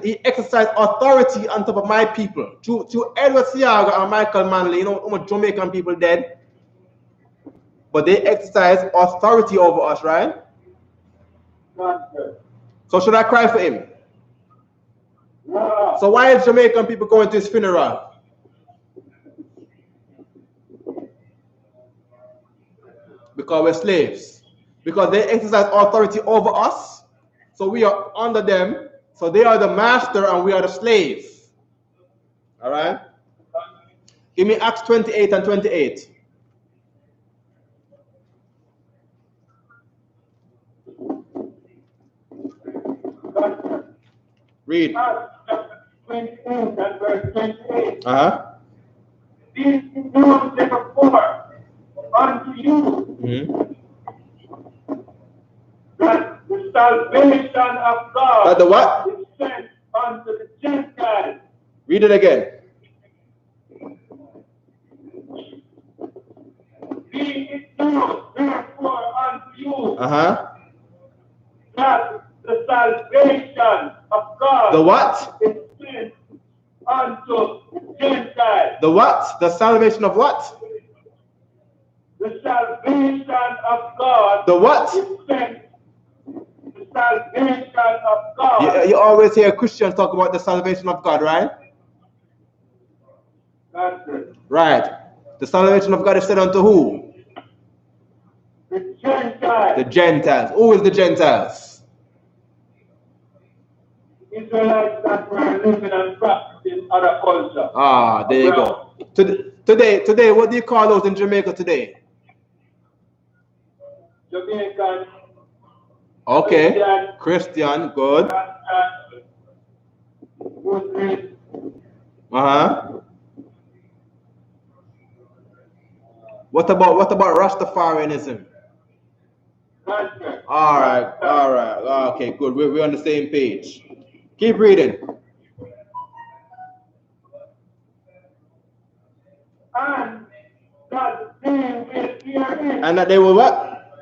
He exercised authority on top of my people. To Edward Siaga and Michael Manley, you know how much Jamaican people dead? But they exercise authority over us, right? So should I cry for him? So why is Jamaican people going to his funeral? Because we're slaves. Because they exercise authority over us. So we are under them. So they are the master and we are the slave. All right? Give me Acts 28 and 28. Read. Acts 28 and verse 28. These know therefore unto you that the salvation of God that the what? is sent unto the Gentiles. Read it again. Be it known therefore unto you that the salvation of God the what? is sent unto the Gentiles. The what? The salvation of what? The salvation of God. The what? Is sent. The salvation of God. You always hear Christians talk about the salvation of God, right? That's it. Right. The salvation of God is said unto who? The Gentiles. The Gentiles. Who is the Gentiles? Israelites that were living and practicing other culture. Ah, there you go. Today, what do you call those in Jamaica today? Jamaican. Okay. Christian, good. Muslim. What about Rastafarianism? All right. Okay, good. We're on the same page. Keep reading. And that they will hear it. And that they will what?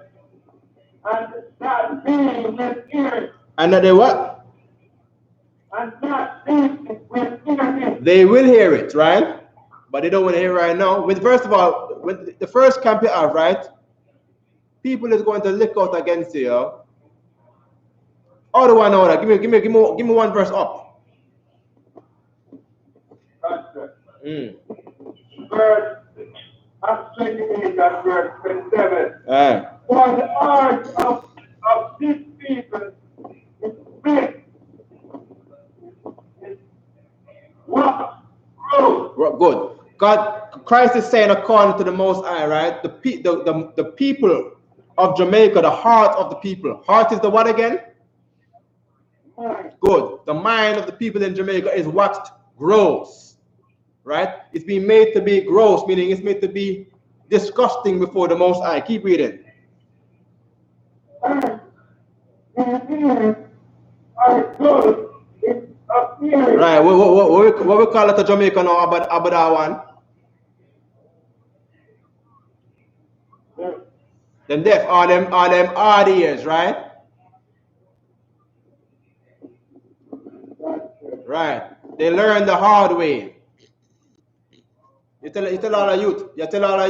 And that they will hear it. And that they what? And that they will hear it. They will hear it, right? But they don't want to hear it right now. First of all, with the first camp you have, right? People is going to lick out against you. How do I know that? Give me one verse up. Verse Acts 28 and verse 27. For the heart of this people is fixed. What? Good. Christ is saying according to the Most High, right? The people of Jamaica, the heart of the people. Heart is the what again? Good. The mind of the people in Jamaica is waxed gross, right? It's being made to be gross, meaning it's made to be disgusting before the Most High. Keep reading. Right. What we call it a Jamaica now? Abada one. Them deaf, all them hard ears, right? Right. They learn the hard way. You tell all the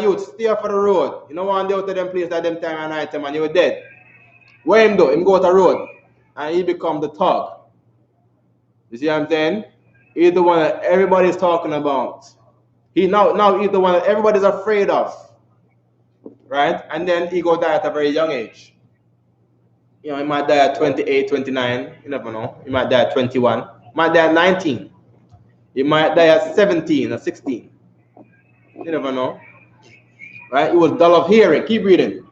youth, stay off of the road. You don't want to go to them place at them time and night time and you're dead. Where him do? Him go to the road and he become the thug. You see what I'm saying? He's the one that everybody's talking about. Now he's the one that everybody's afraid of. Right? And then he go die at a very young age. You know, he might die at 28, 29. You never know. He might die at 21. He might die at 19. He might die at 17 or 16. You never know. Right? He was dull of hearing. Keep reading.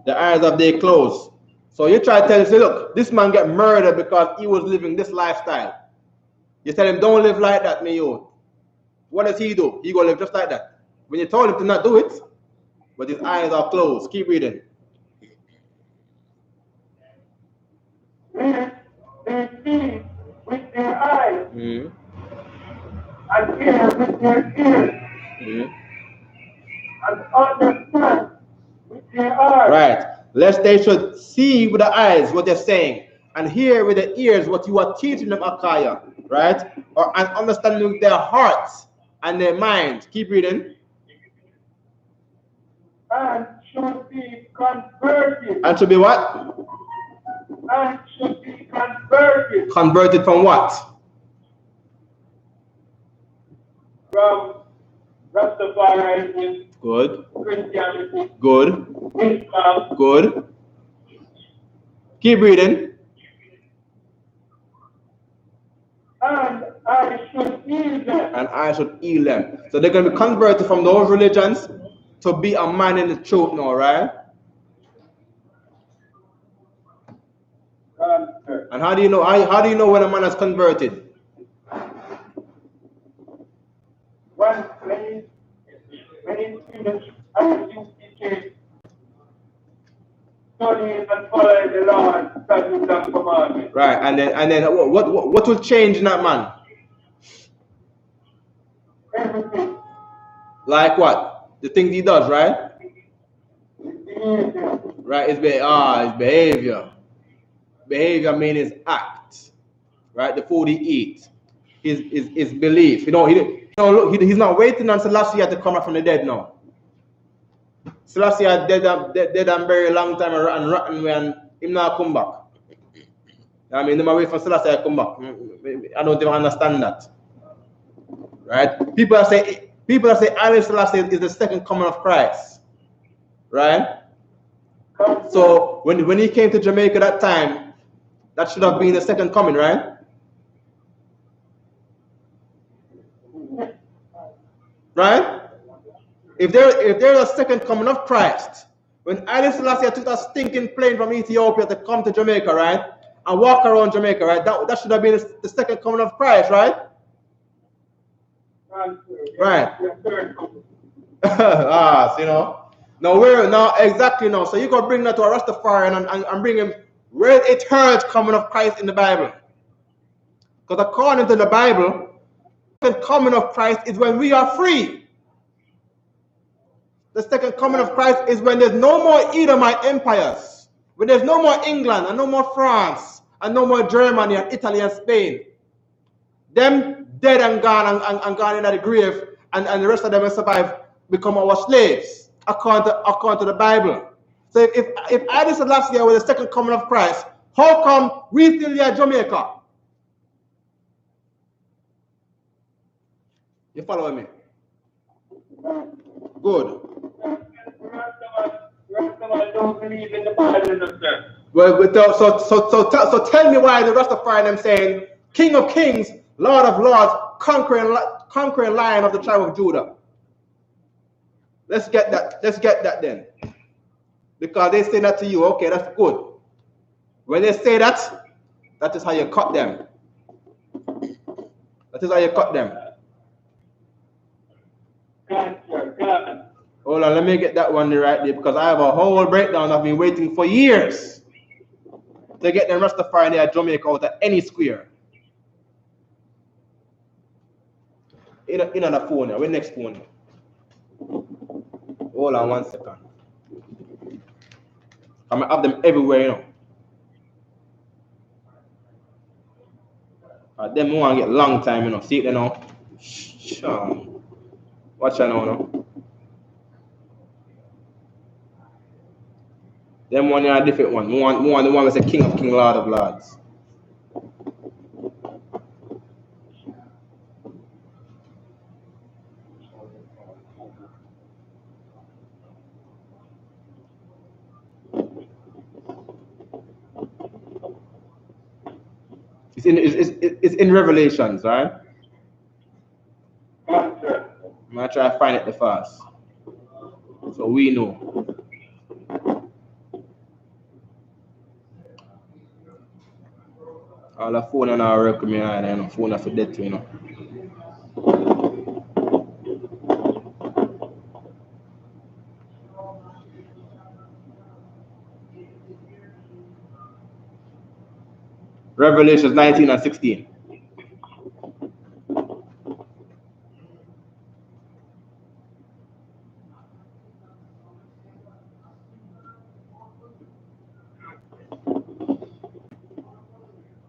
The eyes of their clothes. So you try to tell him, say, look, this man get murdered because he was living this lifestyle. You tell him, don't live like that, me youth. What does he do? He gonna live just like that. When you told him to not do it, but his eyes are closed. Keep reading. They see with their eyes and hear with their ears and understand with their heart. Right. Lest they should see with the eyes what they're saying and hear with the ears what you are teaching them, Akaya. Right? Or and understanding with their hearts and their minds. Keep reading. And should be converted. And should be what? And should be converted. Converted from what? From Rastafarianism. Good. Christianity. Good. Islam. Good. Keep reading. And I should heal them. And I should heal them. So they're going to be converted from those religions to be a man in the truth now, right? And how do you know? How do you know when a man is converted? When he finished I.S.U.P.K. studying and following the Lord, statutes and commandments. Right, and then what will change in that man? Everything. Like what? The things he does, right? Behavior. Right, his behavior. Behavior means his act. Right, the food he eats. His belief. He's not waiting on Selassie to come out from the dead now. Selassie dead and buried a long time and rotten when him not come back. I mean, they might wait for Selassie to come back. I don't even understand that. Right? People that say Haile Selassie is the second coming of Christ. Right? So when he came to Jamaica that time, that should have been the second coming, right? Right? If there's a second coming of Christ, when Haile Selassie took that stinking plane from Ethiopia to come to Jamaica, right? And walk around Jamaica, right? That should have been the second coming of Christ, right? Right. Now exactly now. So you gotta bring that to a Rastafarian and bring him where it heard coming of Christ in the Bible. Because according to the Bible, the second coming of Christ is when we are free. The second coming of Christ is when there's no more Edomite empires, when there's no more England and no more France and no more Germany and Italy and Spain. Them dead and gone and gone into the grave, and the rest of them will survive, become our slaves, according to the Bible. So if I said last year was the second coming of Christ, how come we still here in Jamaica? You following me? Good. Don't believe in the Bible themselves. Well, so tell me why the Rastafari them saying King of Kings, Lord of Lords, conquering Lion of the tribe of Judah. Let's get that then. Because they say that to you, okay, that's good. When they say that, that is how you cut them. That is how you cut them. Hold on, let me get that one right there, because I have a whole breakdown. I've been waiting for years to get them Rastafari there at Jamaica out of any square. In the phone here. Where next phone? Hold on 1 second. I'm gonna have them everywhere, you know. Them who want to get long time, you know. See it, you know. Watch out now, no. Them one are a different one. We want the one that's a King of Kings, Lord of Lords. It's in Revelations, right? I'm gonna try to find it the fast, so we know. All the phone and our work with me, and the phone for dead, you know. Revelations 19 and 16.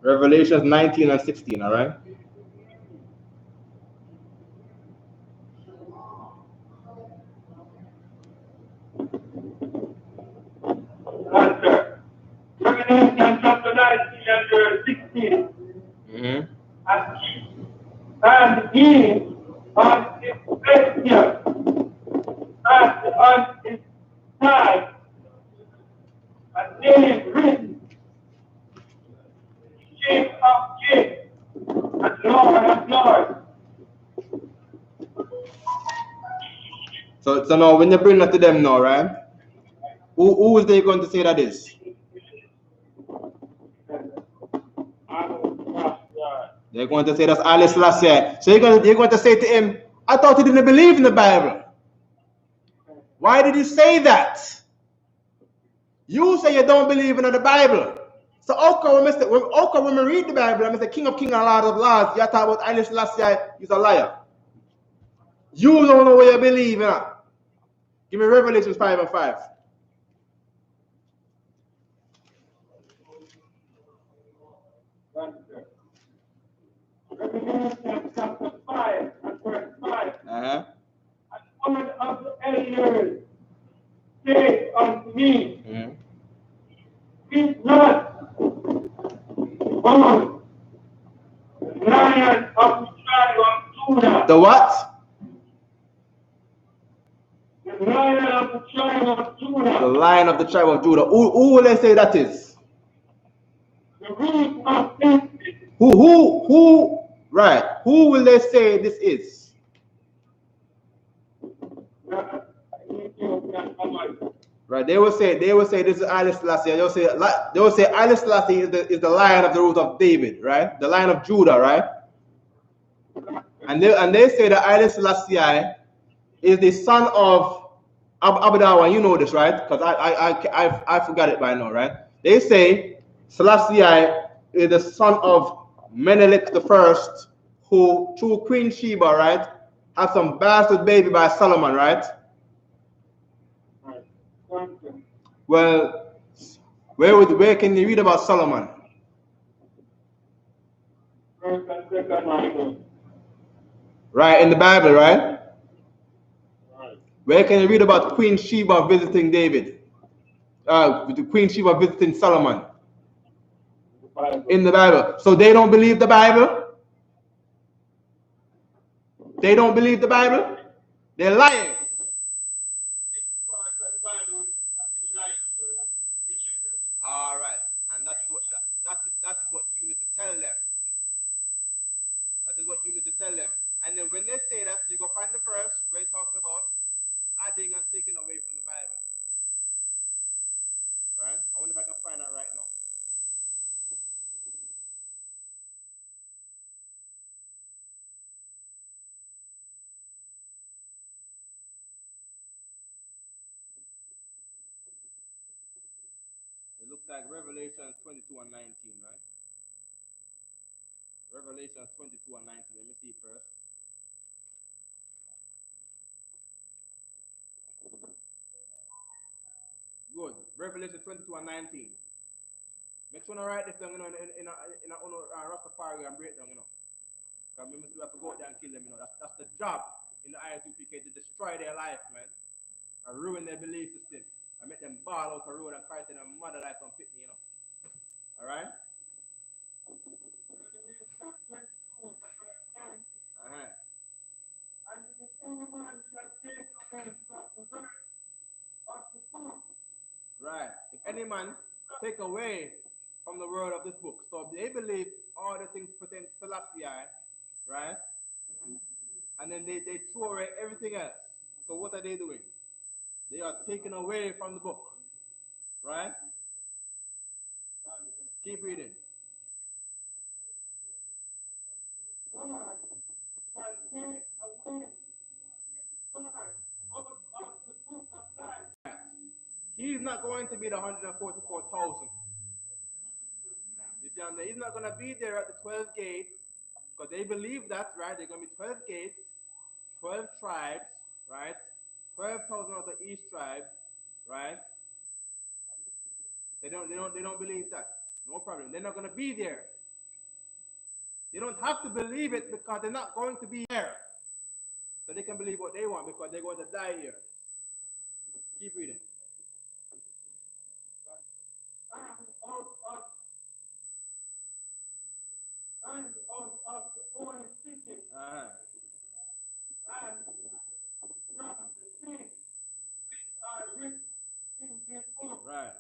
Revelations 19 and 16, all right? Answer. Revelation chapter 19 and verse 16. Mm-hmm. And he on his vesture and on his thigh a name written, King of kings and Lord of lords. So now when you bring that to them now, right? Who is they going to say that is? They're going to say that's I.S.U.P.K. So you're going to say to him, I thought you didn't believe in the Bible. Why did you say that? You say you don't believe in the Bible. So when we read the Bible, and Mr. King of Kings and Lord of Lords, you talk about I.S.U.P.K. is a liar. You don't know what you believe in. Give me Revelation 5 and 5. Revelation chapter 5 and verse 5. Uh-huh. And one of the elders said unto me, Is not born the Lion of the tribe of Judah. The what? The Lion of the tribe of Judah. The Lion of the tribe of Judah. Who will they say that is? The root of David. Who? Right. Who will they say this is? Right. They will say this is I.S.U.P.K. They will say I.S.U.P.K. is the Lion of the root of David, right? The Lion of Judah, right? And they say that I.S.U.P.K. is the son of Abadawa. You know this, right? Because I forgot it by now, right? They say Selassie is the son of Menelik the First, who through Queen Sheba, right, had some bastard baby by Solomon, right? Well, where can you read about Solomon? Right, in the Bible, right? Where can you read about Queen Sheba visiting David? Queen Sheba visiting Solomon? In the Bible. So they don't believe the Bible? They don't believe the Bible? They're lying. All right, and that is what you need to tell them. That is what you need to tell them. And then when they say that, you go find the verse where it talks about adding and taking away from the Bible. Right? I wonder if I can find that right now. It looks like Revelation 22 and 19, right? Revelation 22 and 19. Let me see it first. Good. Revelation 22 and 19. Make sure to write this down, in a Rastafari and break down, Because we have to go out there and kill them, That's the job in the I.S.U.P.K. to destroy their life, man. And ruin their belief system. And make them ball out the road and cry to their mother like some pitney, Alright? Right. If any man take away from the word of this book, so they believe all the things pertain to Selassie, right? And then they throw away everything else. So what are they doing? They are taken away from the book, right? Keep reading. He's not going to be the 144,000. You see, he's not going to be there at the 12 gates, because they believe that, right? They're going to be 12 gates, 12 tribes, right? 12,000 of the East tribe, right? They don't believe that. No problem. They're not going to be there. They don't have to believe it because they're not going to be here. So they can believe what they want because they're going to die here. Keep reading. And of the foreign city. And from the things which are written in this book. Right.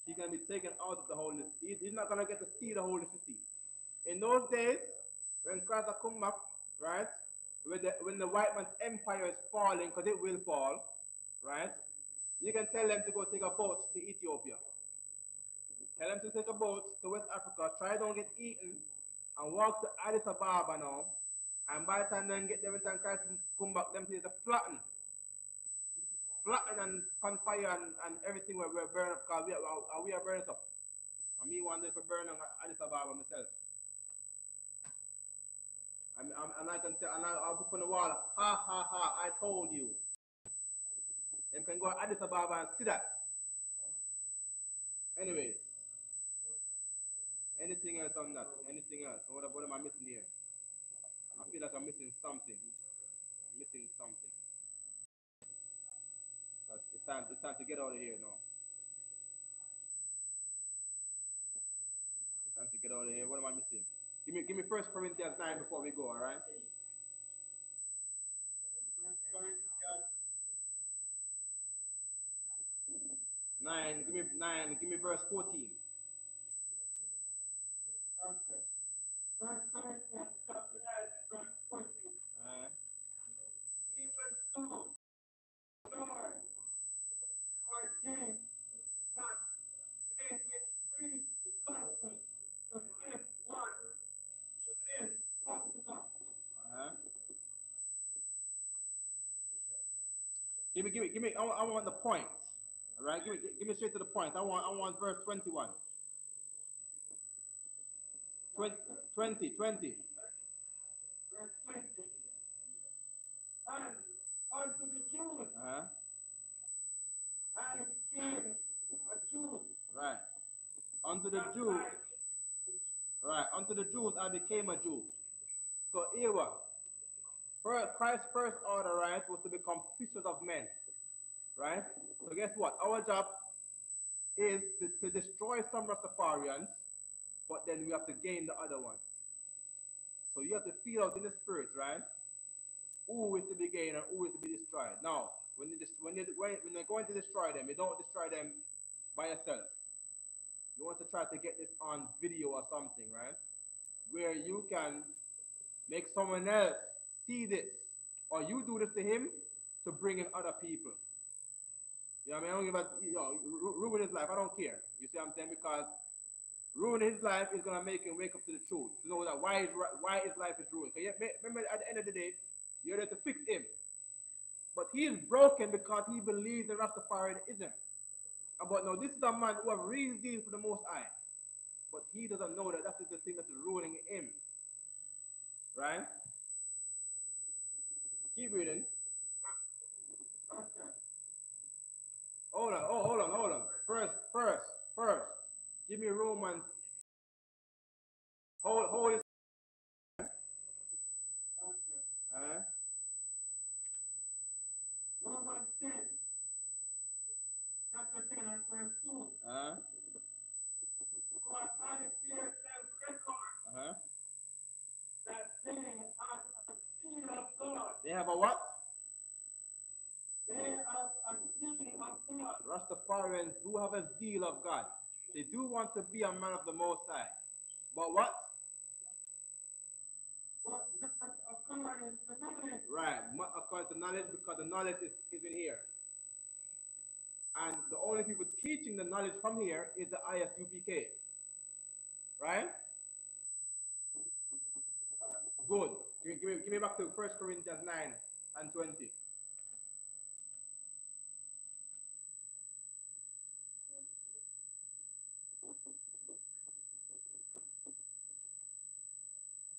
He's going to be taken out of the holy city. He's not going to get to see the holy city. In those days, when Christ come back, right, when the white man's empire is falling, because it will fall, right, you can tell them to go take a boat to Ethiopia. Tell them to take a boat to West Africa, try don't get eaten, and walk to Addis Ababa now. And by the time they get there, when Christ come back, them things are flatten and on fire and everything will burn up because we are burning up. And me wanted to burn on Addis Ababa myself. And I can tell, and I'll put on the wall, ha ha ha, I told you. Them can go to Addis Ababa and see that. Anyways, anything else on that? Anything else? What am I missing here? I feel like I'm missing something. I'm missing something. It's time to get out of here now. It's time to get out of here. What am I missing? Give me 1 Corinthians 9 before we go, all right? 9, give me verse 14. Okay. 1 Corinthians chapter 9, verse 14. Even so, Lord, ordained not they which preach the gospel to live one, to live of the gospel. Give me. I want the point. All right, give me straight to the point. I want verse 21. 20. Verse 20. And unto the Jews, I became a Jew. Right. Unto the Jews. Right. Unto the Jews I became a Jew. So here what? Christ's first order, right, was to become fishers of men. Right? So guess what? Our job is to destroy some Rastafarians, but then we have to gain the other ones. So you have to feel out in the spirit, right? Who is to be gained and who is to be destroyed. Now, when you're going to destroy them, you don't destroy them by yourself. You want to try to get this on video or something, right? Where you can make someone else see this, or you do this to him to bring in other people. You know what I mean? I don't give a, ruin his life. I don't care. You see what I'm saying? Because ruining his life is gonna make him wake up to the truth. To know that why his life is ruined. Because remember, at the end of the day, you're there to fix him. But he is broken because he believes in Rastafarianism. But now this is a man who have really dealed for the Most High. But he doesn't know that that is the thing that is ruining him. Right? Keep reading. Hold on. First. Give me Romans. Hold it. Romans 10, chapter 10, and verse 2. For I fear them record that they have a seal of God. They have a what? They have a seal of God. Rastafarians do have a zeal of God. They do want to be a man of the Most High. But what? But not according to knowledge. Right, not according to knowledge, because the knowledge is in here. And the only people teaching the knowledge from here is the I.S.U.P.K. Right? Good. Give me back to 1 Corinthians 9 and 20.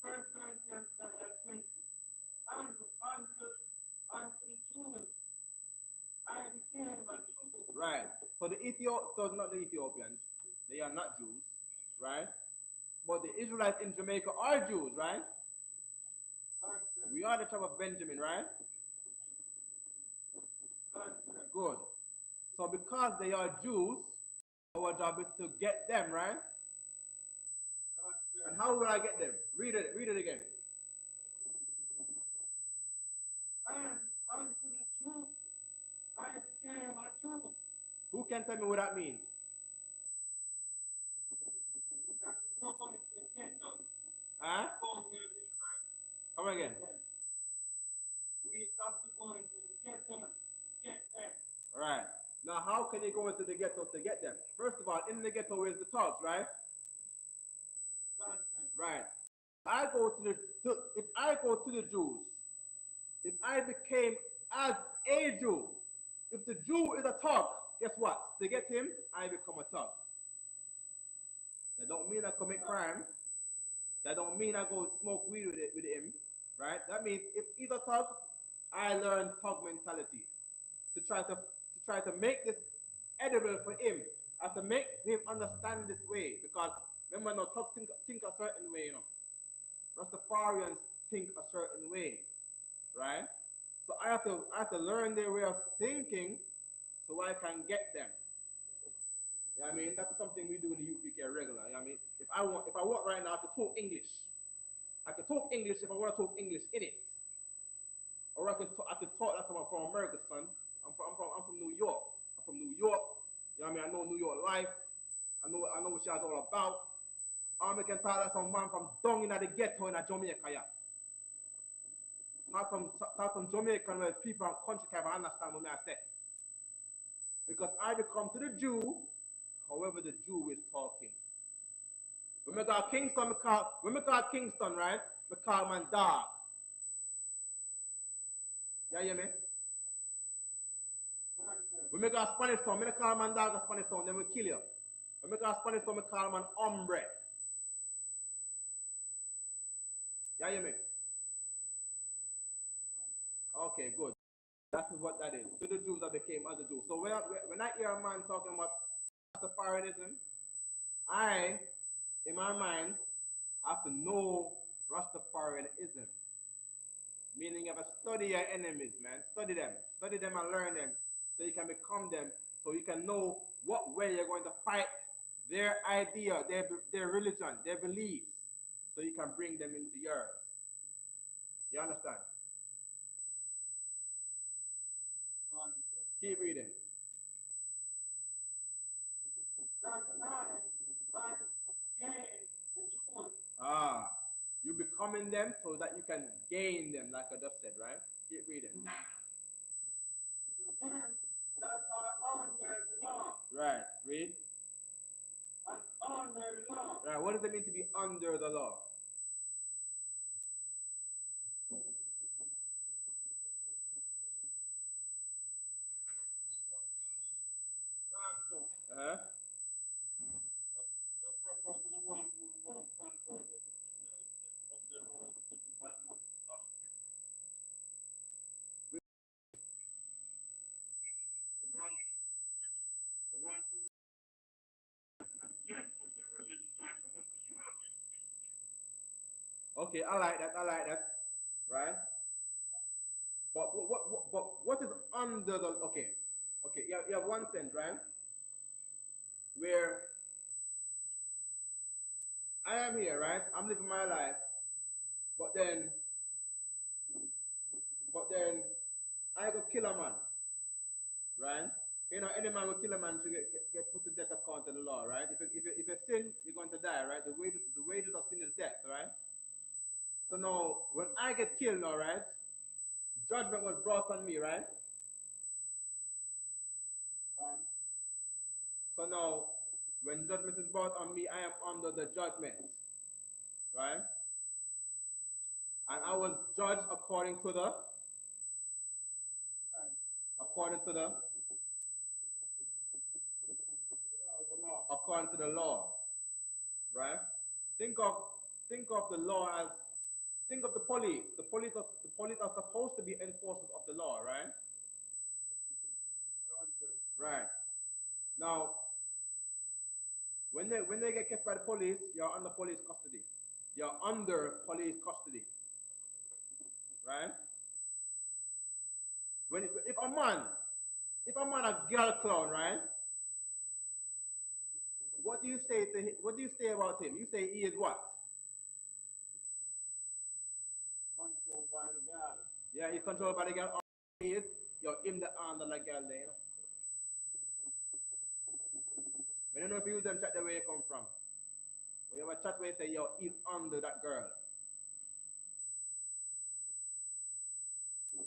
First Corinthians 20. And unto the Jews, I became a Jew. Right. So not the Ethiopians. They are not Jews, right? but the Israelites in Jamaica are Jews, right? We are the tribe of Benjamin, right? Good. So because they are Jews, our job is to get them, right? And how will I get them? Read it again. And unto the Jews I became a Jew. Who can tell me what that means? That's nobody to get them. Huh? Come again. We have to go into the ghetto to get them. All right. Now, how can you go into the ghetto to get them? First of all, in the ghetto is the thugs, right? Right. If I go to the Jews, if I became as a Jew, if the Jew is a thug, guess what? To get him, I become a thug. That don't mean I commit crime. That don't mean I go smoke weed with him, right? That means if he's a thug, I learn thug mentality to try to make this edible for him. I have to make him understand this way, because remember, no thugs think a certain way, you know. Rastafarians think a certain way, right? So I have to learn their way of thinking so I can get them. You know what I mean? That's something we do in the UPK regular. You know what I mean? If I want right now to talk English, I can talk English if I want to talk English in it. Or I could talk like I'm from America, son. I'm from New York. I'm from New York. You know what I mean? I know New York life. I know what y'all's all about. I can talk like some man from down in the ghetto in Jamaica, yeah. Talk some Jamaican where people and country can understand what I say. Because I become to the Jew, however the Jew is talking. When we got Kingston, right? We call man dog. You hear me? When we got Spanish town, we call man dog a Spanish town, then we kill you. When we got Spanish town, we call man hombre. You hear me? Okay, good. That is what that is. To the Jews that became other Jews. So when I hear a man talking about Rastafarianism, in my mind, have to know Rastafarianism. Meaning you have to study your enemies, man. Study them and learn them, so you can become them, so you can know what way you're going to fight their idea, their religion, their beliefs, so you can bring them into yours. You understand? Keep reading. You becoming them so that you can gain them, like I just said, right? Keep reading. Right, read. Right, what does it mean to be under the law? Uh-huh. Okay, I like that, right? But what is under the, okay, you have one sense, right? Where I am here, right? I'm living my life, but then I go kill a man, right? You know, any man will kill a man to get put to death according to the law, right? If you sin, you're going to die, right? The wages of sin is death, right? So now, when I get killed, all right, judgment was brought on me, right? So now, when judgment is brought on me, I am under the judgment, right? And I was judged according to the law, right? Think of the law as, think of the police. The police are supposed to be enforcers of the law, right? Right. Now, when When they get catch by the police, you're under police custody. You're under police custody. Right? If a man a girl clown, right? What do you say to him? What do you say about him? You say he is what? Controlled by the girl. Yeah, he's controlled by the girl. He is. You're him the under the girl there. You know? We don't know if you use them chat the way you come from. When you have a chat where you say, yo, he's under that girl.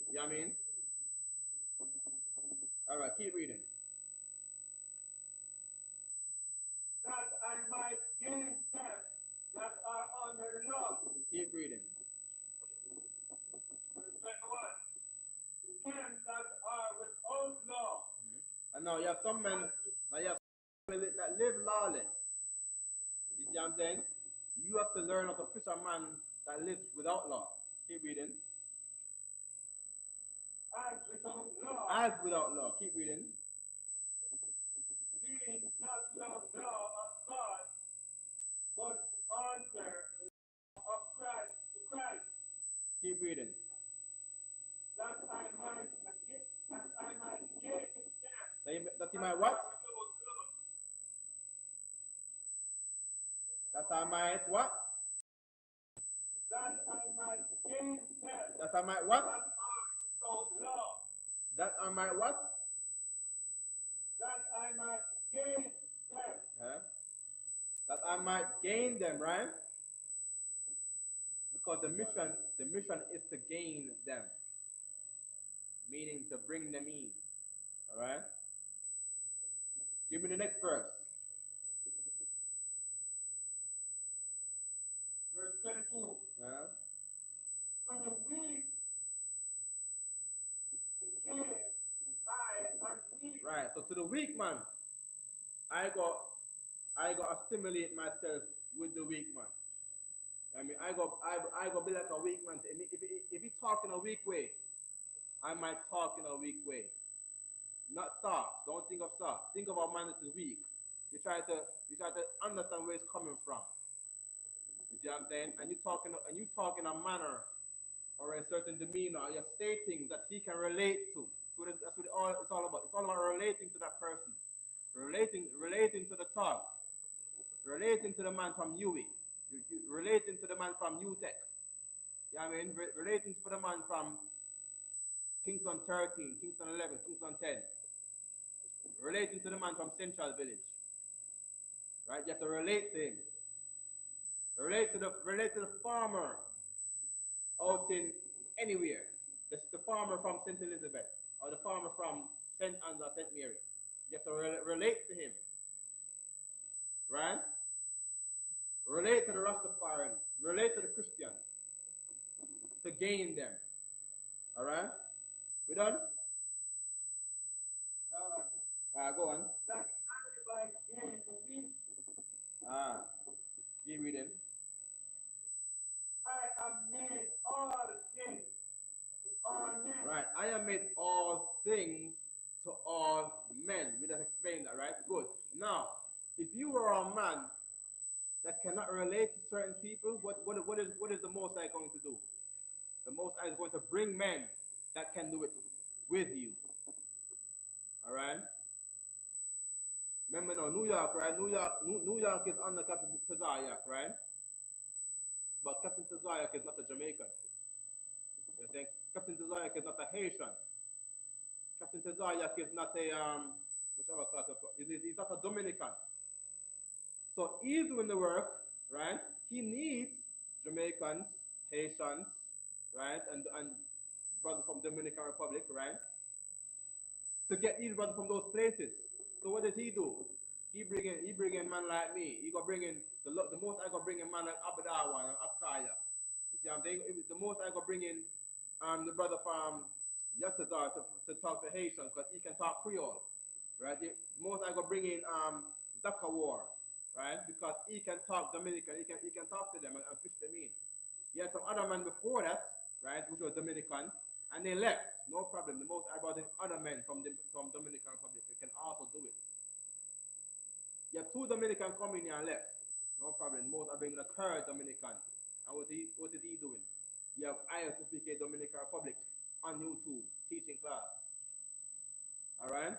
You know what I mean? All right, keep reading. That I might gain them that are under the law. Keep reading. Verse 21. Them that are without law. And now you have some men, that live lawless. You see what I'm saying? You have to learn how to fish a man that lives without law. Keep reading. As without law. As without law. Keep reading. Being not the law of God, but under the law of Christ to Christ. Keep reading. That I might get them. That he might what? That I might what? That I might gain them. That I might what? That are without law. That I might what? That I might gain them. That I might gain them, right? Because the mission is to gain them. Meaning to bring them in. Alright? Give me the next verse. Verse 22. Uh-huh. For the weak became I am weak. Right, so to the weak man, I got to stimulate myself with the weak man. I mean, I go be like a weak man. If he talk in a weak way, I might talk in a weak way. Not soft. Don't think of soft. Think of a man that is weak. You try to understand where it's coming from. You see what I'm saying? And you talk in a manner or a certain demeanor. Or you say things that he can relate to. So that's what it's all about. It's all about relating to that person, relating to the talk, relating to the man from UWI, relating to the man from UTEC. You know what I mean? Relating to the man from Kingston 13, Kingston 11, Kingston 10. Relating to the man from Central Village. Right? You have to relate to him. Relate to the farmer out in anywhere. The farmer from St. Elizabeth or the farmer from St. Anne's or St. Mary. You have to relate to him. Right? Relate to the Rastafarian. Relate to the Christian. To gain them. Alright? We done? Go on. That I might gain the weak. Keep reading. I have made all things to all men. Right. I have made all things to all men. We just explained that, right? Good. Now, if you were a man that cannot relate to certain people, what is the Most High going to do? The Most High is going to bring men that can do it with you. All right. Remember now, New York, right? New York is under Captain Tazayak, right? But Captain Tazayak is not a Jamaican. You know, Captain Tazayak is not a Haitian. Captain Tazayak is not a whichever class of he's not a Dominican. So he's doing the work, right? He needs Jamaicans, Haitians, right, and brothers from Dominican Republic, right, to get these brothers from those places. So what does he do? He bring in man like me. He go bring in the most I go bring in man like Abadawa and Akaya. You see what I'm saying? The most I go bring in the brother from Yatazar to talk to Haitian because he can talk Creole, right? The most I go bring in Zakawar, right? Because he can talk Dominican. He can talk to them and fish them in. He had some other men before that, right, which was Dominican, and they left. No problem. The most I brought in other men from Dominican Republic who can also do it. You You have 2 Dominican coming here and left. No problem. Most are bringing the current Dominican. And what is he doing? You have I.S.U.P.K. Dominican Republic on YouTube teaching class. All right?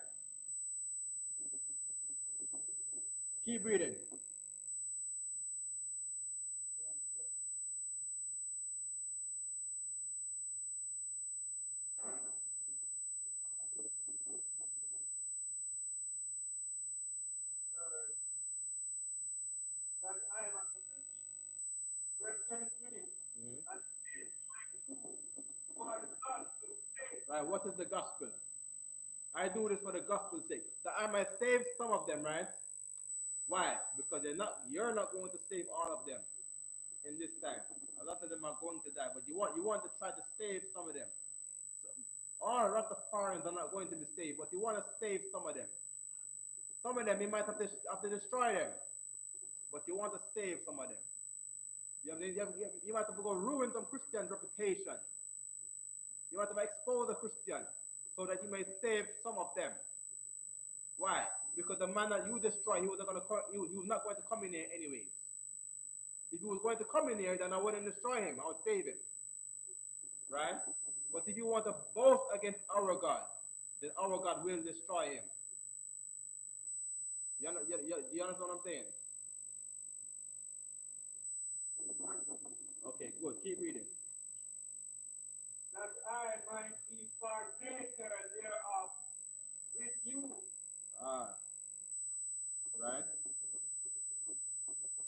Keep reading. That I am verse 23. Right, what is the gospel? I do this for the gospel's sake, that I might save some of them, right? Why? Because you're not going to save all of them in this time. A lot of them are going to die, but you want to try to save some of them. So, all Rastafarians are not going to be saved, but you want to save some of them. Some of them you might have to destroy them, but you want to save some of them. You might have to go ruin some Christians' reputation. You might have to expose a Christian so that you may save some of them. Why? Because the man that you destroy, he was not going to come in here anyways. If he was going to come in here, then I wouldn't destroy him. I would save him. Right? But if you want to boast against our God, then our God will destroy him. You understand what I'm saying? Okay, good. Keep reading. That I might be partaker thereof with you. Right?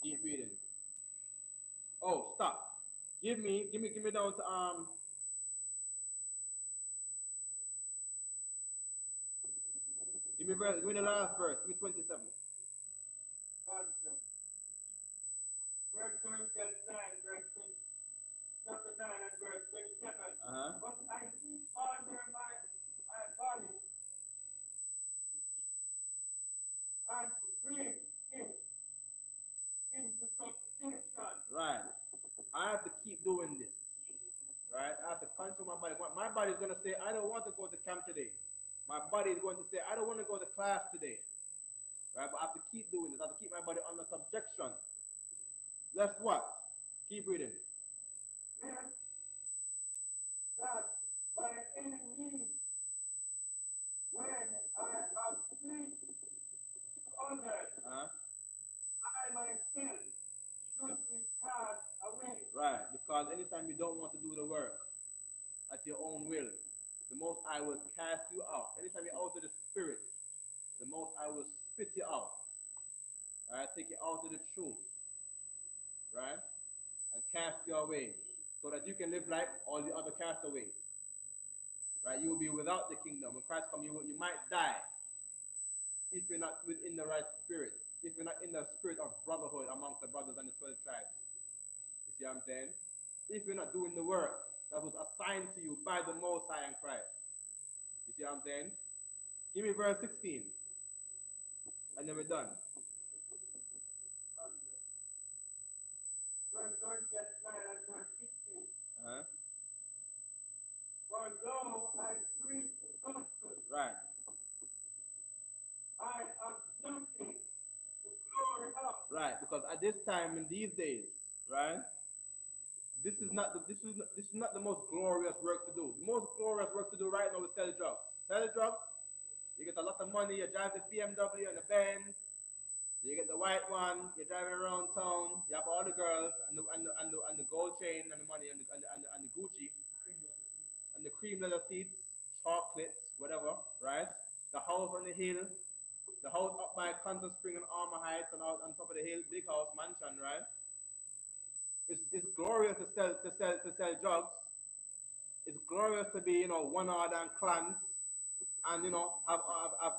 Keep reading. Oh, stop. Give me down to give me the last verse. Give me 27. Verse 29, chapter 9 and verse 27. But I keep under my body and to bring him into subjection. Right. I have to keep doing this. Right? I have to control my body. My body is going to say, I don't want to go to camp today. My body is going to say, I don't want to go to class today. Right? But I have to keep doing this. I have to keep my body under subjection. That's what? Keep reading. Yes, that by any means, when I have preached others, I myself should be cast away. Right, because anytime you don't want to do the work at your own will, the Most High will cast you out. Anytime you're out of the Spirit, the Most High will spit you out. Right, take you out of the truth. Right, and cast you away, so that you can live like all the other castaways. Right, you will be without the kingdom. When Christ comes, you might die if you're not within the right spirit. If you're not in the spirit of brotherhood amongst the brothers and the 12 tribes. You see what I'm saying? If you're not doing the work that was assigned to you by the Most High in Christ. You see what I'm saying? Give me verse 16. And then we're done. Verse 29 and verse 16. For though I preach the gospel, right, I have nothing to glory of. Right, because at this time in these days, right, this is not the most glorious work to do. The most glorious work to do right now is sell drugs. Sell drugs, you get a lot of money. You drive the BMW and the Benz. You get the white one. You're driving around town. You have all the girls and the gold chain and the money and the Gucci and the cream leather seats, chocolates, whatever. Right? The house on the hill, the house up by Conton Spring and Armour Heights and out on top of the hill, big house mansion. Right? It's glorious to sell drugs. It's glorious to be one order and clans, and have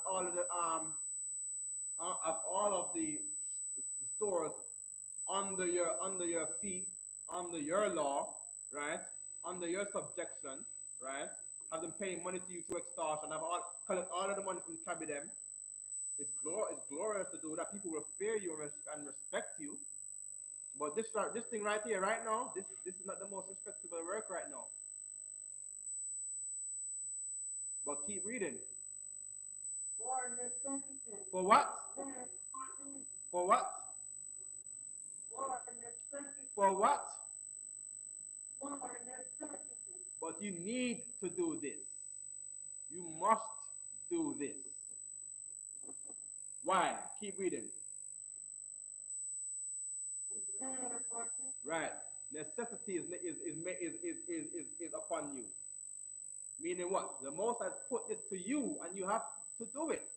all of the have all of the stores under your feet, under your law, right? Under your subjection, right? Have them paying money to you through extortion. Collect all of the money from cabby them. It's glorious to do that. People will fear you and respect you. But this thing right here, right now, this is not the most respectable work right now. But keep reading. For necessity. For what? For what? For what? But you need to do this. You must do this. Why? Keep reading. Right. Necessity is upon you. Meaning what? The Most has put this to you and you have to do it.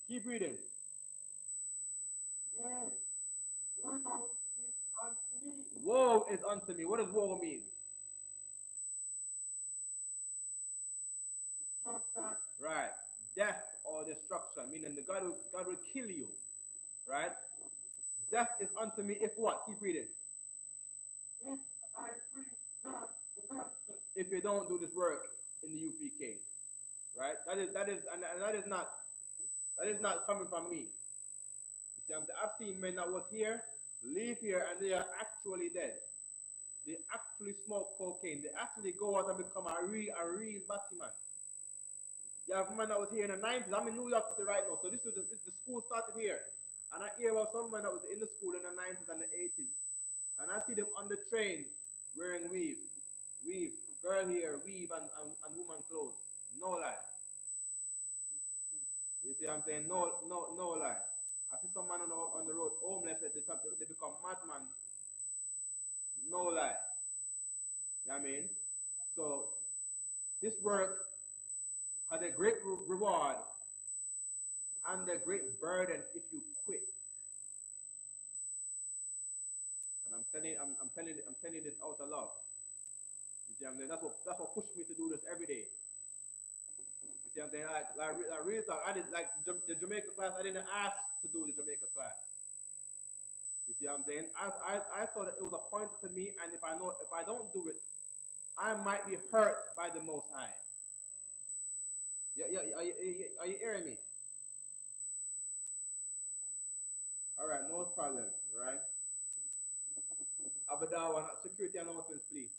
Keep reading. Woe is unto me. What does woe mean? Right. Death or destruction. Meaning the God will kill you. Right? Death is unto me if what? Keep reading. If you don't do this work in the UPK. Right? That is not coming from me. You see, I've seen men that was here, leave here, and they are actually dead. They actually smoke cocaine. They actually go out and become a real batty man. You have a man that was here in the 90s. I'm in New York City right now, so the school started here. And I hear about some man that was in the school in the 90s and the 80s. And I see them on the train wearing weave, girl here, weave and woman clothes. No lie. You see what I'm saying? No lie. I see some man on the road homeless at the top, they become madman. No lie. You know what I mean? So this work has a great reward and a great burden if you quit. And I'm telling you this out of love. You see what I'm saying? That's what pushed me to do this every day. You see what I'm saying? Like real talk. I did like the Jamaica class. I didn't ask to do the Jamaica class. You see what I'm saying? I saw that it was appointed to me, and if I don't do it, I might be hurt by the Most High. Yeah. Are you hearing me? All right, no problem. Right. Abadawa, security announcements, please.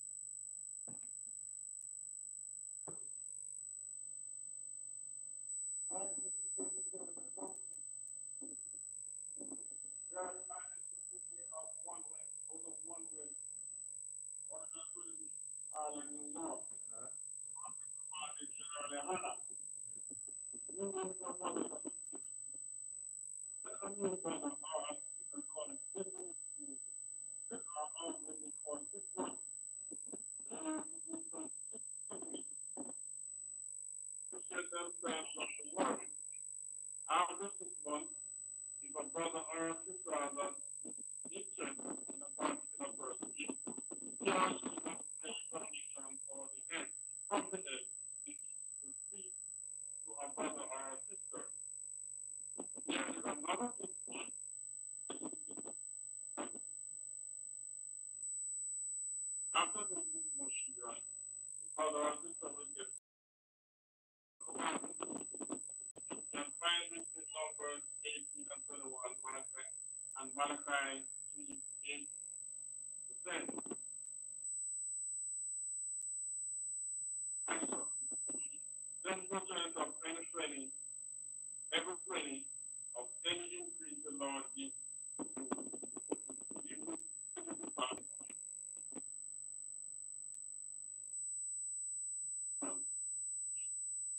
After 6 months, if a brother or a sister has an interest in a particular person, he or she must take permission for the head from the head to speak to a brother or a sister. There is another thing. After the 6 months, the brother or sister will get commanded. You can find this in Numbers 18 and 21, Malachi, and Malachi 3, 8 to 10. Then percent of any penny, every penny of any increase the Lord gives you.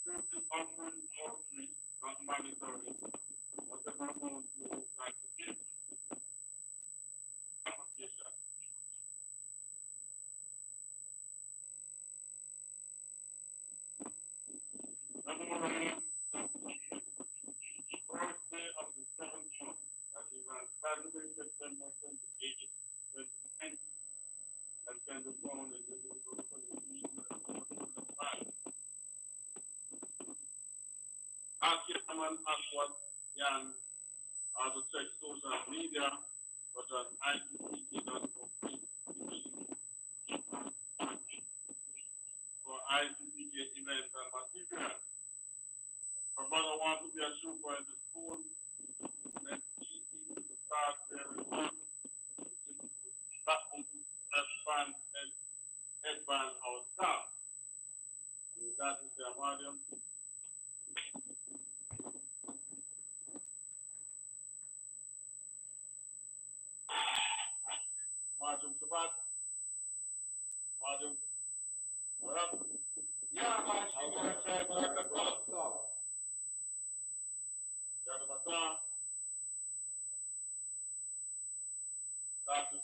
This is offering poetry, not mandatory. Whatever amount you would like to give. Application. Number one, first day of the 7th month, that is on Saturday, September 28, 2020, and then the phone is able to go for the meeting of the 5. Ask your someone ask what Jan or to check social media, but on ISUPK.com for ISUPK events and material. If a brother wants to be a trooper in the school, then easy to start there with that headband our staff. And that is their volume. Martin Sabat. Martin, what up? Yeah, man, she's going to try to let the talk. Yadamata. Doctor.